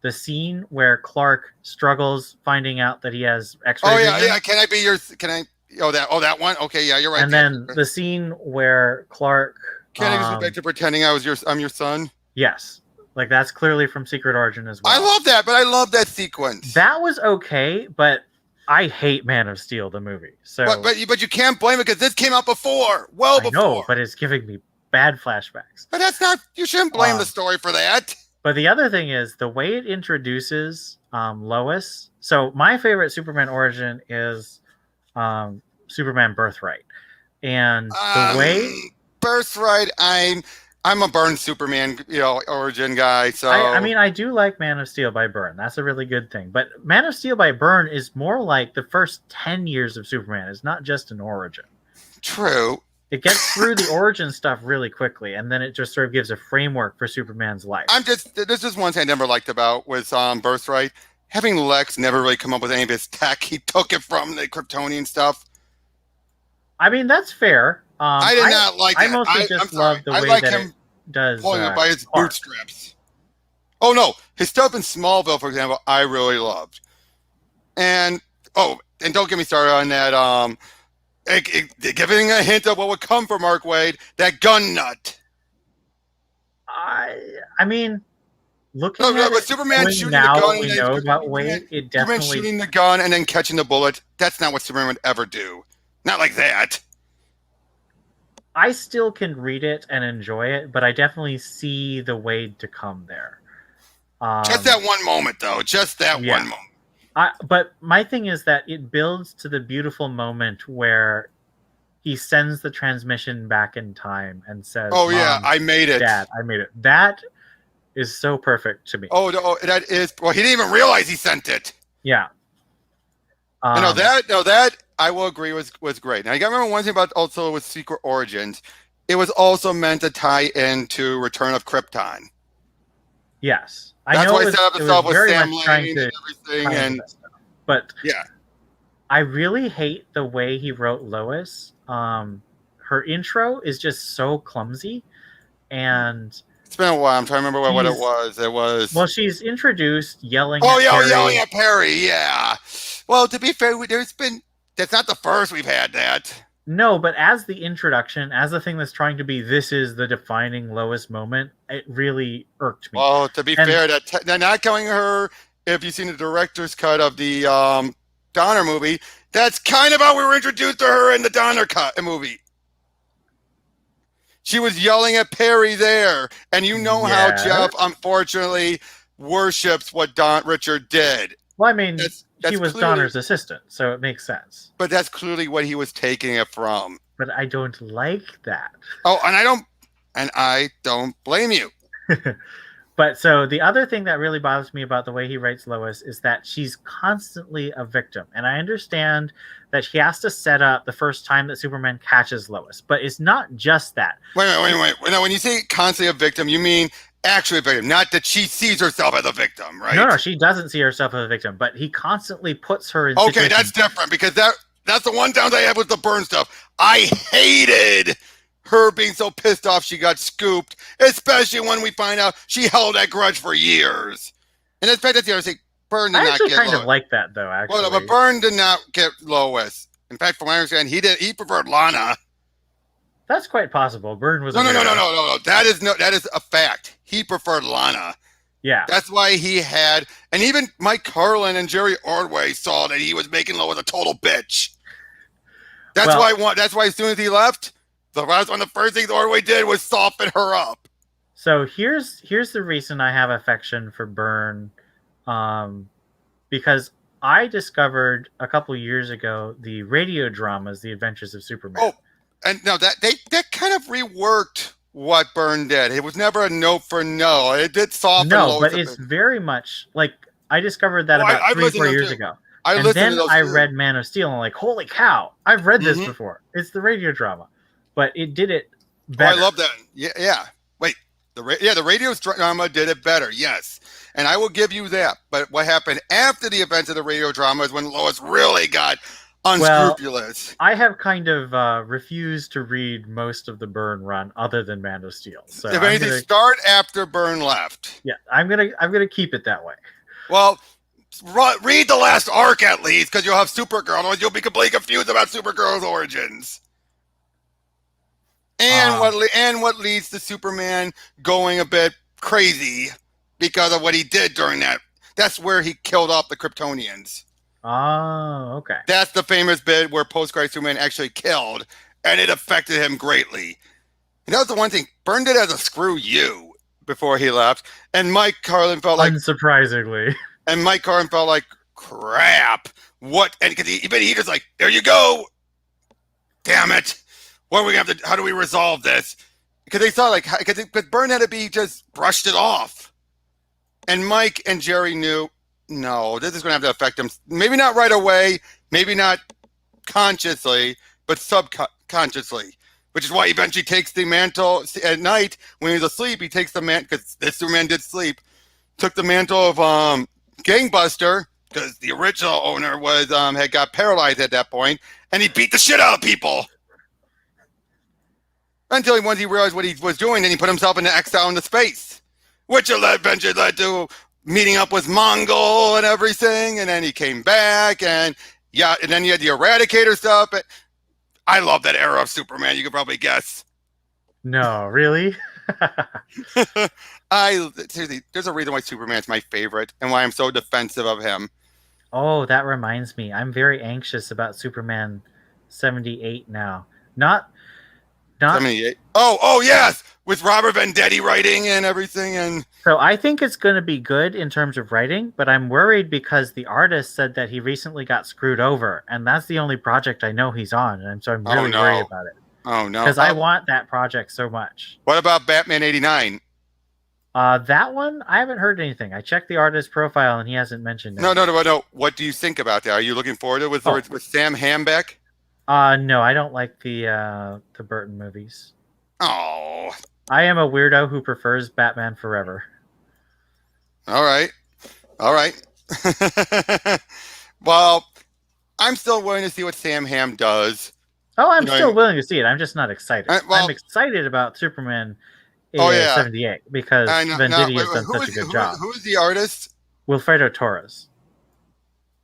scene where Clark struggles finding out that he has X-ray vision. Yeah. That one. Okay, yeah, you're right. And then the scene where Clark can I go back to pretending I'm your son? Yes. Like that's clearly from Secret Origin as well. I love that, but I love that sequence. That was okay, but I hate Man of Steel, the movie. So, but you can't blame it because this came out before, before. I know, but it's giving me bad flashbacks. But that's not. You shouldn't blame the story for that. But the other thing is the way it introduces Lois. So my favorite Superman origin is Superman Birthright, and the way Birthright, I'm a Byrne Superman, origin guy. So I mean, I do like Man of Steel by Byrne. That's a really good thing. But Man of Steel by Byrne is more like the first 10 years of Superman. It's not just an origin. True. It gets through the origin stuff really quickly, and then it just sort of gives a framework for Superman's life. This is one thing I never liked about with Birthright. Having Lex never really come up with any of his tech. He took it from the Kryptonian stuff. I mean, that's fair. I did not like I that. mostly just love the way that it does. Pulling it by his bootstraps. Oh no, his stuff in Smallville, for example, I really loved. And don't get me started on that. Giving a hint of what would come from Mark Waid, that gun nut. I mean, looking at but Superman shooting now the gun. We know about Waid. It definitely Superman shooting the gun and then catching the bullet. That's not what Superman would ever do. Not like that. I still can read it and enjoy it, but I definitely see the way to come there. Just that one moment, though. Just that one moment. But my thing is that it builds to the beautiful moment where he sends the transmission back in time and says, "Oh yeah, I made it, Dad. I made it." That is so perfect to me. That is. Well, he didn't even realize he sent it. Yeah. That I will agree was great. Now you got to remember one thing about also with Secret Origins, it was also meant to tie into Return of Krypton. Yes, that's why he set up himself with Sam Lane and everything. But yeah, I really hate the way he wrote Lois. Her intro is just so clumsy, and it's been a while. I'm trying to remember what it was. It was she's introduced yelling. Yelling at Perry. Yeah. Well, to be fair, that's not the first we've had that. No, but as the introduction, as the thing that's trying to be, this is the defining Lois moment, it really irked me. Well, to be fair, they're not calling her, if you've seen the director's cut of the Donner movie, that's kind of how we were introduced to her in the Donner cut movie. She was yelling at Perry there, and you know how Jeff, unfortunately, worships what Richard did. Well, I mean, he was Donner's assistant, so it makes sense. But that's clearly what he was taking it from. But I don't like that. Oh, and I don't blame you. But so the other thing that really bothers me about the way he writes Lois is that she's constantly a victim. And I understand that he has to set up the first time that Superman catches Lois, but it's not just that. Wait. Now, when you say constantly a victim, you mean actually a victim, not that she sees herself as a victim, right? No, she doesn't see herself as a victim, but he constantly puts her in situations. That's different because That's the one down I have with the Byrne stuff. I hated her being so pissed off she got scooped, especially when we find out she held that grudge for years. And in fact, that's the other thing. Byrne did I not actually get kind Lois. of like that, though, actually. Well, but Byrne did not get Lois. In fact, from what I understand, he preferred Lana. That's quite possible. Byrne was No. That is a fact. He preferred Lana. Yeah. That's why he had, and even Mike Carlin and Jerry Ordway saw that he was making Lois a total bitch. That's why as soon as he left, one of the first things Ordway did was soften her up. So here's the reason I have affection for Byrne, because I discovered a couple years ago the radio dramas, The Adventures of Superman. Oh, and no, that kind of reworked what Byrne did. It was never a note for no. It did soften. No, but it's very much like I discovered that about 3-4 years ago. And then I read Man of Steel and I'm like, holy cow, I've read this before. It's the radio drama, but it did it better. Oh, I love that. Yeah. Wait, the radio drama did it better. Yes, and I will give you that. But what happened after the events of the radio drama is when Lois really got unscrupulous. Well, I have kind of refused to read most of the Byrne run other than Man of Steel. So if anything, start after Byrne left. Yeah, I'm gonna keep it that way. Well, read the last arc at least, because you'll have Supergirl, otherwise you'll be completely confused about Supergirl's origins. And what leads to Superman going a bit crazy because of what he did during that. That's where he killed off the Kryptonians. Oh, okay. That's the famous bit where post-Christ Superman actually killed, and it affected him greatly. And that was the one thing. Byrne did as a screw you before he left, and Mike Carlin felt like... Unsurprisingly. And Mike Carlin felt like, crap. What? And because he just like, there you go. Damn it. What are we going to have to... How do we resolve this? Because they thought, like... Because Byrne had to be just brushed it off. And Mike and Jerry knew... No, this is going to have to affect him. Maybe not right away, maybe not consciously, but subconsciously. Which is why he eventually takes the mantle at night when he's asleep. He takes the mantle, because this Superman did sleep, took the mantle of Gangbuster, because the original owner was had got paralyzed at that point, and he beat the shit out of people. Until once he realized what he was doing, then he put himself into exile into space. Which eventually led to meeting up with Mongol and everything, and then he came back, and then you had the Eradicator stuff. I love that era of Superman, you could probably guess. No, really? Seriously, there's a reason why Superman's my favorite, and why I'm so defensive of him. Oh, that reminds me. I'm very anxious about Superman 78 now. Not 78. Oh, yes! With Robert Venditti writing and everything, and so I think it's going to be good in terms of writing, but I'm worried because the artist said that he recently got screwed over, and that's the only project I know he's on, and so I'm really worried about it. Oh no! Because I want that project so much. What about Batman '89? That one I haven't heard anything. I checked the artist profile, and he hasn't mentioned it. No. What do you think about that? Are you looking forward to it with Sam Hambeck? No, I don't like the Burton movies. Oh. I am a weirdo who prefers Batman Forever. All right. Well, I'm still willing to see what Sam Hamm does. Oh, I'm still willing to see it. I'm just not excited. I'm excited about Superman 78 because Venditti has done such a good job. Who is the artist? Wilfredo Torres.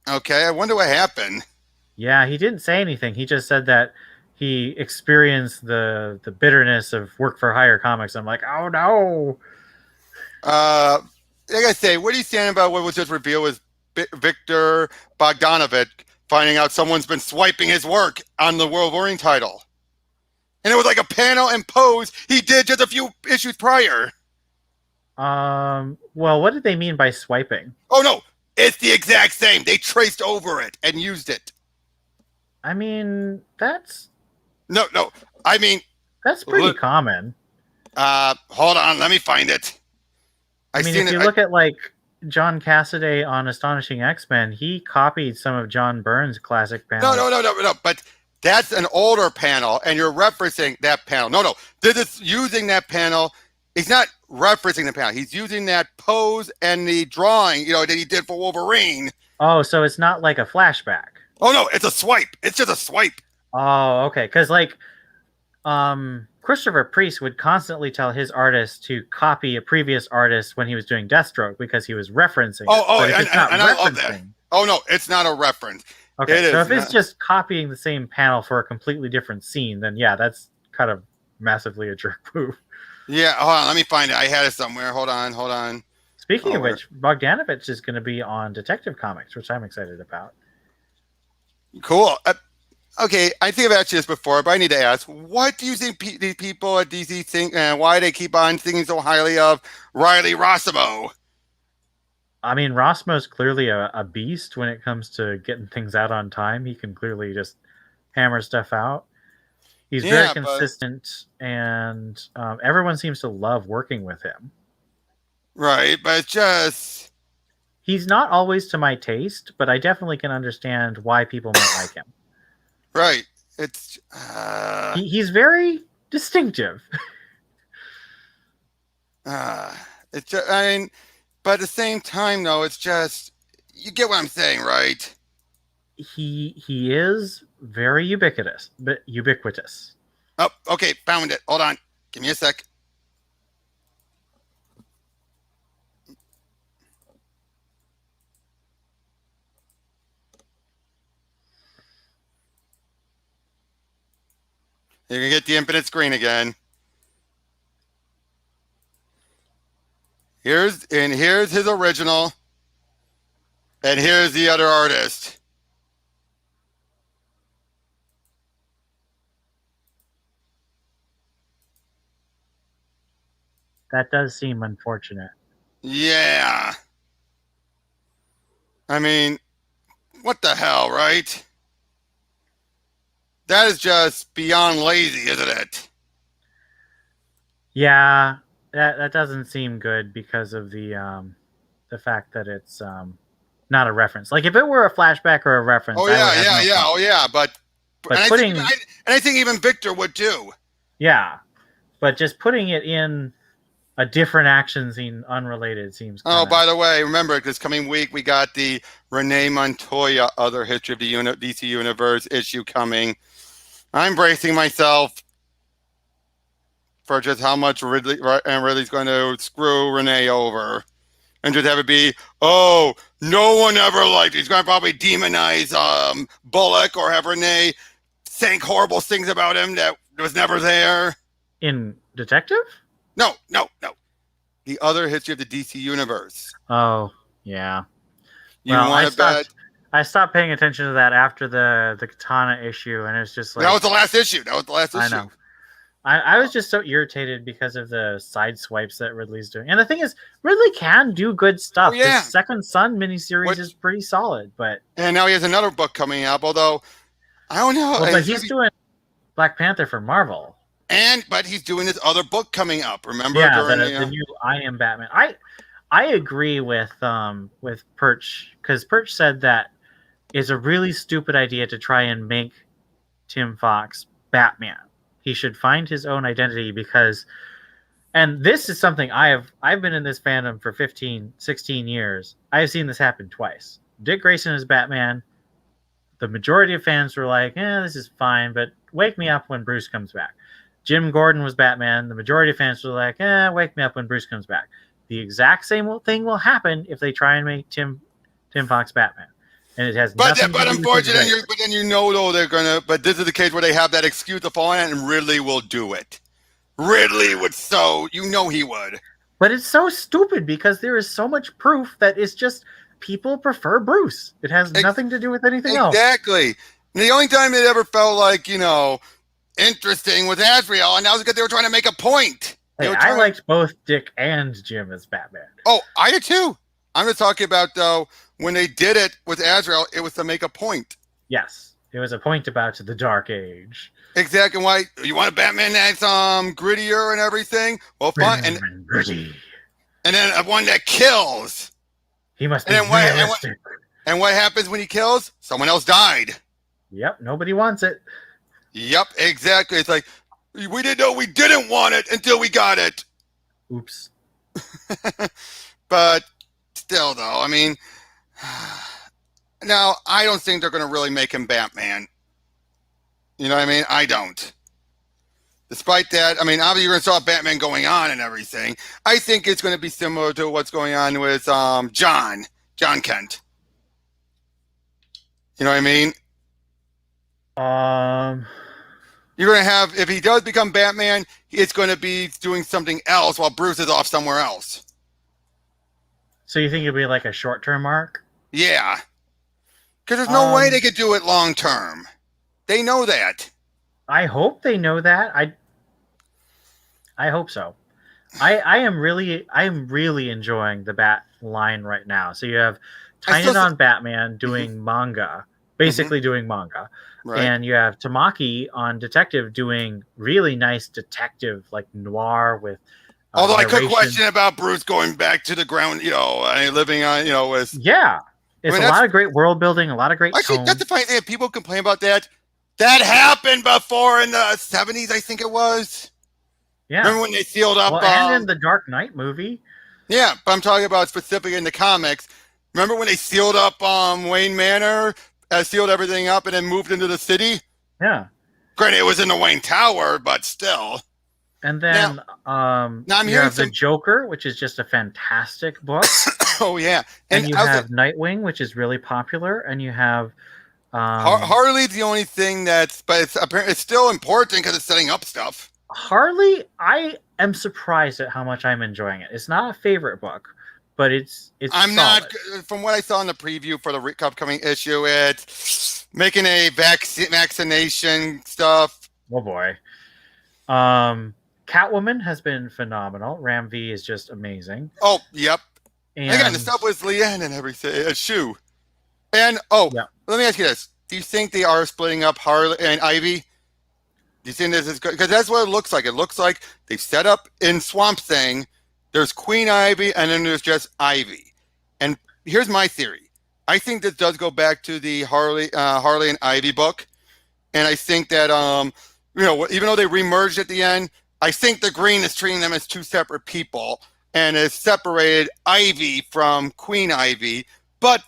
Okay, I wonder what happened. Yeah, he didn't say anything. He just said that he experienced the bitterness of work for hire comics. I'm like, oh no. Like I say, what do you stand about what was just revealed was Victor Bogdanovich finding out someone's been swiping his work on the World Warring title? And it was like a panel and pose he did just a few issues prior. Well, what did they mean by swiping? Oh no, it's the exact same. They traced over it and used it. I mean, that's... No. I mean... That's pretty common. Hold on. Let me find it. I mean, if you look at, like, John Cassaday on Astonishing X-Men, he copied some of John Byrne's classic panels. No. But that's an older panel, and you're referencing that panel. No. This is using that panel. He's not referencing the panel. He's using that pose and the drawing, that he did for Wolverine. Oh, so it's not like a flashback. Oh no, it's a swipe. It's just a swipe. Oh, okay. Because like, Christopher Priest would constantly tell his artist to copy a previous artist when he was doing Deathstroke because he was referencing it. But if it's not and I love that. Oh no, it's not a reference. Okay, so if it's just copying the same panel for a completely different scene, then yeah, that's kind of massively a jerk move. Yeah, hold on, let me find it. I had it somewhere. Hold on. Speaking of which, Bogdanovich is going to be on Detective Comics, which I'm excited about. Cool. Okay, I think I've asked you this before, but I need to ask: what do you think these people at DC think, and why they keep on thinking so highly of Riley Rossmo? I mean, Rossmo's clearly a beast when it comes to getting things out on time. He can clearly just hammer stuff out. He's very consistent, and everyone seems to love working with him. Right, but it's just... He's not always to my taste, but I definitely can understand why people might like him. Right. It's... He's very distinctive. It's just, I mean, but at the same time, though, it's just... You get what I'm saying, right? He is very ubiquitous. Oh, okay, found it. Hold on. Give me a sec. You're going to get the infinite screen again. Here's his original. And here's the other artist. That does seem unfortunate. Yeah. I mean, what the hell, right? That is just beyond lazy, isn't it? Yeah, that doesn't seem good because of the fact that it's not a reference. Like if it were a flashback or a reference. Oh yeah. But I think even Victor would too. Yeah, but just putting it in a different action scene, unrelated, seems. Oh, by the way, remember this coming week we got the Renee Montoya Other History of the DC Universe issue coming. I'm bracing myself for just how much Ridley's going to screw Renee over, and just have it be, oh, no one ever liked it. He's going to probably demonize Bullock or have Renee think horrible things about him that was never there. In Detective? No. The Other History of the DC Universe. Oh, yeah. You want to bet? I stopped paying attention to that after the Katana issue, and it's just like... That was the last issue. I know. I was just so irritated because of the side swipes that Ridley's doing. And the thing is, Ridley can do good stuff. Oh, yeah. The Second Son miniseries is pretty solid, but... And now he has another book coming up, although, I don't know. Well, but he's doing Black Panther for Marvel. But he's doing this other book coming up, remember? Yeah, the new I Am Batman. I agree with Perch, because Perch said that it's a really stupid idea to try and make Tim Fox Batman. He should find his own identity because, and this is something I've been in this fandom for 16 years. I've seen this happen twice. Dick Grayson is Batman. The majority of fans were like, this is fine, but wake me up when Bruce comes back. Jim Gordon was Batman. The majority of fans were like, wake me up when Bruce comes back. The exact same thing will happen if they try and make Tim Fox Batman. And it has nothing but unfortunately, but then though they're gonna. But this is the case where they have that excuse to fall in, and Ridley will do it. Ridley would he would. But it's so stupid because there is so much proof that it's just people prefer Bruce. It has nothing to do with anything else. Exactly. The only time it ever felt like interesting was Azrael, and that was because they were trying to make a point. Hey, I liked both Dick and Jim as Batman. Oh, I did too. I'm just talking about though. When they did it with Azrael, it was to make a point. Yes, it was a point about the Dark Age. Exactly. Why you want a Batman that's grittier and everything? Well, fine. And gritty. And then one that kills. He must be realistic. And what happens when he kills? Someone else died. Yep. Nobody wants it. Yep. Exactly. It's like we didn't know we didn't want it until we got it. Oops. But still, though, I mean. Now, I don't think they're going to really make him Batman. You know what I mean? I don't. Despite that, I mean, obviously you're going to saw Batman going on and everything. I think it's going to be similar to what's going on with John Kent. You know what I mean? You're going to have, if he does become Batman, it's going to be doing something else while Bruce is off somewhere else. So you think it'd be like a short-term arc? Yeah. Because there's no way they could do it long-term. They know that. I hope they know that. I hope so. I am really enjoying the Bat line right now. So you have Tynodon Batman doing manga, basically doing manga. Right. And you have Tamaki on Detective doing really nice detective, like noir with. Although I could question about Bruce going back to the ground, living on, with. Yeah. It's a lot of great world building, a lot of great Actually, that's the funny thing. People complain about that. That happened before in the 70s, I think it was. Yeah. Remember when they sealed up... and in the Dark Knight movie. Yeah, but I'm talking about specifically in the comics. Remember when they sealed up Wayne Manor, sealed everything up, and then moved into the city? Yeah. Granted, it was in the Wayne Tower, but still. And then you have The Joker, which is just a fantastic book. Oh, yeah. And you have Nightwing, which is really popular. And you have... Harley's the only thing but it's still important because it's setting up stuff. Harley, I am surprised at how much I'm enjoying it. It's not a favorite book, but it's I'm solid. Not, from what I saw in the preview for the upcoming issue, it's making a vaccination stuff. Oh, boy. Catwoman has been phenomenal. Ram V is just amazing. Oh, yep. And again, the stuff with Leanne and everything. A shoe. And, let me ask you this. Do you think they are splitting up Harley and Ivy? Do you think this is good? Because that's what it looks like. It looks like they've set up in Swamp Thing, there's Queen Ivy, and then there's just Ivy. And here's my theory. I think this does go back to the Harley and Ivy book. And I think that, even though they remerged at the end, I think the Green is treating them as two separate people and has separated Ivy from Queen Ivy. But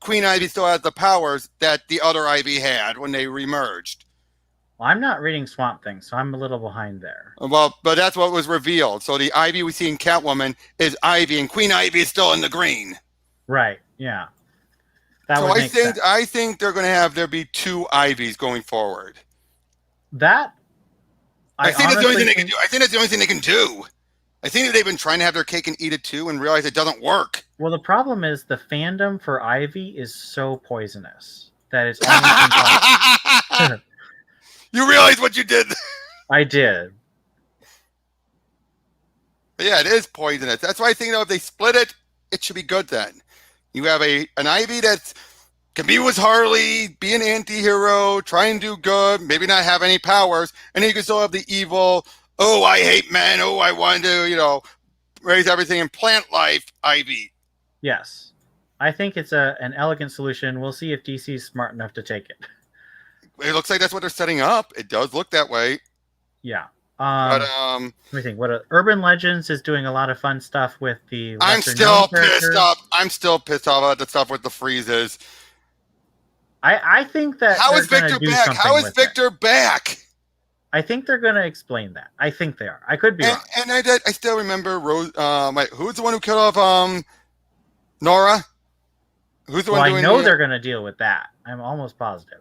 Queen Ivy still has the powers that the other Ivy had when they remerged. Well, I'm not reading Swamp Thing, so I'm a little behind there. Well, but that's what was revealed. So the Ivy we see in Catwoman is Ivy, and Queen Ivy is still in the Green. Right, yeah. I think they're going to have there be two Ivies going forward. I think that's the only thing they can do. I think that's the only thing they can do. I think that they've been trying to have their cake and eat it too and realize it doesn't work. Well, the problem is the fandom for Ivy is so poisonous that it's almost impossible. You realize what you did? I did. But yeah, it is poisonous. That's why I think if they split it, it should be good then. You have an Ivy that can be with Harley, be an anti-hero, try and do good, maybe not have any powers, and then you can still have the evil, oh, I hate men, oh, I want to, raise everything in plant life, Ivy. Yes. I think it's an elegant solution. We'll see if DC's smart enough to take it. It looks like that's what they're setting up. It does look that way. Yeah. Let me think. Urban Legends is doing a lot of fun stuff with the. I'm still pissed off. I'm still pissed off about the stuff with the freezes. I think that. How is Victor back? How is Victor back? I think they're going to explain that. I think they are. I could be wrong. And I still remember Rose. Who's the one who killed off Nora? Who's the one doing? I know they're going to deal with that. I'm almost positive.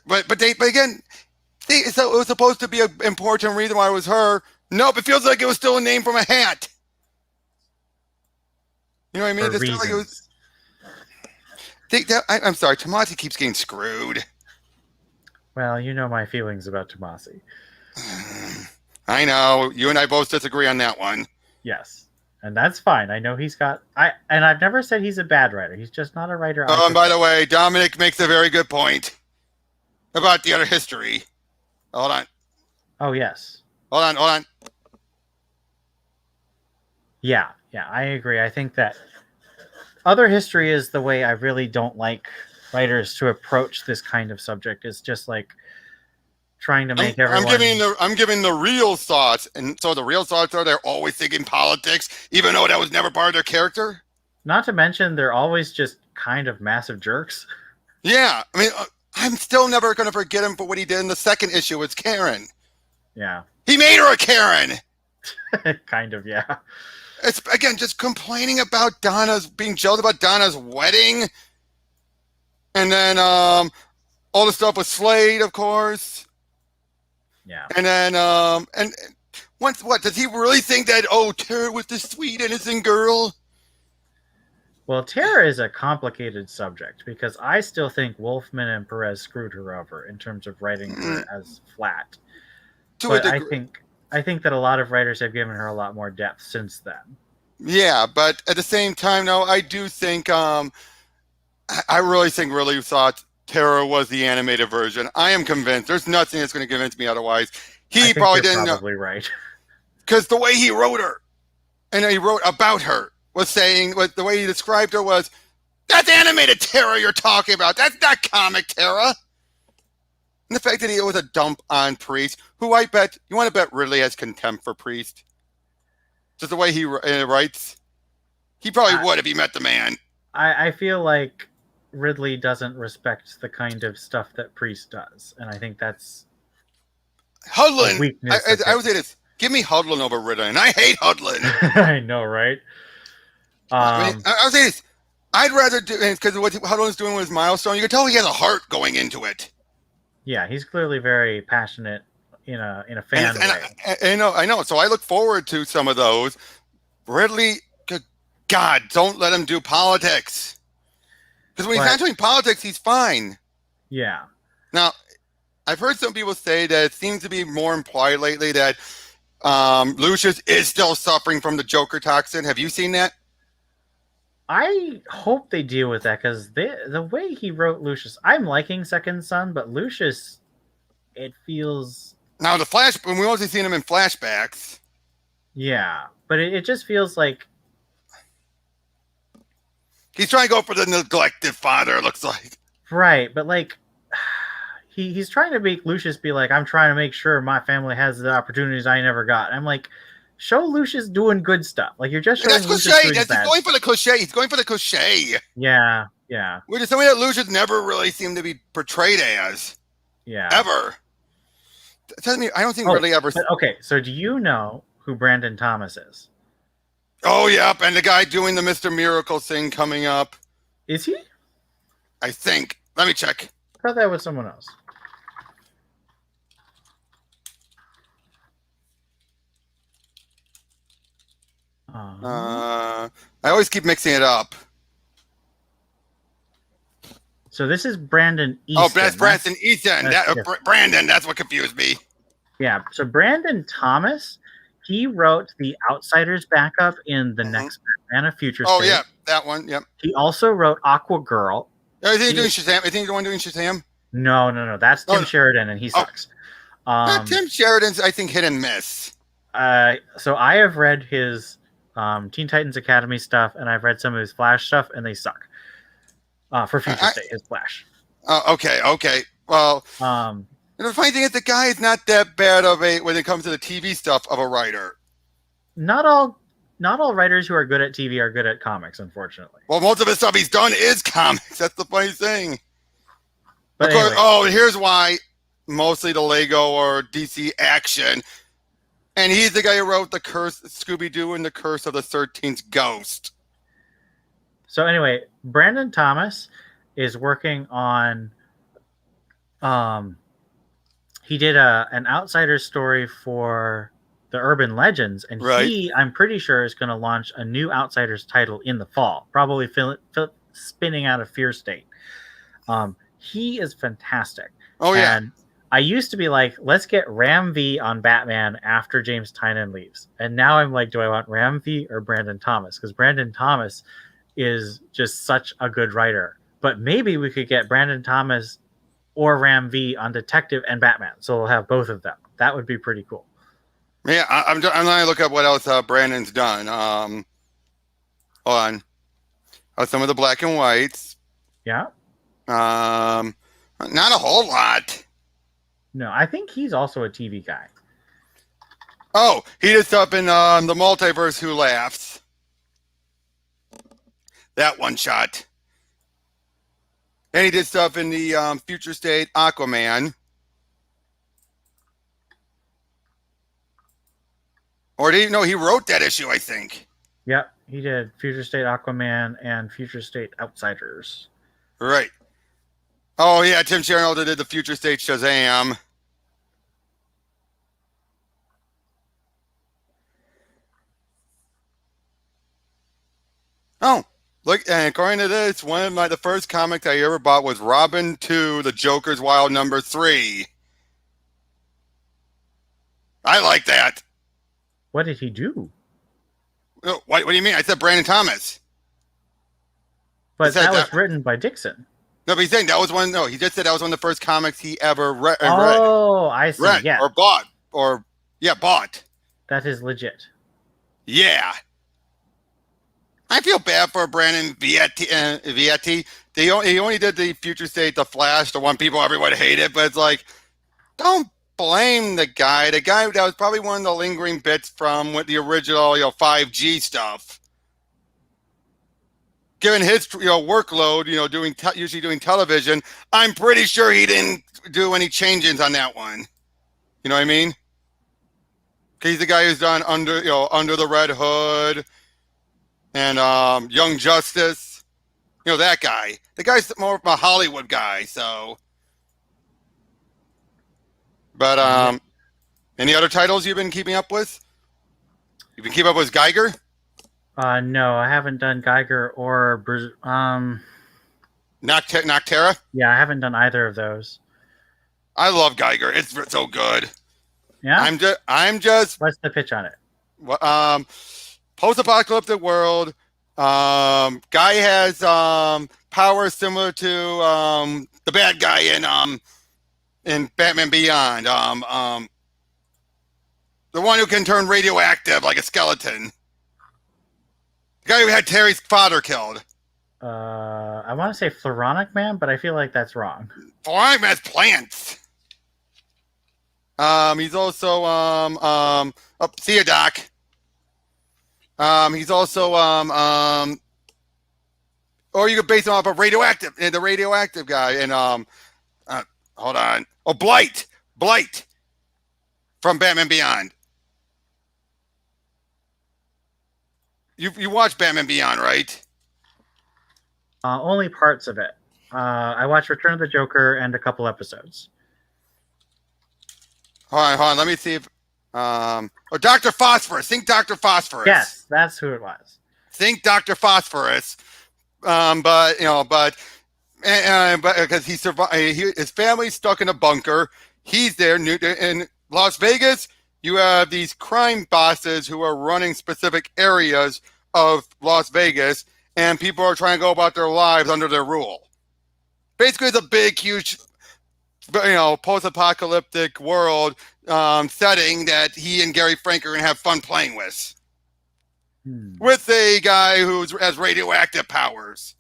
But again, so it was supposed to be an important reason why it was her. Nope, it feels like it was still a name from a hat. You know what I mean? It's like it was. I'm sorry, Tomasi keeps getting screwed. Well, you know my feelings about Tomasi. I know. You and I both disagree on that one. Yes. And that's fine. I know he's got... And I've never said he's a bad writer. He's just not a writer. Oh, and by the way, Dominic makes a very good point about the other history. Hold on. Oh, yes. Hold on. Yeah, I agree. I think that other history is the way I really don't like writers to approach this kind of subject. It's just like trying to make everyone... I'm giving the real thoughts, and so the real thoughts are they're always thinking politics, even though that was never part of their character. Not to mention they're always just kind of massive jerks. Yeah, I mean, I'm still never going to forget him for what he did in the second issue with Karen. Yeah. He made her a Karen. Kind of, yeah. It's, again, just complaining about being jealous about Donna's wedding. And then all the stuff with Slade, of course. Yeah. And then, and once, what, does he really think that, Tara was the sweet, innocent girl? Well, Tara is a complicated subject because I still think Wolfman and Perez screwed her over in terms of writing her as flat. But I think that a lot of writers have given her a lot more depth since then. Yeah, but at the same time, no, I do think, I really thought Tara was the animated version. I am convinced. There's nothing that's going to convince me otherwise. He probably didn't know. Probably right. Because the way he wrote her, and he wrote about her, was saying, the way he described her was, that's animated Tara you're talking about. That's not comic Tara. And the fact that he was a dump on Priest, who I bet, you want to bet Ridley has contempt for Priest? Just the way he writes? He probably would if he met the man. I feel like Ridley doesn't respect the kind of stuff that Priest does. And I think that's Hudlin. Weakness I would say this. Give me Hudlin over Ridley. And I hate Hudlin. I know, right? I would say this. I'd rather do, because what Hudlin's doing with his milestone, you can tell he has a heart going into it. Yeah, he's clearly very passionate in a fan way. I know. So I look forward to some of those. Ridley, good God, don't let him do politics. Because when he's not doing politics, he's fine. Yeah. Now, I've heard some people say that it seems to be more implied lately that Lucius is still suffering from the Joker toxin. Have you seen that? I hope they deal with that because the way he wrote Lucius, I'm liking Second Son, but Lucius, it feels... Now, when we mostly seen him in flashbacks. Yeah, but it just feels like... He's trying to go for the neglected father, it looks like. Right, but like... He's trying to make Lucius be like, I'm trying to make sure my family has the opportunities I never got. I'm like, show Lucius doing good stuff. Like, you're just showing Lucius doing bad. He's going for the cliche. He's going for the cliche. Yeah. Which is something that Lucius never really seemed to be portrayed as. Yeah. Ever. I don't think really ever. Okay, so do you know who Brandon Thomas is? Oh, yep, and the guy doing the Mr. Miracle thing coming up. Is he? I think. Let me check. I thought that was someone else. I always keep mixing it up. So this is Brandon Easton. Oh, that's Brandon Easton. Brandon, that's what confused me. Yeah, so Brandon Thomas, he wrote the Outsiders backup in the next Batman of Future State. Oh, yeah, that one, yep. He also wrote Aqua Girl. Is he doing Shazam? Is he the one doing Shazam? No. That's Tim Sheridan, and he sucks. Tim Sheridan's, I think, hit and miss. So I have read his Teen Titans Academy stuff, and I've read some of his Flash stuff, and they suck. For Future State, his Flash. Okay. Well, and the funny thing is, the guy is not that bad when it comes to the TV stuff of a writer. Not all writers who are good at TV are good at comics, unfortunately. Well, most of the stuff he's done is comics. That's the funny thing. But of course, anyway. Here's why. Mostly the Lego or DC action. And he's the guy who wrote the Curse, Scooby-Doo and the Curse of the 13th Ghost. So anyway, Brandon Thomas is working on... he did an Outsiders story for the Urban Legends, and he, I'm pretty sure, is going to launch a new Outsiders title in the fall, probably spinning out of Fear State. He is fantastic. Oh, yeah. And I used to be like, let's get Ram V on Batman after James Tynion leaves. And now I'm like, do I want Ram V or Brandon Thomas? Because Brandon Thomas is just such a good writer. But maybe we could get Brandon Thomas or Ram V on Detective and Batman. So we'll have both of them. That would be pretty cool. Yeah, I'm going to look up what else Brandon's done. Hold on. Some of the black and whites. Yeah. Not a whole lot. No, I think he's also a TV guy. Oh, he did stuff in the Multiverse. Who Laughs? That one shot. And he did stuff in the Future State Aquaman. Or did he? No, he wrote that issue, I think. Yep, he did Future State Aquaman and Future State Outsiders. Right. Oh, yeah, Tim Sharon also did the Future State Shazam. Oh, look, and according to this, the first comics I ever bought was Robin 2, The Joker's Wild number 3. I like that. What did he do? What do you mean? I said Brandon Thomas. But that was written by Dixon. No, but he's saying that was one. No, he just said that was one of the first comics he ever read. Oh, I see. Yeah. Or bought. Bought. That is legit. Yeah. I feel bad for Brandon Vietti. He only did the Future State, the Flash, the one people everyone hated, but it's like, don't blame the guy. The guy that was probably one of the lingering bits from with the original, 5G stuff. Given his workload, usually doing television, I'm pretty sure he didn't do any changes on that one. You know what I mean? He's the guy who's done Under the Red Hood and Young Justice. That guy. The guy's more of a Hollywood guy, so. But any other titles you've been keeping up with? You've been keeping up with Geiger? No, I haven't done Geiger or Noctera? Yeah, I haven't done either of those. I love Geiger. It's so good. Yeah. I'm just. What's the pitch on it? Post-apocalyptic world. Guy has powers similar to the bad guy in Batman Beyond. The one who can turn radioactive like a skeleton. The guy who had Terry's father killed. I want to say Floronic Man, but I feel like that's wrong. Floronic Man's plants. He's also see ya, Doc. He's also or you could base him off of radioactive, the radioactive guy, and hold on. Oh, Blight from Batman Beyond. You watched Batman Beyond, right? Only parts of it. I watched Return of the Joker and a couple episodes. Hold on. Let me see if Dr. Phosphorus. Think Dr. Phosphorus. Yes, that's who it was. Think Dr. Phosphorus. But because he survived, his family's stuck in a bunker. He's there in Las Vegas. You have these crime bosses who are running specific areas of Las Vegas, and people are trying to go about their lives under their rule. Basically, it's a big, huge, post-apocalyptic world setting that he and Gary Frank are going to have fun playing with. With a guy who has radioactive powers.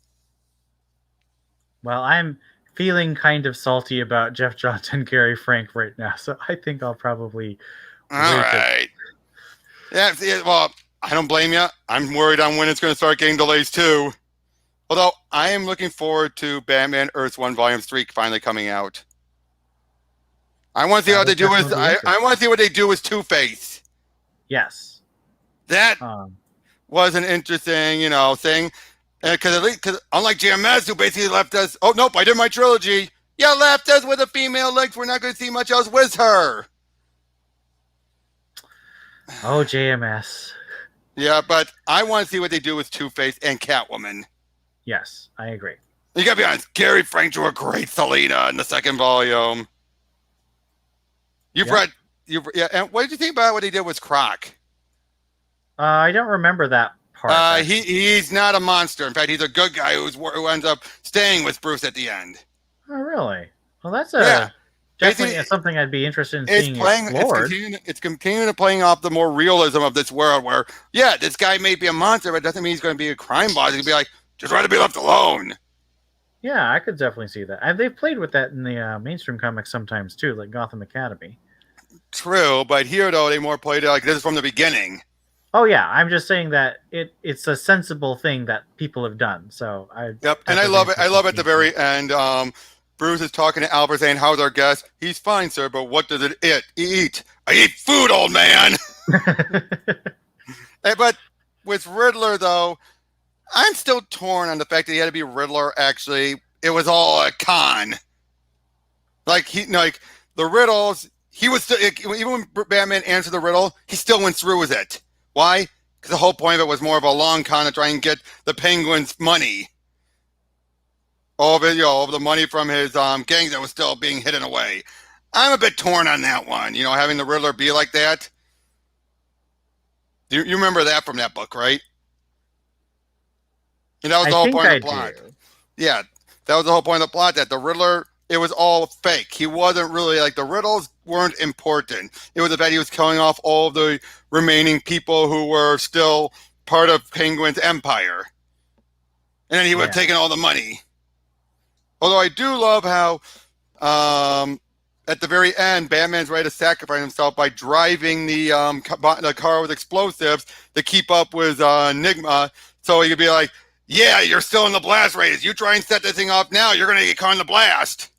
Well, I'm feeling kind of salty about Jeff Johns and Gary Frank right now, so I think I'll probably. All right. Yeah. Well, I don't blame you. I'm worried on when it's going to start getting delays too. Although I am looking forward to Batman Earth 1 Volume 3 finally coming out. I want to see how they do with. I want to see what they do with Two-Face. Yes. That was an interesting, thing. Because unlike JMS, who basically left us. Oh nope, I did my trilogy. You left us with a female legs. We're not going to see much else with her. Oh, JMS. Yeah, but I want to see what they do with Two-Face and Catwoman. Yes, I agree. You gotta be honest, Gary Frank drew a great Selina in the second volume. And what did you think about what he did with Croc? I don't remember that part. He's not a monster. In fact, he's a good guy who ends up staying with Bruce at the end. Oh, really? Well, that's definitely something I'd be interested in seeing explored. It's continuing to playing off the more realism of this world where, this guy may be a monster, but it doesn't mean he's going to be a crime boss. He could be like, just rather be left alone. Yeah, I could definitely see that. They've played with that in the mainstream comics sometimes, too, like Gotham Academy. True, but here, though, they more played it like this is from the beginning. Oh yeah, I'm just saying that it's a sensible thing that people have done. So I Yep, and have I no love it. I interest love in at the very end. Bruce is talking to Albert saying, "How's our guest?" He's fine, sir, but what does it eat? I eat food, old man. But with Riddler, though, I'm still torn on the fact that he had to be Riddler. Actually, it was all a con. Like the riddles, he was still, even when Batman answered the riddle, he still went through with it. Why? Because the whole point of it was more of a long con to try and get the Penguin's money. All of it, all of the money from his gangs that was still being hidden away. I'm a bit torn on that one. Having the Riddler be like that. You remember that from that book, right? And that was I the whole think point of I the plot. do. Yeah, that was the whole point of the plot, that the Riddler, it was all fake. He wasn't really, like, the riddles weren't important. It was the fact he was killing off all of the remaining people who were still part of Penguin's empire. And then he was taking all the money. Although I do love how at the very end, Batman's ready to sacrifice himself by driving the car with explosives to keep up with Enigma, so he could be like, yeah, you're still in the blast radius. You try and set this thing off now, you're going to get caught in the blast.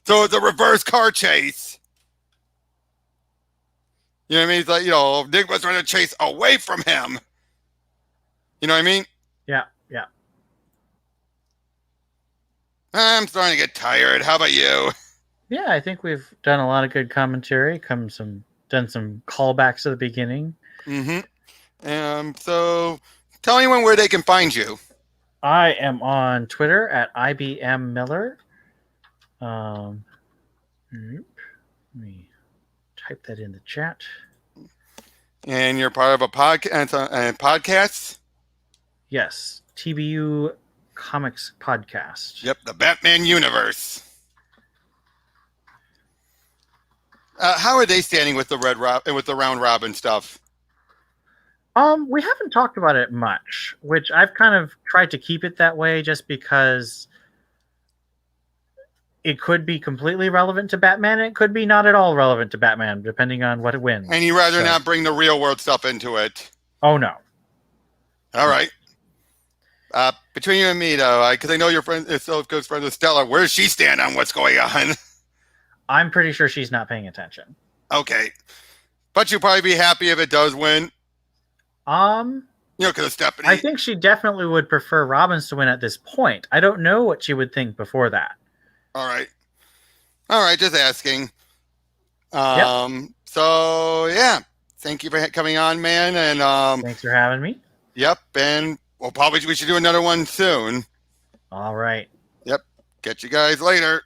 So it's a reverse car chase. You know what I mean? It's like, Enigma's trying to chase away from him. You know what I mean? Yeah. I'm starting to get tired. How about you? Yeah, I think we've done a lot of good commentary. Done some callbacks to the beginning. Mm-hmm. So tell anyone where they can find you. I am on Twitter at IBM Miller. Let me type that in the chat. And you're part of a podcast? Yes, TBU Comics Podcast. Yep, the Batman universe. How are they standing with the round robin stuff? We haven't talked about it much, which I've kind of tried to keep it that way just because it could be completely relevant to Batman, and it could be not at all relevant to Batman, depending on what it wins. And you'd rather not bring the real world stuff into it? Oh, no. All right. Between you and me, though, because I know your friend is so good friends with Stella, where does she stand on what's going on? I'm pretty sure she's not paying attention. Okay. But you'll probably be happy if it does win. Because of Stephanie. I think she definitely would prefer Robbins to win at this point. I don't know what she would think before that. All right, just asking. Yep. So yeah, thank you for coming on, man, and thanks for having me. Yep, and we should do another one soon. All right. Yep. Catch you guys later.